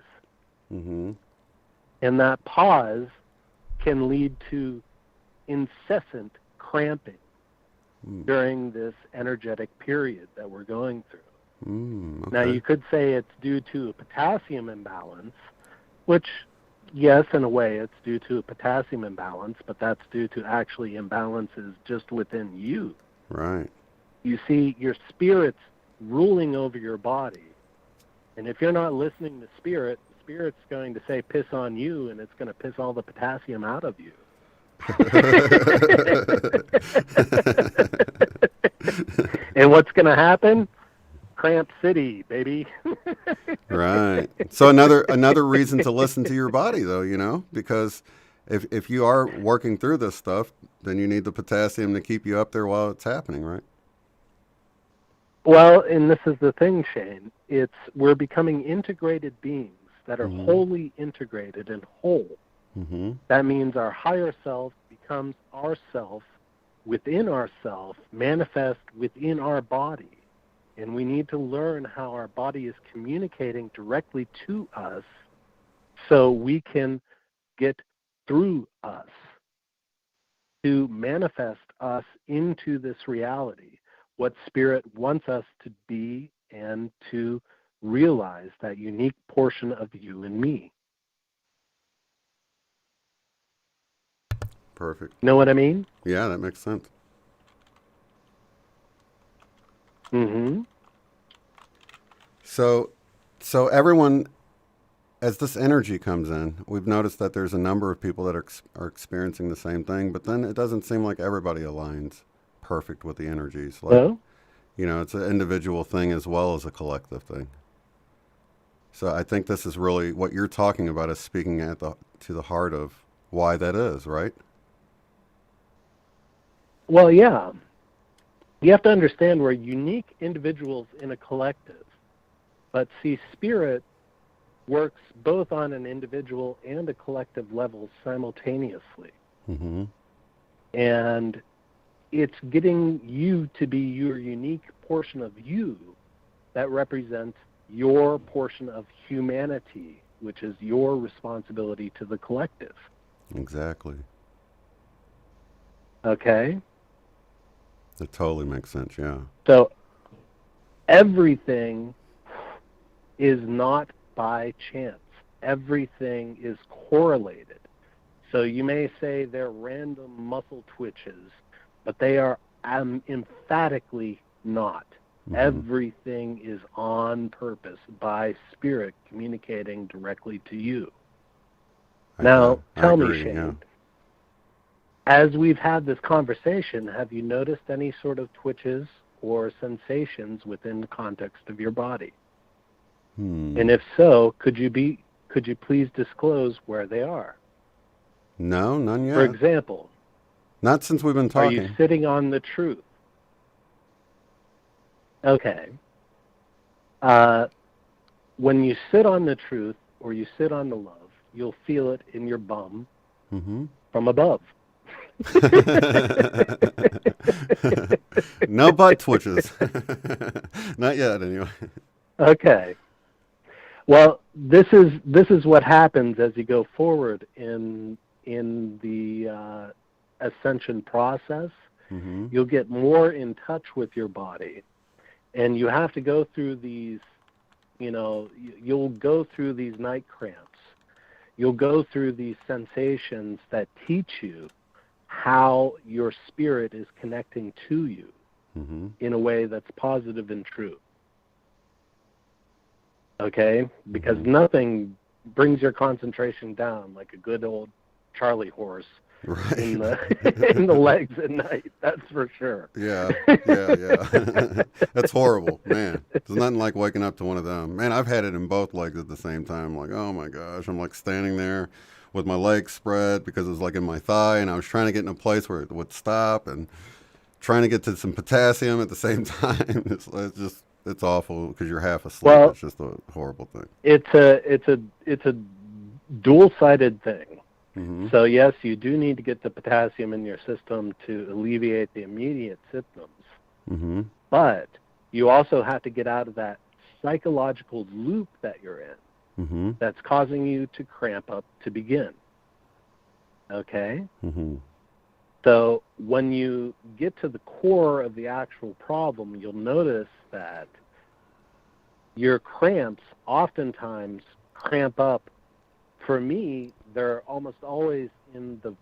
Mm-hmm. And that pause can lead to incessant cramping during this energetic period that we're going through. Okay. Now, you could say it's due to a potassium imbalance, which, yes, in a way, it's due to a potassium imbalance, but that's due to actually imbalances just within you. Right. You see, your spirit's ruling over your body. And if you're not listening to spirit, the spirit's going to say piss on you, and it's going to piss all the potassium out of you. And what's going to happen? Cramp City, baby. Right. So another reason to listen to your body, though, you know, because if you are working through this stuff, then you need the potassium to keep you up there while it's happening, right? Well, and this is the thing, Shane. We're becoming integrated beings that are wholly integrated and whole. Mm-hmm. That means our higher self becomes ourself within ourself, manifest within our body. And we need to learn how our body is communicating directly to us so we can get through us to manifest us into this reality, what Spirit wants us to be and to realize that unique portion of you and me. Perfect. Know what I mean? Yeah, that makes sense. Mm-hmm. So everyone, as this energy comes in, we've noticed that there's a number of people that are experiencing the same thing, but then it doesn't seem like everybody aligns perfect with the energies. Like, Well, you know, it's an individual thing as well as a collective thing. So I think this is really what you're talking about is speaking to the heart of why that is, right? well, yeah. You have to understand we're unique individuals in a collective. But see, Spirit works both on an individual and a collective level simultaneously. Mm-hmm. And it's getting you to be your unique portion of you that represents your portion of humanity, which is your responsibility to the collective. Exactly. Okay? That totally makes sense, yeah. So everything is not by chance. Everything is correlated. So you may say they're random muscle twitches, but they are emphatically not. Mm-hmm. Everything is on purpose by spirit communicating directly to you. Now, tell me, Shane, yeah. As we've had this conversation, have you noticed any sort of twitches or sensations within the context of your body? And if so, could you please disclose where they are? No, none yet. For example, not since we've been talking. Are you sitting on the truth? Okay. When you sit on the truth or you sit on the love, you'll feel it in your bum from above. No butt twitches. Not yet, anyway. Okay. Well, this is what happens as you go forward in the ascension process. You'll get more in touch with your body, and you have to go through these. You'll go through these night cramps. You'll go through these sensations that teach you how your spirit is connecting to you in a way that's positive and true. Okay? Because nothing brings your concentration down like a good old Charlie horse in the legs at night. That's for sure. Yeah. That's horrible, man. There's nothing like waking up to one of them. Man, I've had it in both legs at the same time. Like, oh my gosh, I'm like standing there with my legs spread because it was like in my thigh, and I was trying to get in a place where it would stop, and trying to get to some potassium at the same time. It's awful because you're half asleep. Well, it's just a horrible thing. It's a dual-sided thing. So yes, you do need to get the potassium in your system to alleviate the immediate symptoms. But you also have to get out of that psychological loop that you're in that's causing you to cramp up to begin. Okay? So when you get to the core of the actual problem, you'll notice that your cramps oftentimes cramp up. For me, they're almost always in the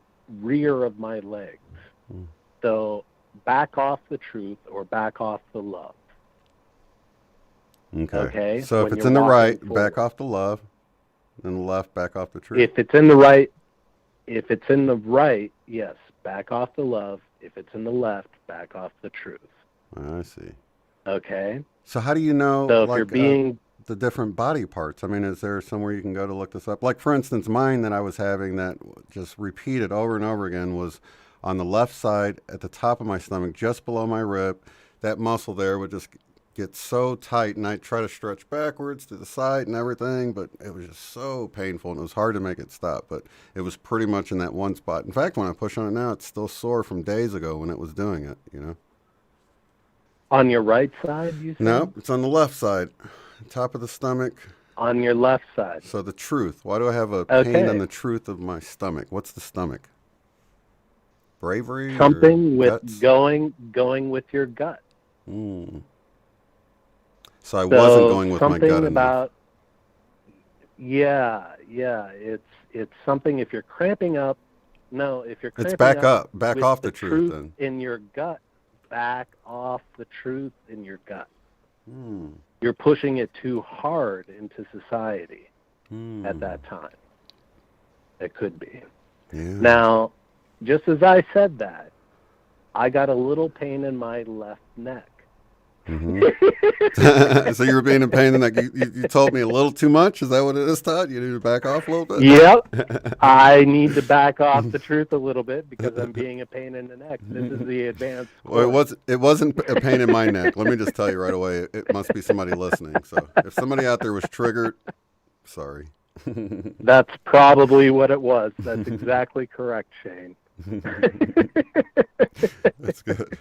rear of my legs. So back off the truth or back off the love. Okay? So if it's in the right, back off the love, and the left, back off the truth. If it's in the right, yes, back off the love. If it's in the left, back off the truth. I see. Okay? So how do you know so if you're being the different body parts? I mean, is there somewhere you can go to look this up? Like, for instance, mine that I was having that just repeated over and over again was on the left side at the top of my stomach, just below my rib. That muscle there would just get so tight, and I'd try to stretch backwards to the side and everything, but it was just so painful, and it was hard to make it stop. But it was pretty much in that one spot. In fact, when I push on it now, it's still sore from days ago when it was doing it, On your right side, you said? No, it's on the left side. Top of the stomach. On your left side. So the truth. Why do I have a pain on the truth of my stomach? What's the stomach? Bravery? Something with going with your gut. So I wasn't going with my gut something about enough. Yeah. It's something. If you're cramping up, it's back up. Back off the truth then. In your gut, back off the truth in your gut. You're pushing it too hard into society at that time. It could be. Yeah. Now, just as I said that, I got a little pain in my left neck. So you were being in pain in the neck. You told me a little too much? Is that what it is, Todd? You need to back off a little bit? Yep. I need to back off the truth a little bit because I'm being a pain in the neck. This is the advanced course. Well, it wasn't a pain in my neck. Let me just tell you right away. It must be somebody listening. So if somebody out there was triggered, sorry. That's probably what it was. That's exactly correct, Shane. That's good.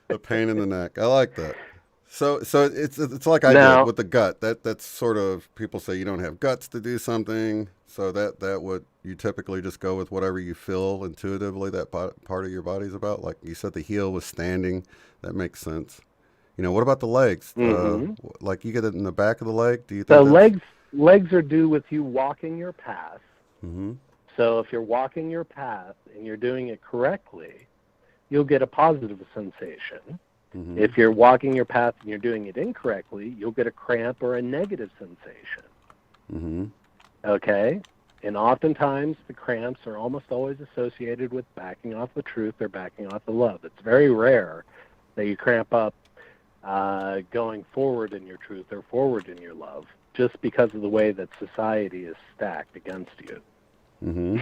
A pain in the neck. I like that. So it's like I did with the gut. That's sort of, people say you don't have guts to do something. So that would, you typically just go with whatever you feel intuitively that part of your body's about. Like you said, the heel was standing. That makes sense. What about the legs? Like you get it in the back of the leg. Do you think the legs are due with you walking your path? Mm-hmm. So if you're walking your path and you're doing it correctly, you'll get a positive sensation. Mm-hmm. If you're walking your path and you're doing it incorrectly, you'll get a cramp or a negative sensation. Mm-hmm. Okay? And oftentimes the cramps are almost always associated with backing off the truth or backing off the love. It's very rare that you cramp up going forward in your truth or forward in your love, just because of the way that society is stacked against you. Mm-hmm.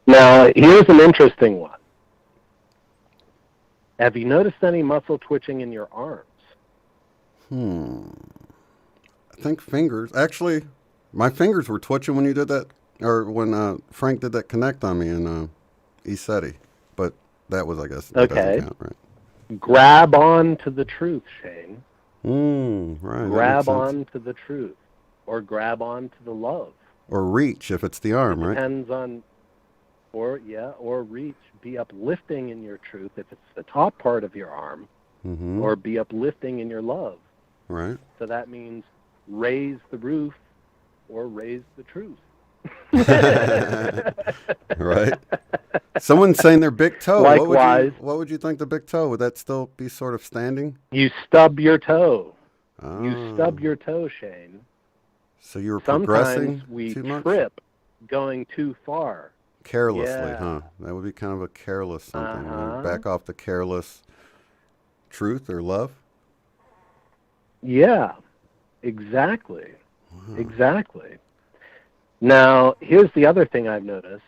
Now, here's an interesting one. Have you noticed any muscle twitching in your arms? I think fingers. Actually, my fingers were twitching when you did that, or when Frank did that connect on me in ECETI. But that was, I guess, that doesn't count, right? Grab on to the truth, Shane. Right. Grab on to the truth. Or grab on to the love. Or reach if it's the arm, right? Depends on, or reach. Be uplifting in your truth if it's the top part of your arm, mm-hmm. or be uplifting in your love. Right. So that means raise the roof or raise the truth. Right. Someone's saying their big toe. Likewise. What would you think the big toe? Would that still be sort of standing? You stub your toe. Oh. You stub your toe, Shane. So you were progressing Sometimes we too much? trip going too far. Carelessly, huh? That would be kind of a careless something. Uh-huh. Back off the careless truth or love? Yeah, exactly. Wow. Exactly. Now, here's the other thing I've noticed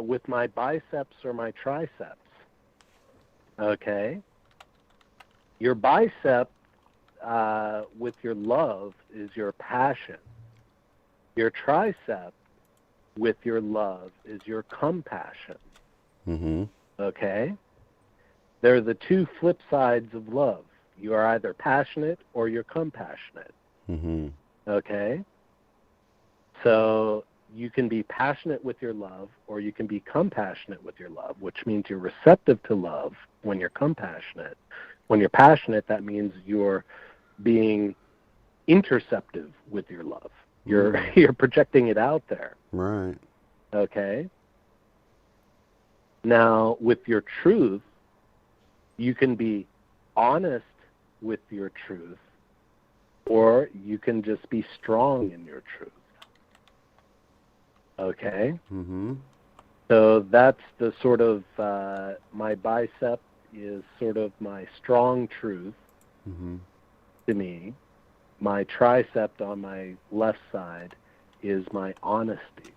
with my biceps or my triceps. Okay? Your bicep with your love is your passion. Your tricep with your love is your compassion. Mm-hmm. Okay? They're the two flip sides of love. You are either passionate or you're compassionate. Mm-hmm. Okay? So you can be passionate with your love or you can be compassionate with your love, which means you're receptive to love when you're compassionate. When you're passionate, that means you're being interceptive with your love. You're projecting it out there. Right. Okay? Now, with your truth, you can be honest with your truth, or you can just be strong in your truth. Okay? Mm-hmm. So that's the sort of, my bicep is sort of my strong truth mm-hmm. to me. My tricep on my left side is my honesty.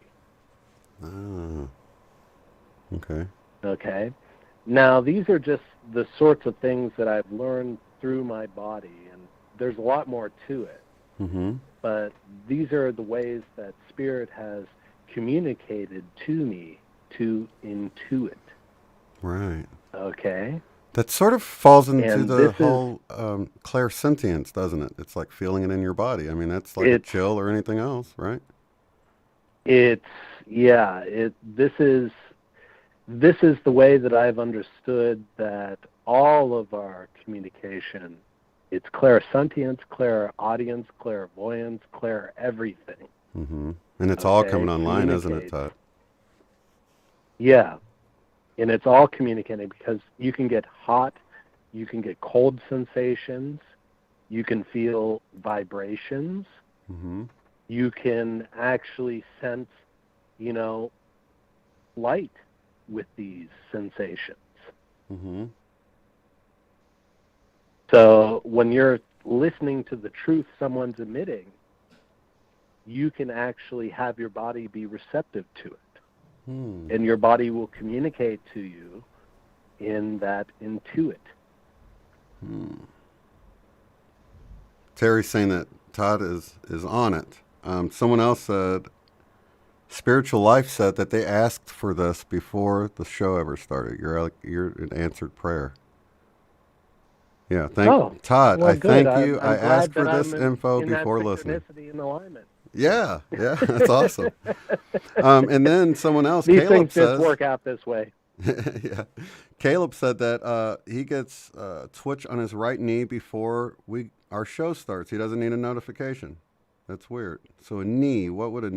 Ah. Okay. Okay? Now, these are just the sorts of things that I've learned through my body, and there's a lot more to it. Mm-hmm. But these are the ways that Spirit has communicated to me to intuit. Right. Okay? That sort of falls into And the whole clairsentience, doesn't it? It's like feeling it in your body. I mean, that's like a chill or anything else, right? This is the way that I've understood that all of our communication, it's clairsentience, clairaudience, clairvoyance, clair everything. Mm-hmm. And it's all coming online, isn't it, Todd? Yeah. And it's all communicating because you can get hot, you can get cold sensations, you can feel vibrations, mm-hmm. you can actually sense, light with these sensations. Mm-hmm. So when you're listening to the truth someone's emitting, you can actually have your body be receptive to it. And your body will communicate to you in that intuit. Terry's saying that Todd is on it. Someone else said, Spiritual Life said that they asked for this before the show ever started. You're an answered prayer. Yeah, Todd. Well, I good. thank you. I'm I glad asked for that this I'm info in before that listening. synchronicity and alignment. Yeah, that's awesome. And then someone else, These Caleb things says, just work out this way. yeah, Caleb said that he gets twitch on his right knee before our show starts. He doesn't need a notification. That's weird. So a knee, what would a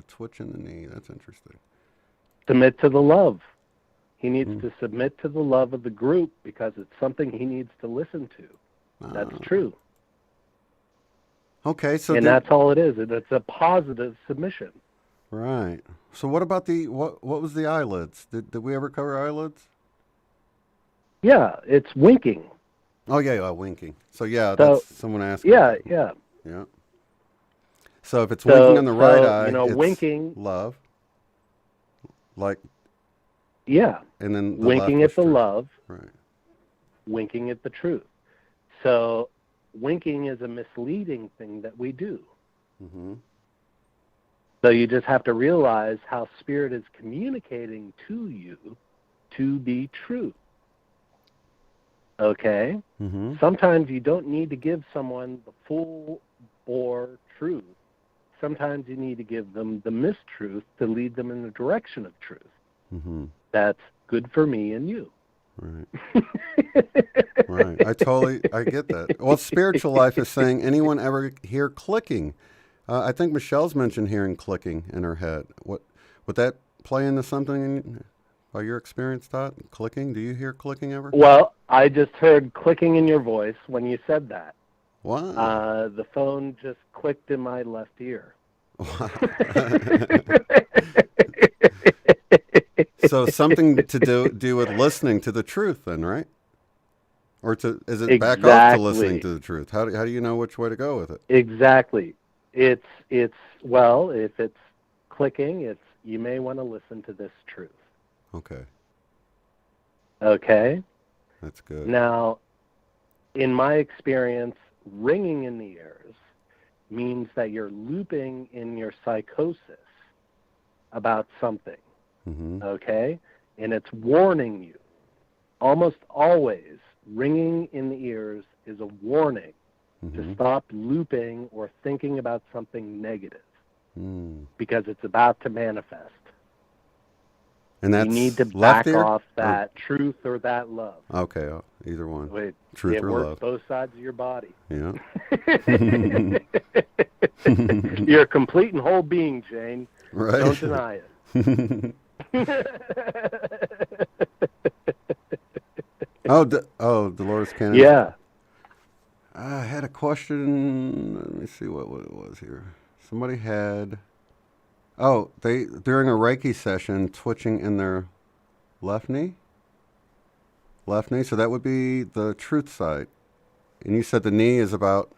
twitch in the knee? That's interesting. Submit to the love. He needs to submit to the love of the group because it's something he needs to listen to. That's true. Okay, so that's all it is. It's a positive submission. Right. So what about what was the eyelids? Did we ever cover eyelids? Yeah, it's winking. Oh yeah, winking. So yeah, that's someone asking. Yeah. So if it's winking on the right eye, it's winking, love. Like. Yeah. And then winking at the truth. love. Right. Winking at the truth. So winking is a misleading thing that we do. Mm-hmm. So you just have to realize how Spirit is communicating to you to be true. Okay? Mm-hmm. Sometimes you don't need to give someone the full bore truth. Sometimes you need to give them the mistruth to lead them in the direction of truth. Mm-hmm. That's good for me and you. Right. Right. I get that. Well, Spiritual Life is saying, anyone ever hear clicking? I think Michelle's mentioned hearing clicking in her head. Would that play into something by your experience, Todd? Clicking? Do you hear clicking ever? Well, I just heard clicking in your voice when you said that. Wow. The phone just clicked in my left ear. Wow. So something to do with listening to the truth then, right? Or is it back off to listening to the truth? How do you know which way to go with it? Exactly. If it's clicking, you may want to listen to this truth. Okay. Okay? That's good. Now, in my experience, ringing in the ears means that you're looping in your psychosis about something. Mm-hmm. Okay? And it's warning you. Almost always, ringing in the ears is a warning to stop looping or thinking about something negative because it's about to manifest. And that's you need to left back ear? off that truth or that love. Okay, either one. Wait, truth it or works love. both sides of your body. Yeah. You're a complete and whole being, Jane. Right. Don't deny it. Dolores Cannon. Yeah. I had a question. Let me see what it was here. Somebody had. They during a Reiki session twitching in their left knee. Left knee. So that would be the truth side. And you said the knee is about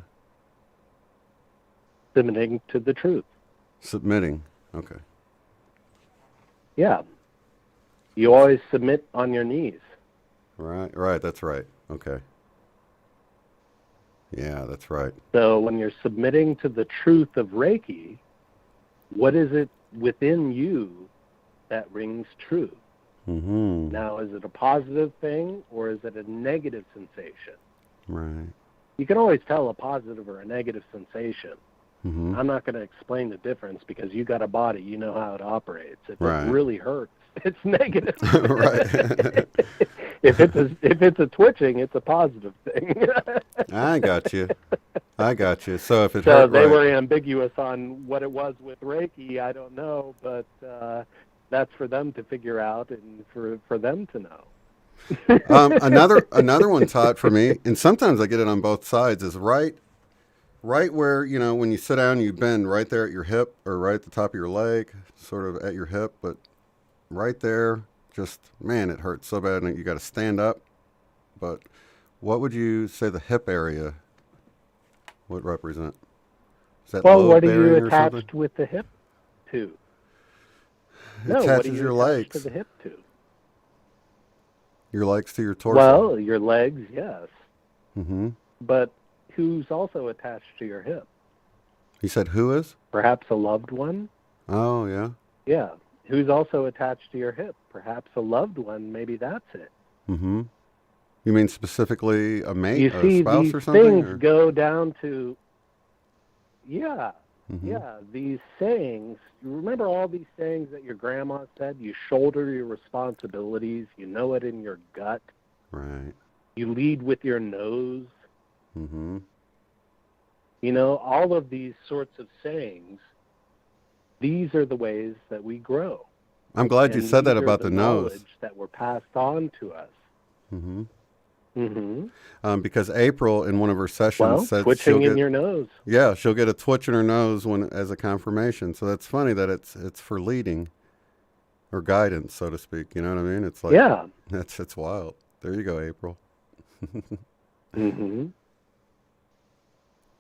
submitting to the truth. Submitting. Okay. Yeah. You always submit on your knees. Right, that's right. Okay. Yeah, that's right. So when you're submitting to the truth of Reiki, what is it within you that rings true? Mm-hmm. Now, is it a positive thing or is it a negative sensation? Right. You can always tell a positive or a negative sensation. Mm-hmm. I'm not going to explain the difference because you got a body, you know how it operates. If right. it really hurts, it's negative. Right. If it's a twitching, it's a positive thing. I got you. So if it so hurt, they right. were ambiguous on what it was with Reiki. I don't know, but that's for them to figure out and for them to know. Another one, Todd, for me, and sometimes I get it on both sides, is right where, when you sit down, you bend right there at your hip or right at the top of your leg, sort of at your hip, but right there, just, man, it hurts so bad and you got to stand up. But what would you say the hip area would represent? Is that well, what are you attached attached with the hip to? It attaches your legs. To the hip to? Your legs to your torso. Well, your legs, yes. Mm-hmm. But who's also attached to your hip? You said who is? Perhaps a loved one. Oh, yeah. Yeah. Who's also attached to your hip. Perhaps a loved one. Maybe that's it. Mm-hmm. You mean specifically a mate, You a see, spouse these or something? things Or? go down to, yeah, Mm-hmm. yeah, these sayings. You remember all these sayings that your grandma said? You shoulder your responsibilities. You know it in your gut. Right. You lead with your nose. Mm-hmm. You know, all of these sorts of sayings, these are the ways that we grow. I'm glad you And said that these are about the nose. knowledge that were passed on to us. Mm-hmm. Mm-hmm. Because April, in one of her sessions, Well, said twitching she'll in your nose. Yeah, she'll get a twitch in her nose as a confirmation. So that's funny that it's for leading or guidance, so to speak. You know what I mean? It's like, yeah, it's wild. There you go, April. mm-hmm.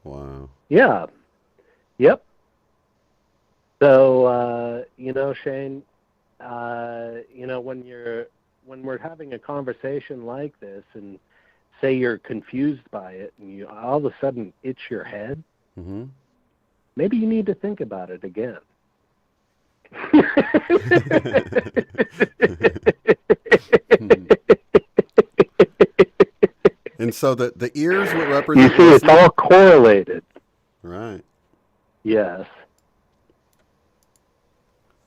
Wow. Yeah. Yep. So you know, Shane, you know, when we're having a conversation like this, and say you're confused by it, and you all of a sudden itch your head, Mm-hmm. maybe you need to think about it again. And so the ears would represent. You see, it's all correlated. Right. Yes.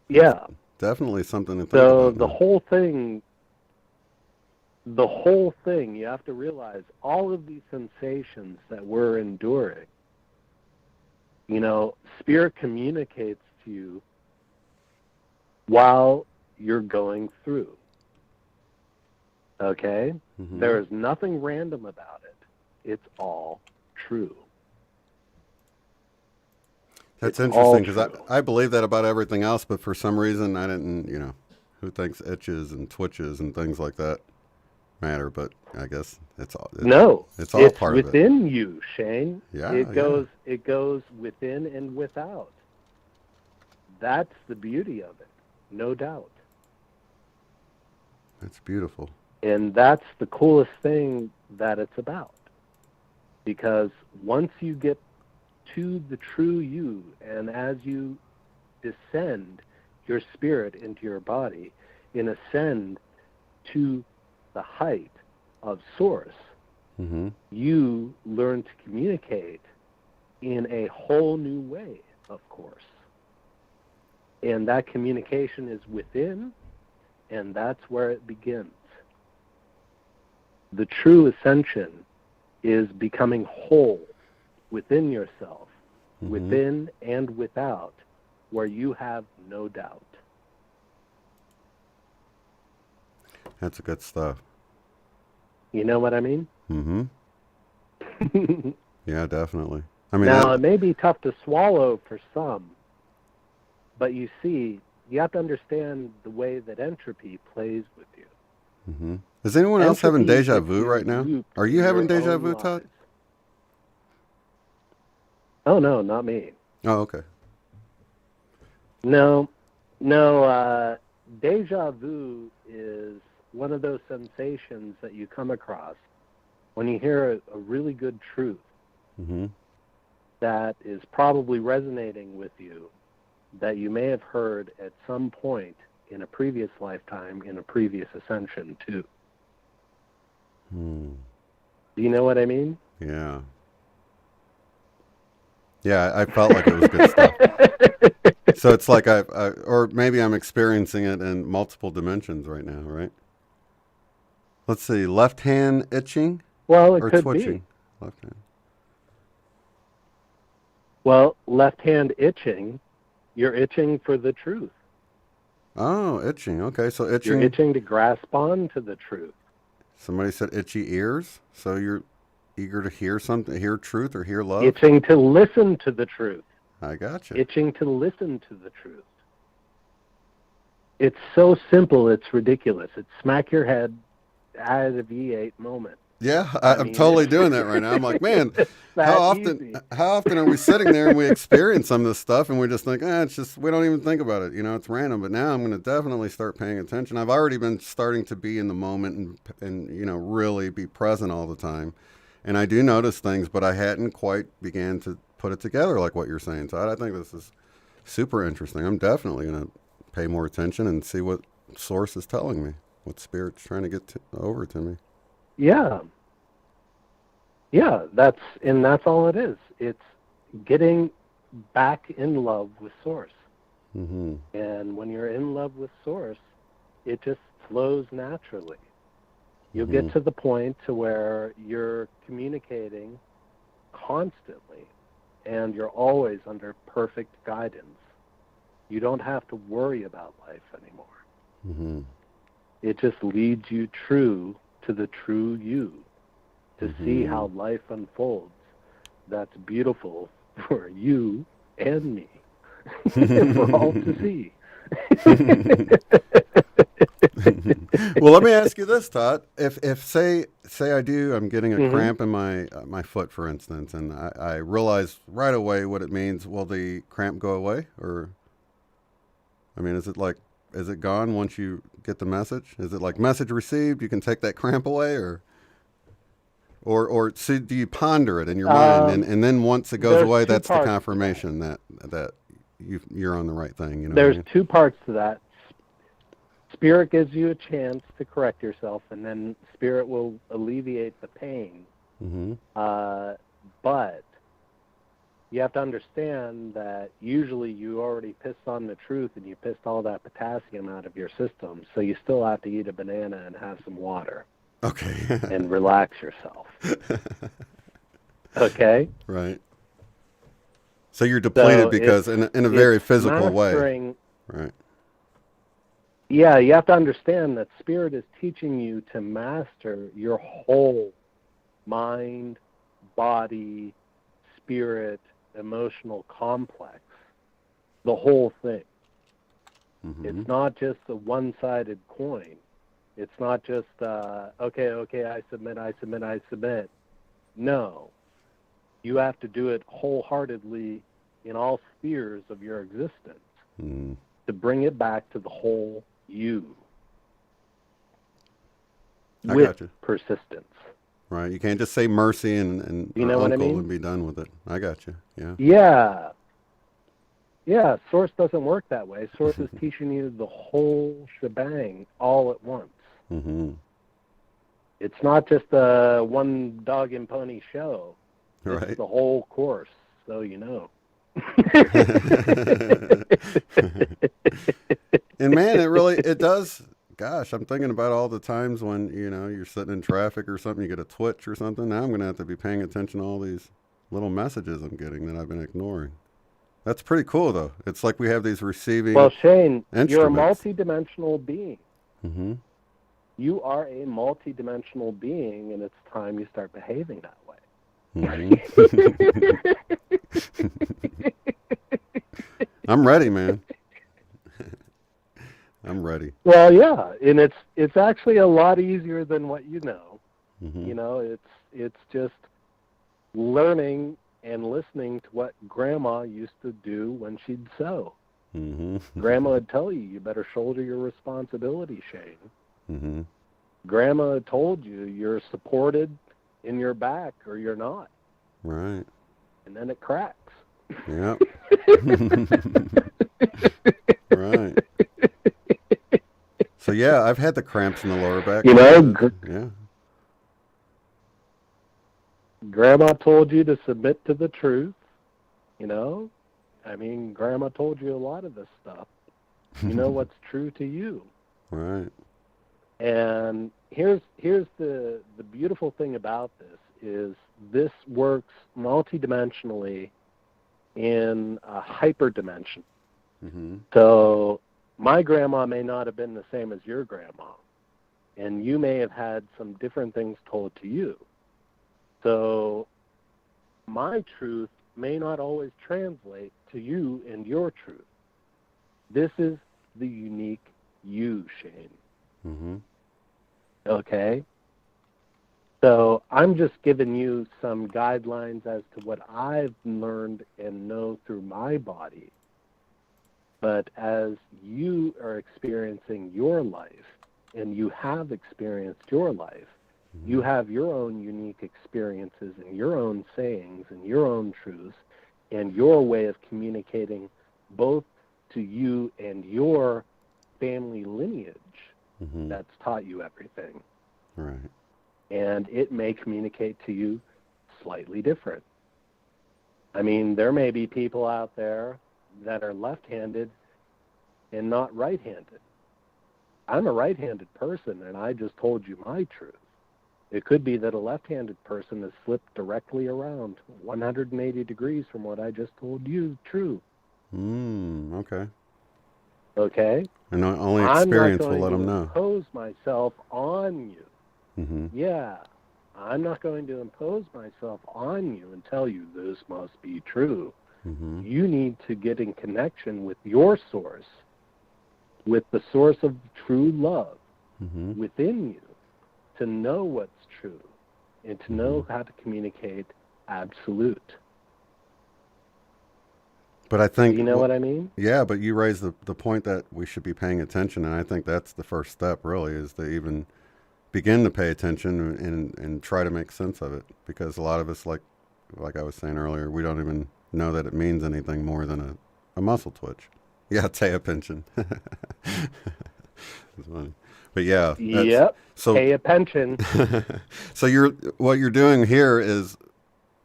Yeah. Definitely something to think So about. the whole thing, you have to realize all of these sensations that we're enduring, you know, Spirit communicates to you while you're going through. Okay? Mm-hmm. There is nothing random about it. It's all true. That's It's interesting because all true. I believe that about everything else, but for some reason I didn't, you know, who thinks itches and twitches and things like that matter, but I guess it's all it's part of it. It's within you, Shane. Yeah, it goes within and without. That's the beauty of it, no doubt. That's beautiful. And that's the coolest thing that it's about. Because once you get to the true you, and as you descend your spirit into your body and ascend to the height of source, Mm-hmm. you learn to communicate in a whole new way, of course. And that communication is within, and that's where it begins. The true ascension is becoming whole within yourself, Mm-hmm. within and without, where you have no doubt. That's good stuff. You know what I mean? Mm-hmm. Yeah, definitely. I mean, now, it may be tough to swallow for some, but you see, you have to understand the way that entropy plays with you. Mm-hmm. Is anyone else having Entropy deja gets vu you right now? looped Are you in having your deja own vu, Todd? lives. Oh, no, not me. Oh, okay. No, deja vu is one of those sensations that you come across when you hear a really good truth Mm-hmm. that is probably resonating with you, that you may have heard at some point in a previous lifetime, in a previous ascension, too. Hmm. Do you know what I mean? Yeah. Yeah, I felt like it was good stuff. So it's like or maybe I'm experiencing it in multiple dimensions right now, right? Let's see, left hand itching Well, it or could twitching? be. Left hand. Well, left hand itching, you're itching for the truth. Oh, itching. Okay, so itching. You're itching to grasp on to the truth. Somebody said itchy ears, so you're eager to hear something, hear truth or hear love? Itching to listen to the truth. I gotcha. Itching to listen to the truth. It's so simple, it's ridiculous. It's smack your head out of the V8 moment. Yeah, I'm totally doing that right now. I'm like, man, how often are we sitting there and we experience some of this stuff and we just think, it's just, we don't even think about it. You know, it's random. But now I'm going to definitely start paying attention. I've already been starting to be in the moment and you know, really be present all the time. And I do notice things, but I hadn't quite began to put it together like what you're saying, Todd. I think this is super interesting. I'm definitely going to pay more attention and see what Source is telling me, what Spirit's trying to get over to me. Yeah. Yeah, that's all it is. It's getting back in love with Source. Mm-hmm. And when you're in love with Source, it just flows naturally. You'll get to the point to where you're communicating constantly, and you're always under perfect guidance. You don't have to worry about life anymore. Mm-hmm. It just leads you true to the true you, to see how life unfolds. That's beautiful for you and me, for all to see. Well, let me ask you this, Todd. If say I'm getting a cramp in my foot, for instance, and I realize right away what it means, will the cramp go away? Or, I mean, is it gone once you get the message? Is it like message received, you can take that cramp away? Or so do you ponder it in your mind, and then once it goes away, that's the confirmation that you're on the right thing? You know, there's two parts to that. Spirit gives you a chance to correct yourself, and then Spirit will alleviate the pain. But you have to understand that usually you already pissed on the truth and you pissed all that potassium out of your system, so you still have to eat a banana and have some water. Okay. And relax yourself. Okay? Right. So you're depleted because in a very physical way. Right. Yeah, you have to understand that Spirit is teaching you to master your whole mind, body, spirit, emotional complex, the whole thing. It's not just a one-sided coin. It's not just, okay, I submit. No. You have to do it wholeheartedly in all spheres of your existence to bring it back to the whole you with persistence. Right. You can't just say mercy and you know what I mean? And be done with it. I got you. Yeah. Yeah. Yeah, Source doesn't work that way. Source is teaching you the whole shebang all at once. It's not just a one dog and pony show. Right. It's the whole course, so you know. And man, it does. Gosh, I'm thinking about all the times when, you're sitting in traffic or something, you get a twitch or something. Now I'm going to have to be paying attention to all these little messages I'm getting that I've been ignoring. That's pretty cool, though. It's like we have these receiving Well, Shane, instruments. You're a multi-dimensional being. Mm-hmm. You are a multi-dimensional being, and it's time you start behaving that way. I'm ready, man. I'm ready. Well, yeah, and it's actually a lot easier than what you know. You know, it's just learning and listening to what Grandma used to do when she'd sew. Grandma would tell you better shoulder your responsibility, Shane. Grandma told you're supported in your back or you're not. Right. And then it cracks. Yep. Right. So yeah, I've had the cramps in the lower back. You know, yeah. Grandma told you to submit to the truth. You know, I mean, Grandma told you a lot of this stuff. You know what's true to you. Right. And here's the beautiful thing about this is this works multidimensionally in a hyperdimension. So my grandma may not have been the same as your grandma, and you may have had some different things told to you. So my truth may not always translate to you and your truth. This is the unique you, Shane. Okay? So I'm just giving you some guidelines as to what I've learned and know through my body. But as you are experiencing your life, and you have experienced your life, you have your own unique experiences and your own sayings and your own truths and your way of communicating both to you and your family lineage that's taught you everything. Right. And it may communicate to you slightly different. I mean, there may be people out there that are left-handed and not right-handed. I'm a right-handed person, and I just told you my truth. It could be that a left-handed person has slipped directly around 180 degrees from what I just told you is true. Okay. Okay? And only experience will let them know. I'm not going to impose myself on you. Mm-hmm. Yeah. I'm not going to impose myself on you and tell you this must be true. Mm-hmm. You need to get in connection with your source, with the source of true love within you, to know what's true and to know how to communicate absolute. But I think... Do you know what I mean? Yeah, but you raised the point that we should be paying attention, and I think that's the first step, really, is to even begin to pay attention and try to make sense of it. Because a lot of us, like I was saying earlier, we don't even know that it means anything more than a muscle twitch. Yeah, pay attention. It's funny. But yeah. Yep, so, pay attention. So what you're doing here is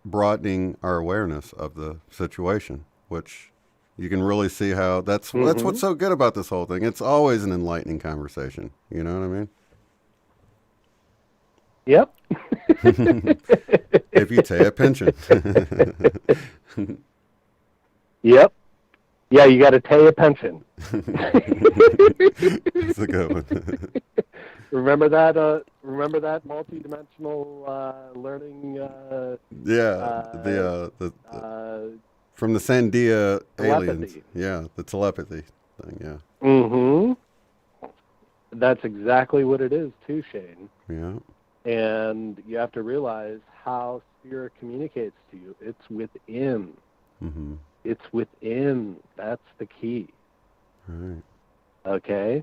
broadening our awareness of the situation, which you can really see how that's what's so good about this whole thing. It's always an enlightening conversation. You know what I mean? Yep. If you pay attention. Yep. Yeah, you got to pay attention. That's a good one. Remember that multidimensional learning? From the Sandia telepathy. aliens. Yeah, the telepathy thing. Yeah. Mm-hmm. That's exactly what it is, too, Shane. Yeah. And you have to realize how spirit communicates to you. It's within. Mm-hmm. It's within. That's the key. Right. Okay?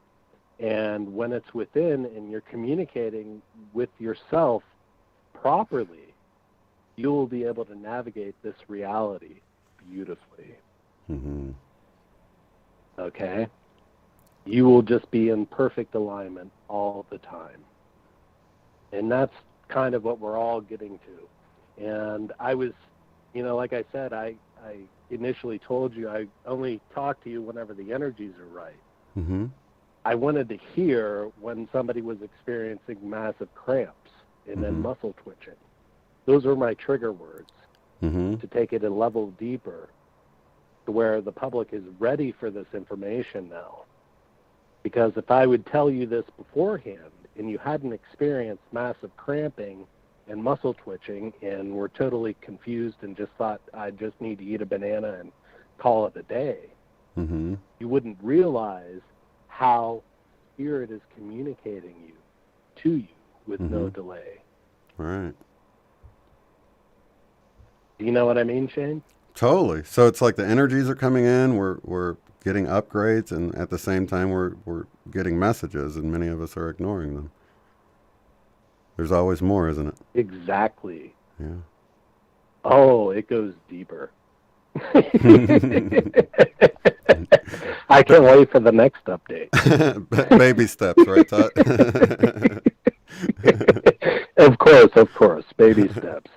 And when it's within and you're communicating with yourself properly, you will be able to navigate this reality beautifully. Mm-hmm. Okay? You will just be in perfect alignment all the time. And that's kind of what we're all getting to. And I was, like I said, I initially told you I only talk to you whenever the energies are right. Mm-hmm. I wanted to hear when somebody was experiencing massive cramps and then muscle twitching. Those were my trigger words to take it a level deeper to where the public is ready for this information now. Because if I would tell you this beforehand and you hadn't experienced massive cramping and muscle twitching and were totally confused and just thought I just need to eat a banana and call it a day, you wouldn't realize how spirit is communicating to you with no delay. Right. Do you know what I mean, Shane? Totally. So it's like the energies are coming in, we're getting upgrades, and at the same time we're getting messages, and many of us are ignoring them. There's always more, isn't it? Exactly. Yeah. Oh, it goes deeper. I can't wait for the next update. Baby steps, right, Todd? Of course, baby steps.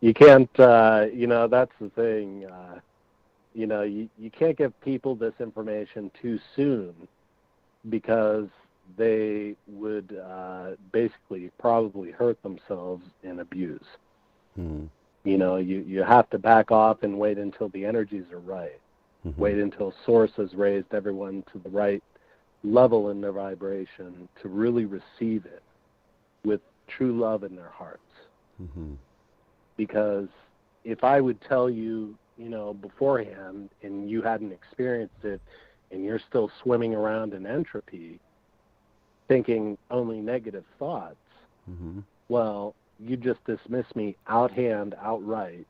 You can't, that's the thing. You can't give people this information too soon because they would basically probably hurt themselves and abuse. You have to back off and wait until the energies are right. Wait until Source has raised everyone to the right level in their vibration to really receive it with true love in their hearts. Because if I would tell you, beforehand and you hadn't experienced it and you're still swimming around in entropy, thinking only negative thoughts, well, you just dismiss me outright,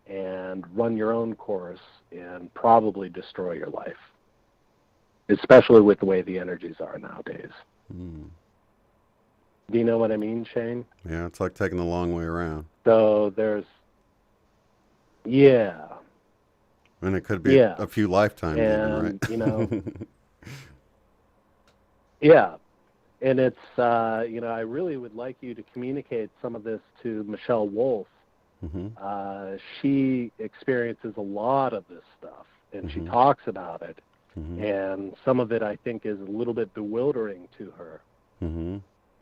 and run your own course and probably destroy your life, especially with the way the energies are nowadays. Do you know what I mean, Shane? Yeah, it's like taking the long way around. So there's, And it could be a few lifetimes even, and right? you know, yeah. And it's you know, I really would like you to communicate some of this to Michelle Wolf. She experiences a lot of this stuff, and she talks about it. And some of it, I think, is a little bit bewildering to her.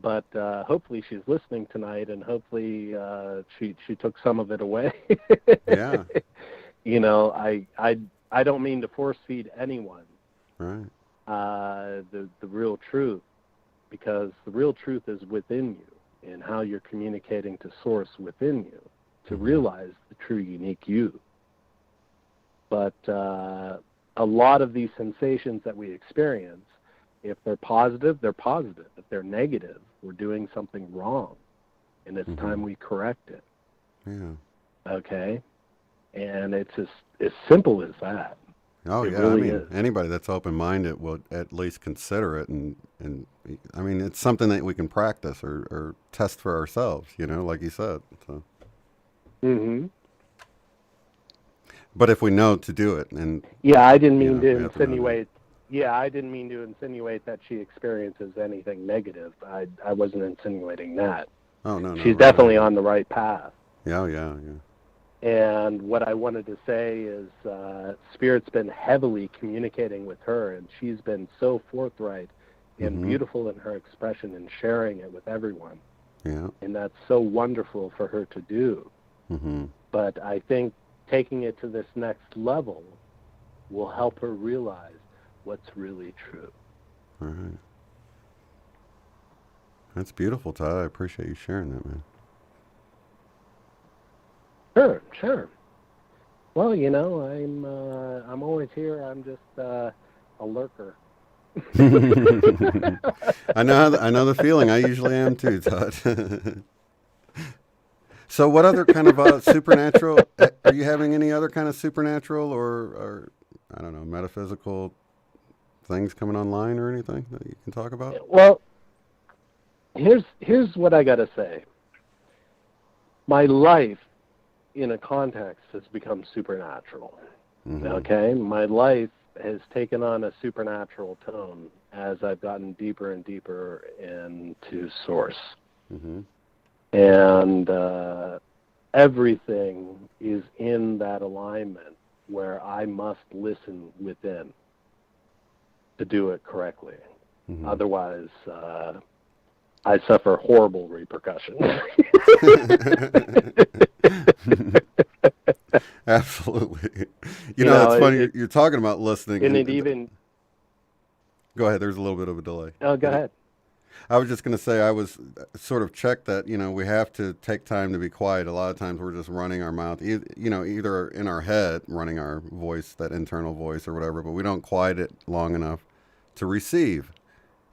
But hopefully she's listening tonight, and hopefully she took some of it away. Yeah. You know, I don't mean to force feed anyone the real truth, because the real truth is within you, and how you're communicating to Source within you to realize the true unique you. But a lot of these sensations that we experience, if they're positive, they're positive. If they're negative, we're doing something wrong, and it's time we correct it. Yeah. Okay? And it's as simple as that. Oh, it yeah. Really I mean, is. anybody that's open-minded will at least consider it. And I mean, it's something that we can practice or test for ourselves, you know, like you said. So. But if we know to do it, and yeah, I didn't mean to we have to know insinuate. Yeah, I didn't mean to insinuate that she experiences anything negative. I wasn't insinuating that. Oh, no. She's definitely on the right path. Yeah, yeah. And what I wanted to say is Spirit's been heavily communicating with her, and she's been so forthright and beautiful in her expression and sharing it with everyone. Yeah. And that's so wonderful for her to do. But I think taking it to this next level will help her realize what's really true. All right. That's beautiful, Todd. I appreciate you sharing that, man. Sure. Well, you know, I'm always here. I'm just a lurker. I know the feeling. I usually am too, Todd. So, what other kind of supernatural? Are you having any other kind of supernatural or I don't know, metaphysical things coming online or anything that you can talk about? Well, here's what I got to say. My life in a context has become supernatural. Okay? My life has taken on a supernatural tone as I've gotten deeper and deeper into Source. And everything is in that alignment where I must listen within to do it correctly. Otherwise, I suffer horrible repercussions. Absolutely. You know, it's funny. You're talking about listening. And it even... Go ahead. There's a little bit of a delay. Oh, go ahead. I was just going to say I was sort of checked that, you know, we have to take time to be quiet. A lot of times we're just running our mouth, you know, either in our head, running our voice, that internal voice or whatever, but we don't quiet it long enough to receive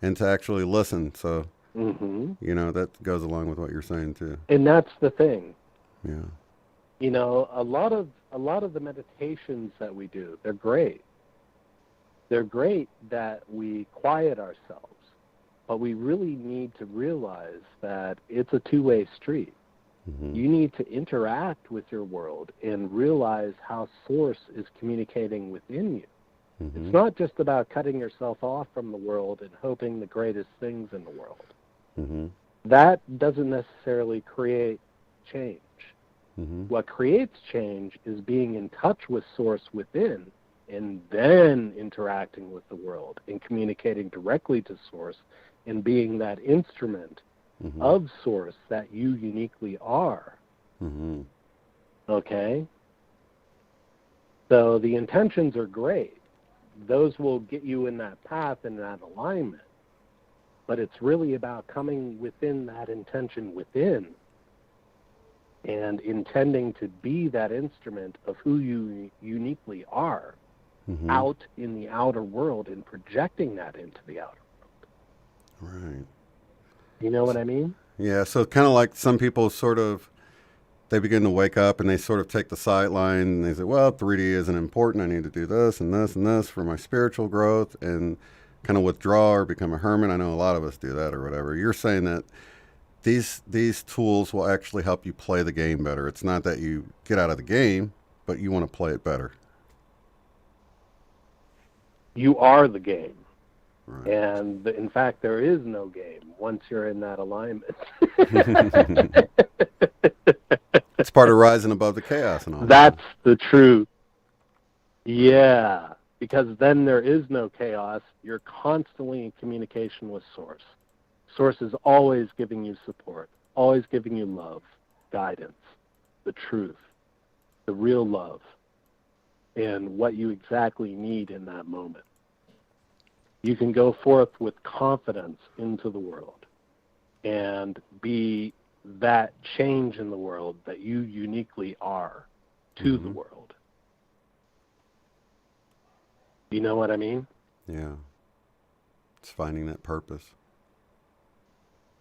and to actually listen. So, you know, that goes along with what you're saying too. And that's the thing. Yeah. You know, a lot of the meditations that we do, they're great. They're great that we quiet ourselves, but we really need to realize that it's a two-way street. You need to interact with your world and realize how Source is communicating within you. It's not just about cutting yourself off from the world and hoping the greatest things in the world. That doesn't necessarily create change. What creates change is being in touch with Source within and then interacting with the world and communicating directly to Source and being that instrument of Source that you uniquely are. Okay? So the intentions are great. Those will get you in that path and that alignment. But it's really about coming within that intention within and intending to be that instrument of who you uniquely are out in the outer world and projecting that into the outer world. Right. You know what I mean? Yeah, so kind of like some people sort of, they begin to wake up and they sort of take the sideline and they say, well, 3D isn't important. I need to do this and this and this for my spiritual growth, and kind of withdraw or become a hermit. I know a lot of us do that or whatever. You're saying that these tools will actually help you play the game better. It's not that you get out of the game, but you want to play it better. You are the game. Right. And in fact, there is no game once you're in that alignment. It's part of rising above the chaos and all. That's the truth. Yeah, because then there is no chaos. You're constantly in communication with Source. Source is always giving you support, always giving you love, guidance, the truth, the real love, and what you exactly need in that moment. You can go forth with confidence into the world and be that change in the world that you uniquely are to the world. You know what I mean? Yeah. It's finding that purpose.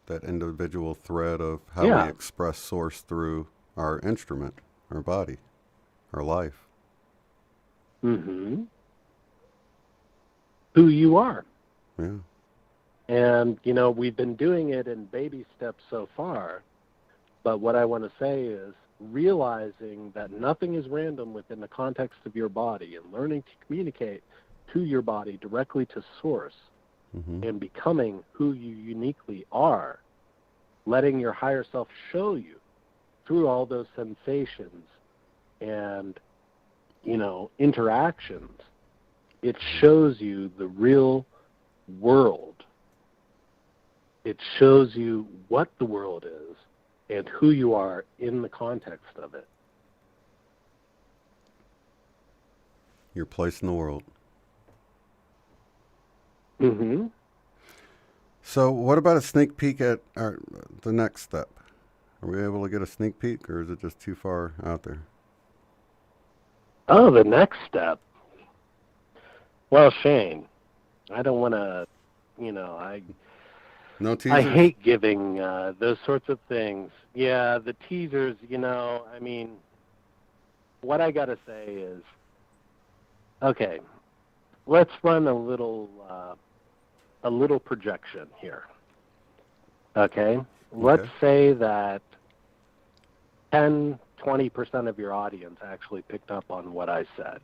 That individual thread of how we express Source through our instrument, our body, our life. Mm-hmm. Who you are. Yeah. And, you know, we've been doing it in baby steps so far, but what I want to say is realizing that nothing is random within the context of your body and learning to communicate to your body directly to Source and becoming who you uniquely are, letting your higher self show you through all those sensations and, you know, interactions. It shows you the real world. It shows you what the world is and who you are in the context of it. Your place in the world. Mm-hmm. So what about a sneak peek at the next step? Are we able to get a sneak peek, or is it just too far out there? Oh, the next step. Well, Shane, I don't want to, you know, No teasers? I hate giving those sorts of things. Yeah, the teasers, you know, I mean, what I got to say is, okay, let's run a little projection here. Okay? Let's say that 10, 20% of your audience actually picked up on what I said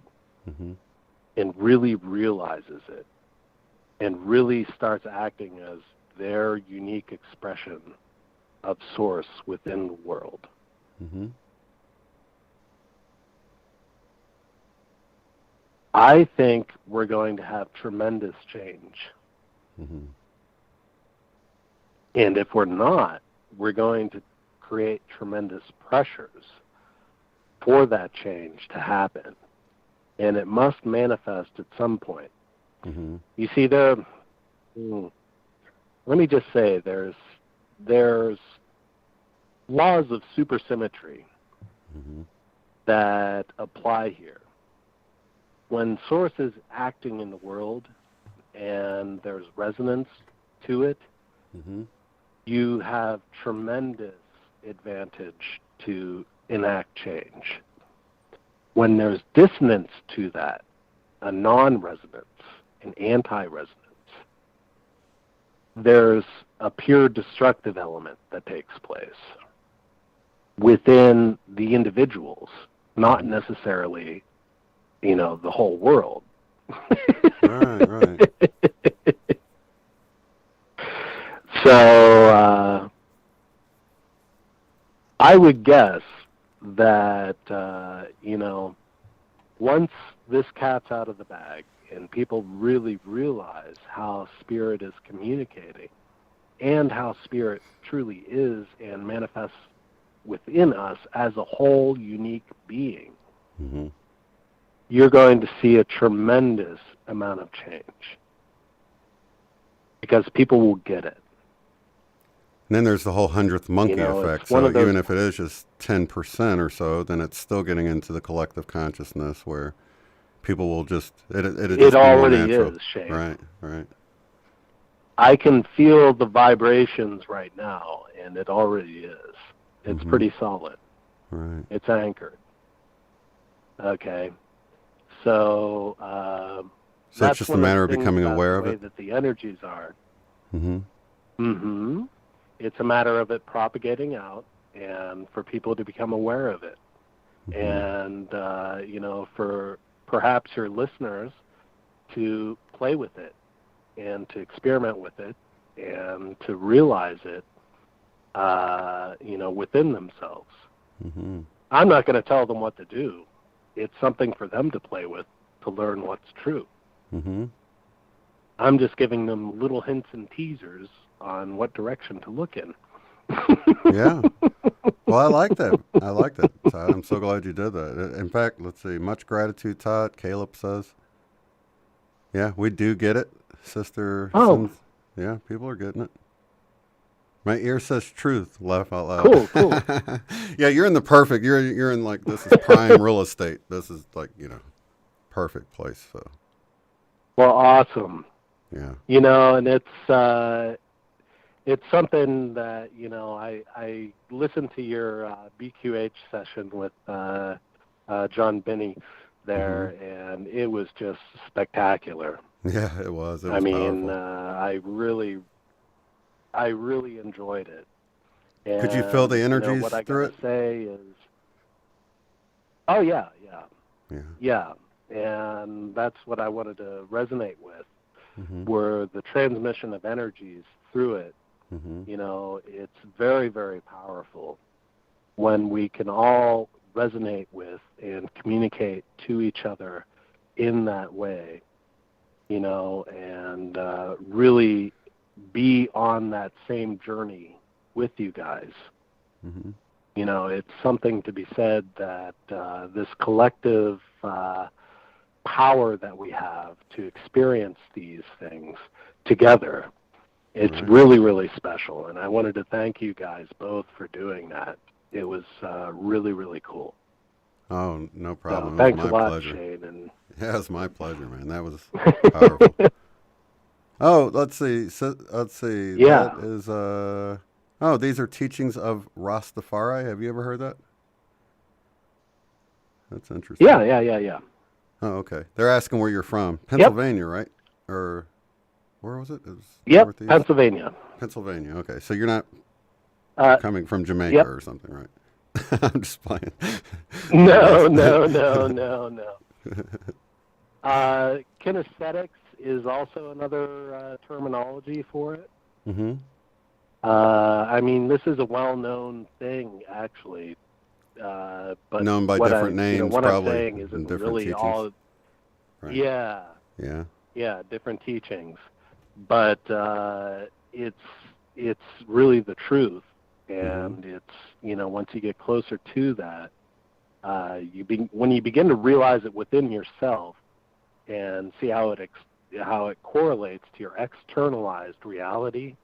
and really realizes it and really starts acting as their unique expression of Source within the world. I think we're going to have tremendous change. And if we're not, we're going to create tremendous pressures for that change to happen. And it must manifest at some point. You see, let me just say, there's laws of supersymmetry that apply here. When Source is acting in the world and there's resonance to it, you have tremendous advantage to enact change. When there's dissonance to that, a non-resonance, an anti-resonance, there's a pure destructive element that takes place within the individuals, not necessarily, you know, the whole world. Right. So I would guess that, you know, once this cat's out of the bag and people really realize how Spirit is communicating and how Spirit truly is and manifests within us as a whole unique being, you're going to see a tremendous amount of change because people will get it. And then there's the whole 100th monkey effect. So even if it is just 10% or so, then it's still getting into the collective consciousness where people will just, it'll just it be more already natural. is, Shane. Right. I can feel the vibrations right now, and it already is. It's pretty solid. Right. It's anchored. Okay. So so it's just a matter of becoming aware of it? The way that the energies are. It's a matter of it propagating out and for people to become aware of it. And, you know, for perhaps your listeners to play with it and to experiment with it and to realize it, within themselves. Mm-hmm. I'm not going to tell them what to do. It's something for them to play with, to learn what's true. Mm-hmm. I'm just giving them little hints and teasers on what direction to look in. Yeah. Well, I like that. Todd. I'm so glad you did that. In fact, let's see. Much gratitude, Todd. Caleb says. Yeah, we do get it, sister. Oh. Yeah, people are getting it. My ear says truth. Laugh out loud. Cool. Yeah, you're in the perfect. You're in like, this is prime real estate. This is like, perfect place. So. Well, awesome. Yeah. And it's something that, I listened to your BQH session with John Binney there, and it was just spectacular. Yeah, it was. I mean, I really enjoyed it. And, could you feel the energies what I through gotta say is, oh yeah. Yeah. And that's what I wanted to resonate with, mm-hmm. were the transmission of energies through it. Mm-hmm. It's very, very powerful when we can all resonate with and communicate to each other in that way, and really be on that same journey with you guys. Mm-hmm. It's something to be said that this collective power that we have to experience these things together, it's really, really special. And I wanted to thank you guys both for doing that. It was really, really cool. Oh, no problem. So, thanks it was a my lot, pleasure. Shane. And yeah, it's my pleasure, man. That was powerful. Oh, let's see. Yeah. That is, these are teachings of Rastafari. Have you ever heard that? That's interesting. Yeah. Oh, okay. They're asking where you're from. Pennsylvania, right? Or where was it? It was northeast? Pennsylvania. Pennsylvania. Okay. So you're not coming from Jamaica or something, right? I'm just playing. No. Kinesthetics is also another terminology for it. Mm-hmm. I mean, this is a well-known thing, actually. But known by different names, what probably, I'm saying isn't and different really teachings. all. Right. Yeah, different teachings, but it's really the truth, and it's once you get closer to that, when you begin to realize it within yourself and see how it correlates to your externalized reality,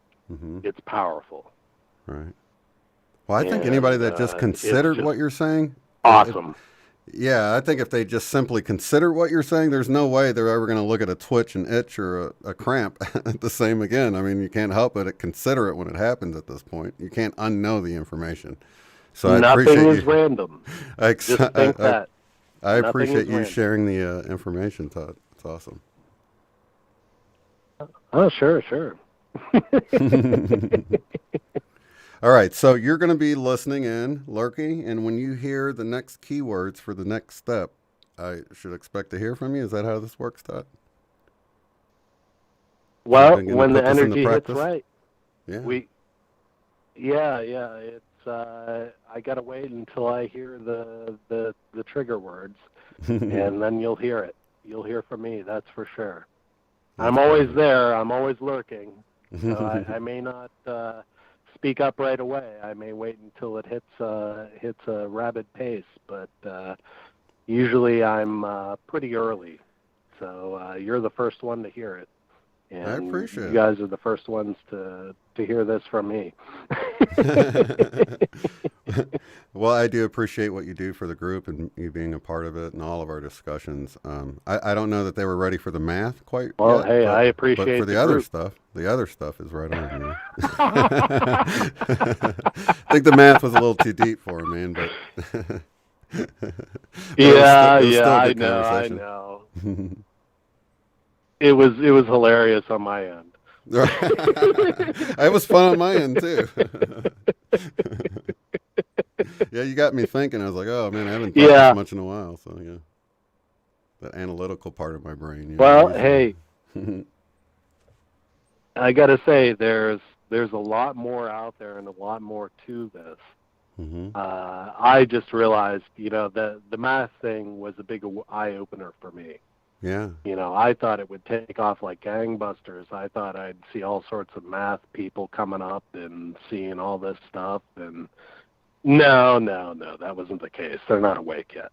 it's powerful. Right. Well, I think anybody that just considered what you're saying, awesome. I think if they just simply consider what you're saying, there's no way they're ever going to look at a twitch, an itch, or a cramp the same again. I mean, you can't help but consider it when it happens at this point. You can't unknow the information. So nothing is random. Just think that. I appreciate you sharing the information, Todd. It's awesome. Oh, sure. All right, so you're going to be listening in, lurking, and when you hear the next keywords for the next step, I should expect to hear from you. Is that how this works, Todd? Well, when the energy hits right. Yeah. It's I got to wait until I hear the trigger words, and then you'll hear it. You'll hear from me, that's for sure. I'm always there. I'm always lurking. So I may not speak up right away. I may wait until it hits a rapid pace, but usually I'm pretty early. So you're the first one to hear it. And I appreciate it. You guys are the first ones to hear this from me. Well, I do appreciate what you do for the group and you being a part of it and all of our discussions. I don't know that they were ready for the math quite well, yet. Hey, I appreciate but for the other stuff, is right on. You know? I think the math was a little too deep for him, man, but I know. It was hilarious on my end. It was fun on my end too. Yeah, you got me thinking. I was like, oh man, I haven't thought this much in a while. So that analytical part of my brain. Well, hey, I got to say, there's a lot more out there and a lot more to this. Mm-hmm. I just realized, the math thing was a big eye-opener for me. Yeah. I thought it would take off like gangbusters. I thought I'd see all sorts of math people coming up and seeing all this stuff. And no, that wasn't the case. They're not awake yet.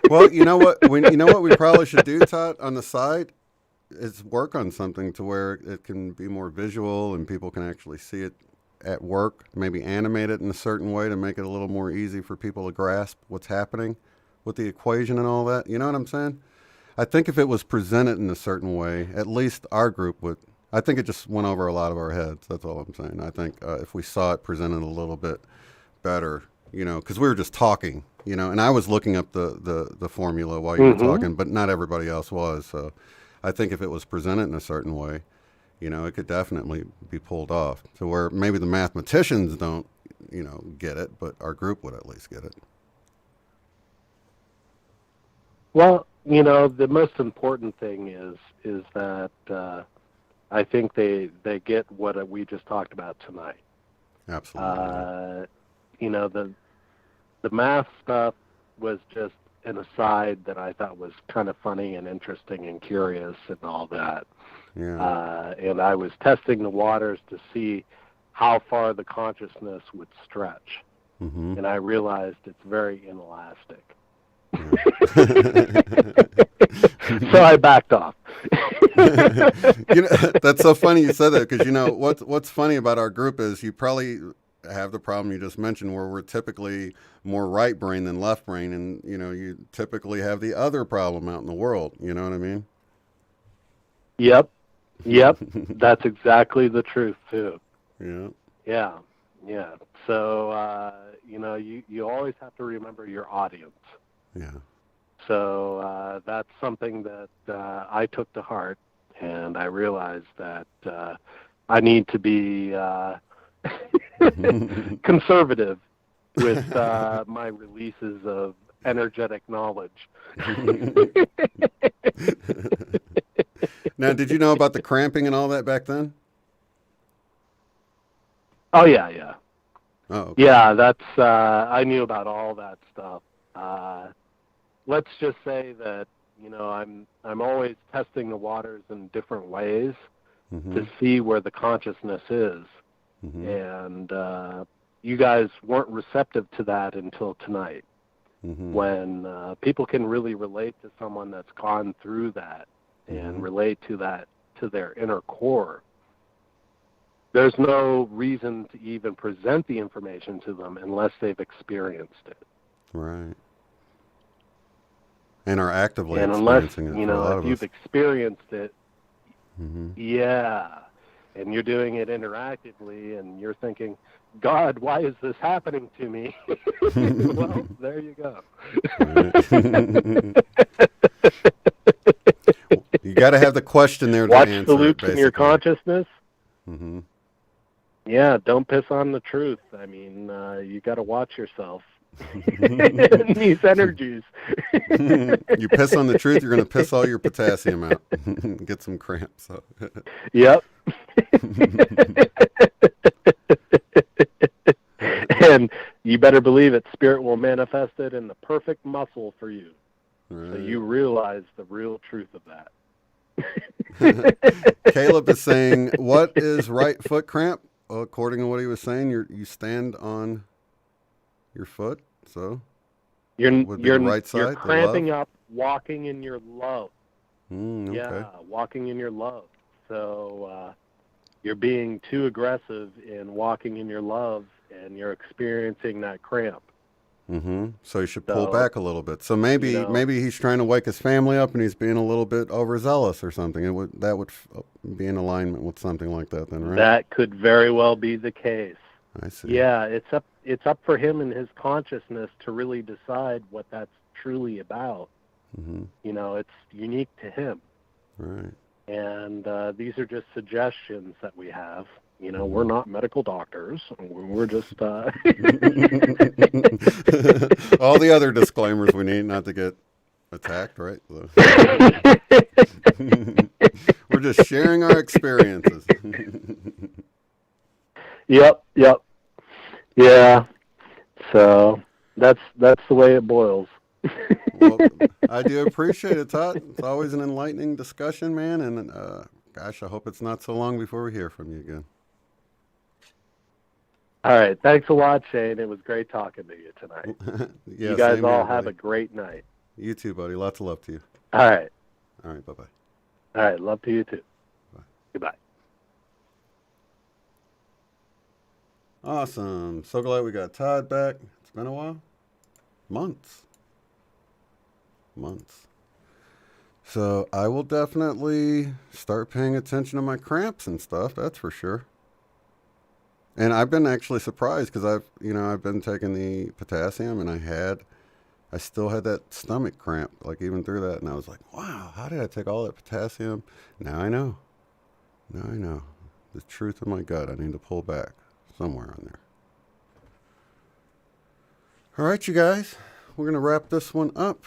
Well, you know what we probably should do, Todd, on the side is work on something to where it can be more visual and people can actually see it at work, maybe animate it in a certain way to make it a little more easy for people to grasp what's happening with the equation and all that. You know what I'm saying? I think if it was presented in a certain way, at least our group would. I think it just went over a lot of our heads. That's all I'm saying. I think if we saw it presented a little bit better, because we were just talking, and I was looking up the formula while you were talking, but not everybody else was. So I think if it was presented in a certain way, it could definitely be pulled off to where maybe the mathematicians don't, get it, but our group would at least get it. Well, the most important thing is that I think they get what we just talked about tonight. Absolutely. The math stuff was just an aside that I thought was kind of funny and interesting and curious and all that. Yeah. And I was testing the waters to see how far the consciousness would stretch. Mm-hmm. And I realized it's very inelastic. So I backed off. That's so funny you said that because what's funny about our group is you probably have the problem you just mentioned where we're typically more right brain than left brain, and you typically have the other problem out in the world. You know what I mean? Yep. That's exactly the truth too. Yeah. So you always have to remember your audience. Yeah. So that's something that I took to heart, and I realized that I need to be conservative with my releases of energetic knowledge. Now, did you know about the cramping and all that back then? Oh, yeah. Oh, okay. Yeah, that's I knew about all that stuff. Let's just say that I'm always testing the waters in different ways to see where the consciousness is, and you guys weren't receptive to that until tonight, when people can really relate to someone that's gone through that and relate to that to their inner core. There's no reason to even present the information to them unless they've experienced it. Right. And are actively and unless, experiencing it for a lot if of you've us. experienced it, yeah, and you're doing it interactively, and you're thinking, God, why is this happening to me? Well, there you go. You got to have the question there to Watch answer the loops it, in your consciousness. Mm-hmm. Yeah, don't piss on the truth. I mean, you got to watch yourself. These energies. You piss on the truth, you're going to piss all your potassium out. Get some cramps. So. Yep. And you better believe it, Spirit will manifest it in the perfect muscle for you. Right. So you realize the real truth of that. Caleb is saying, what is right foot cramp? Well, according to what he was saying, you stand on your foot, so you're right side. You're cramping up, walking in your love. Okay. Yeah, walking in your love. So you're being too aggressive in walking in your love, and you're experiencing that cramp. So you should pull back a little bit. So maybe he's trying to wake his family up, and he's being a little bit overzealous or something. That would be in alignment with something like that, then, right? That could very well be the case. I see. Yeah, it's up for him and his consciousness to really decide what that's truly about. It's unique to him. Right. And these are just suggestions that we have. We're not medical doctors. We're just... All the other disclaimers we need not to get attacked, right? We're just sharing our experiences. Yep. Yeah. So that's the way it boils. Well, I do appreciate it, Todd. It's always an enlightening discussion, man. And gosh, I hope it's not so long before we hear from you again. All right. Thanks a lot, Shane. It was great talking to you tonight. Yeah, you guys same all here, have buddy. a great night. You too, buddy. Lots of love to you. All right. All right. Bye-bye. All right. Love to you too. Bye. Goodbye. Awesome. So glad we got Todd back. It's been a while. Months. So I will definitely start paying attention to my cramps and stuff. That's for sure. And I've been actually surprised because I've been taking the potassium and I still had that stomach cramp, like even through that. And I was like, wow, how did I take all that potassium? Now I know. The truth of my gut. I need to pull back somewhere on there. All right, you guys, we're going to wrap this one up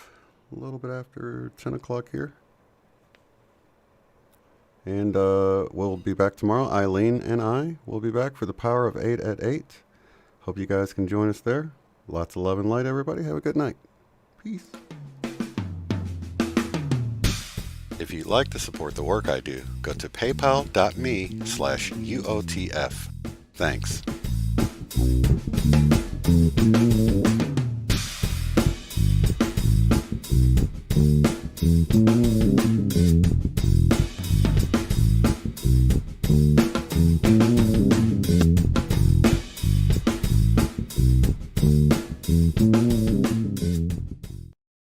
a little bit after 10 o'clock here. And we'll be back tomorrow. Eileen and I will be back for the Power of 8 at 8. Hope you guys can join us there. Lots of love and light, everybody. Have a good night. Peace. If you'd like to support the work I do, go to paypal.me/UOTF. Thanks.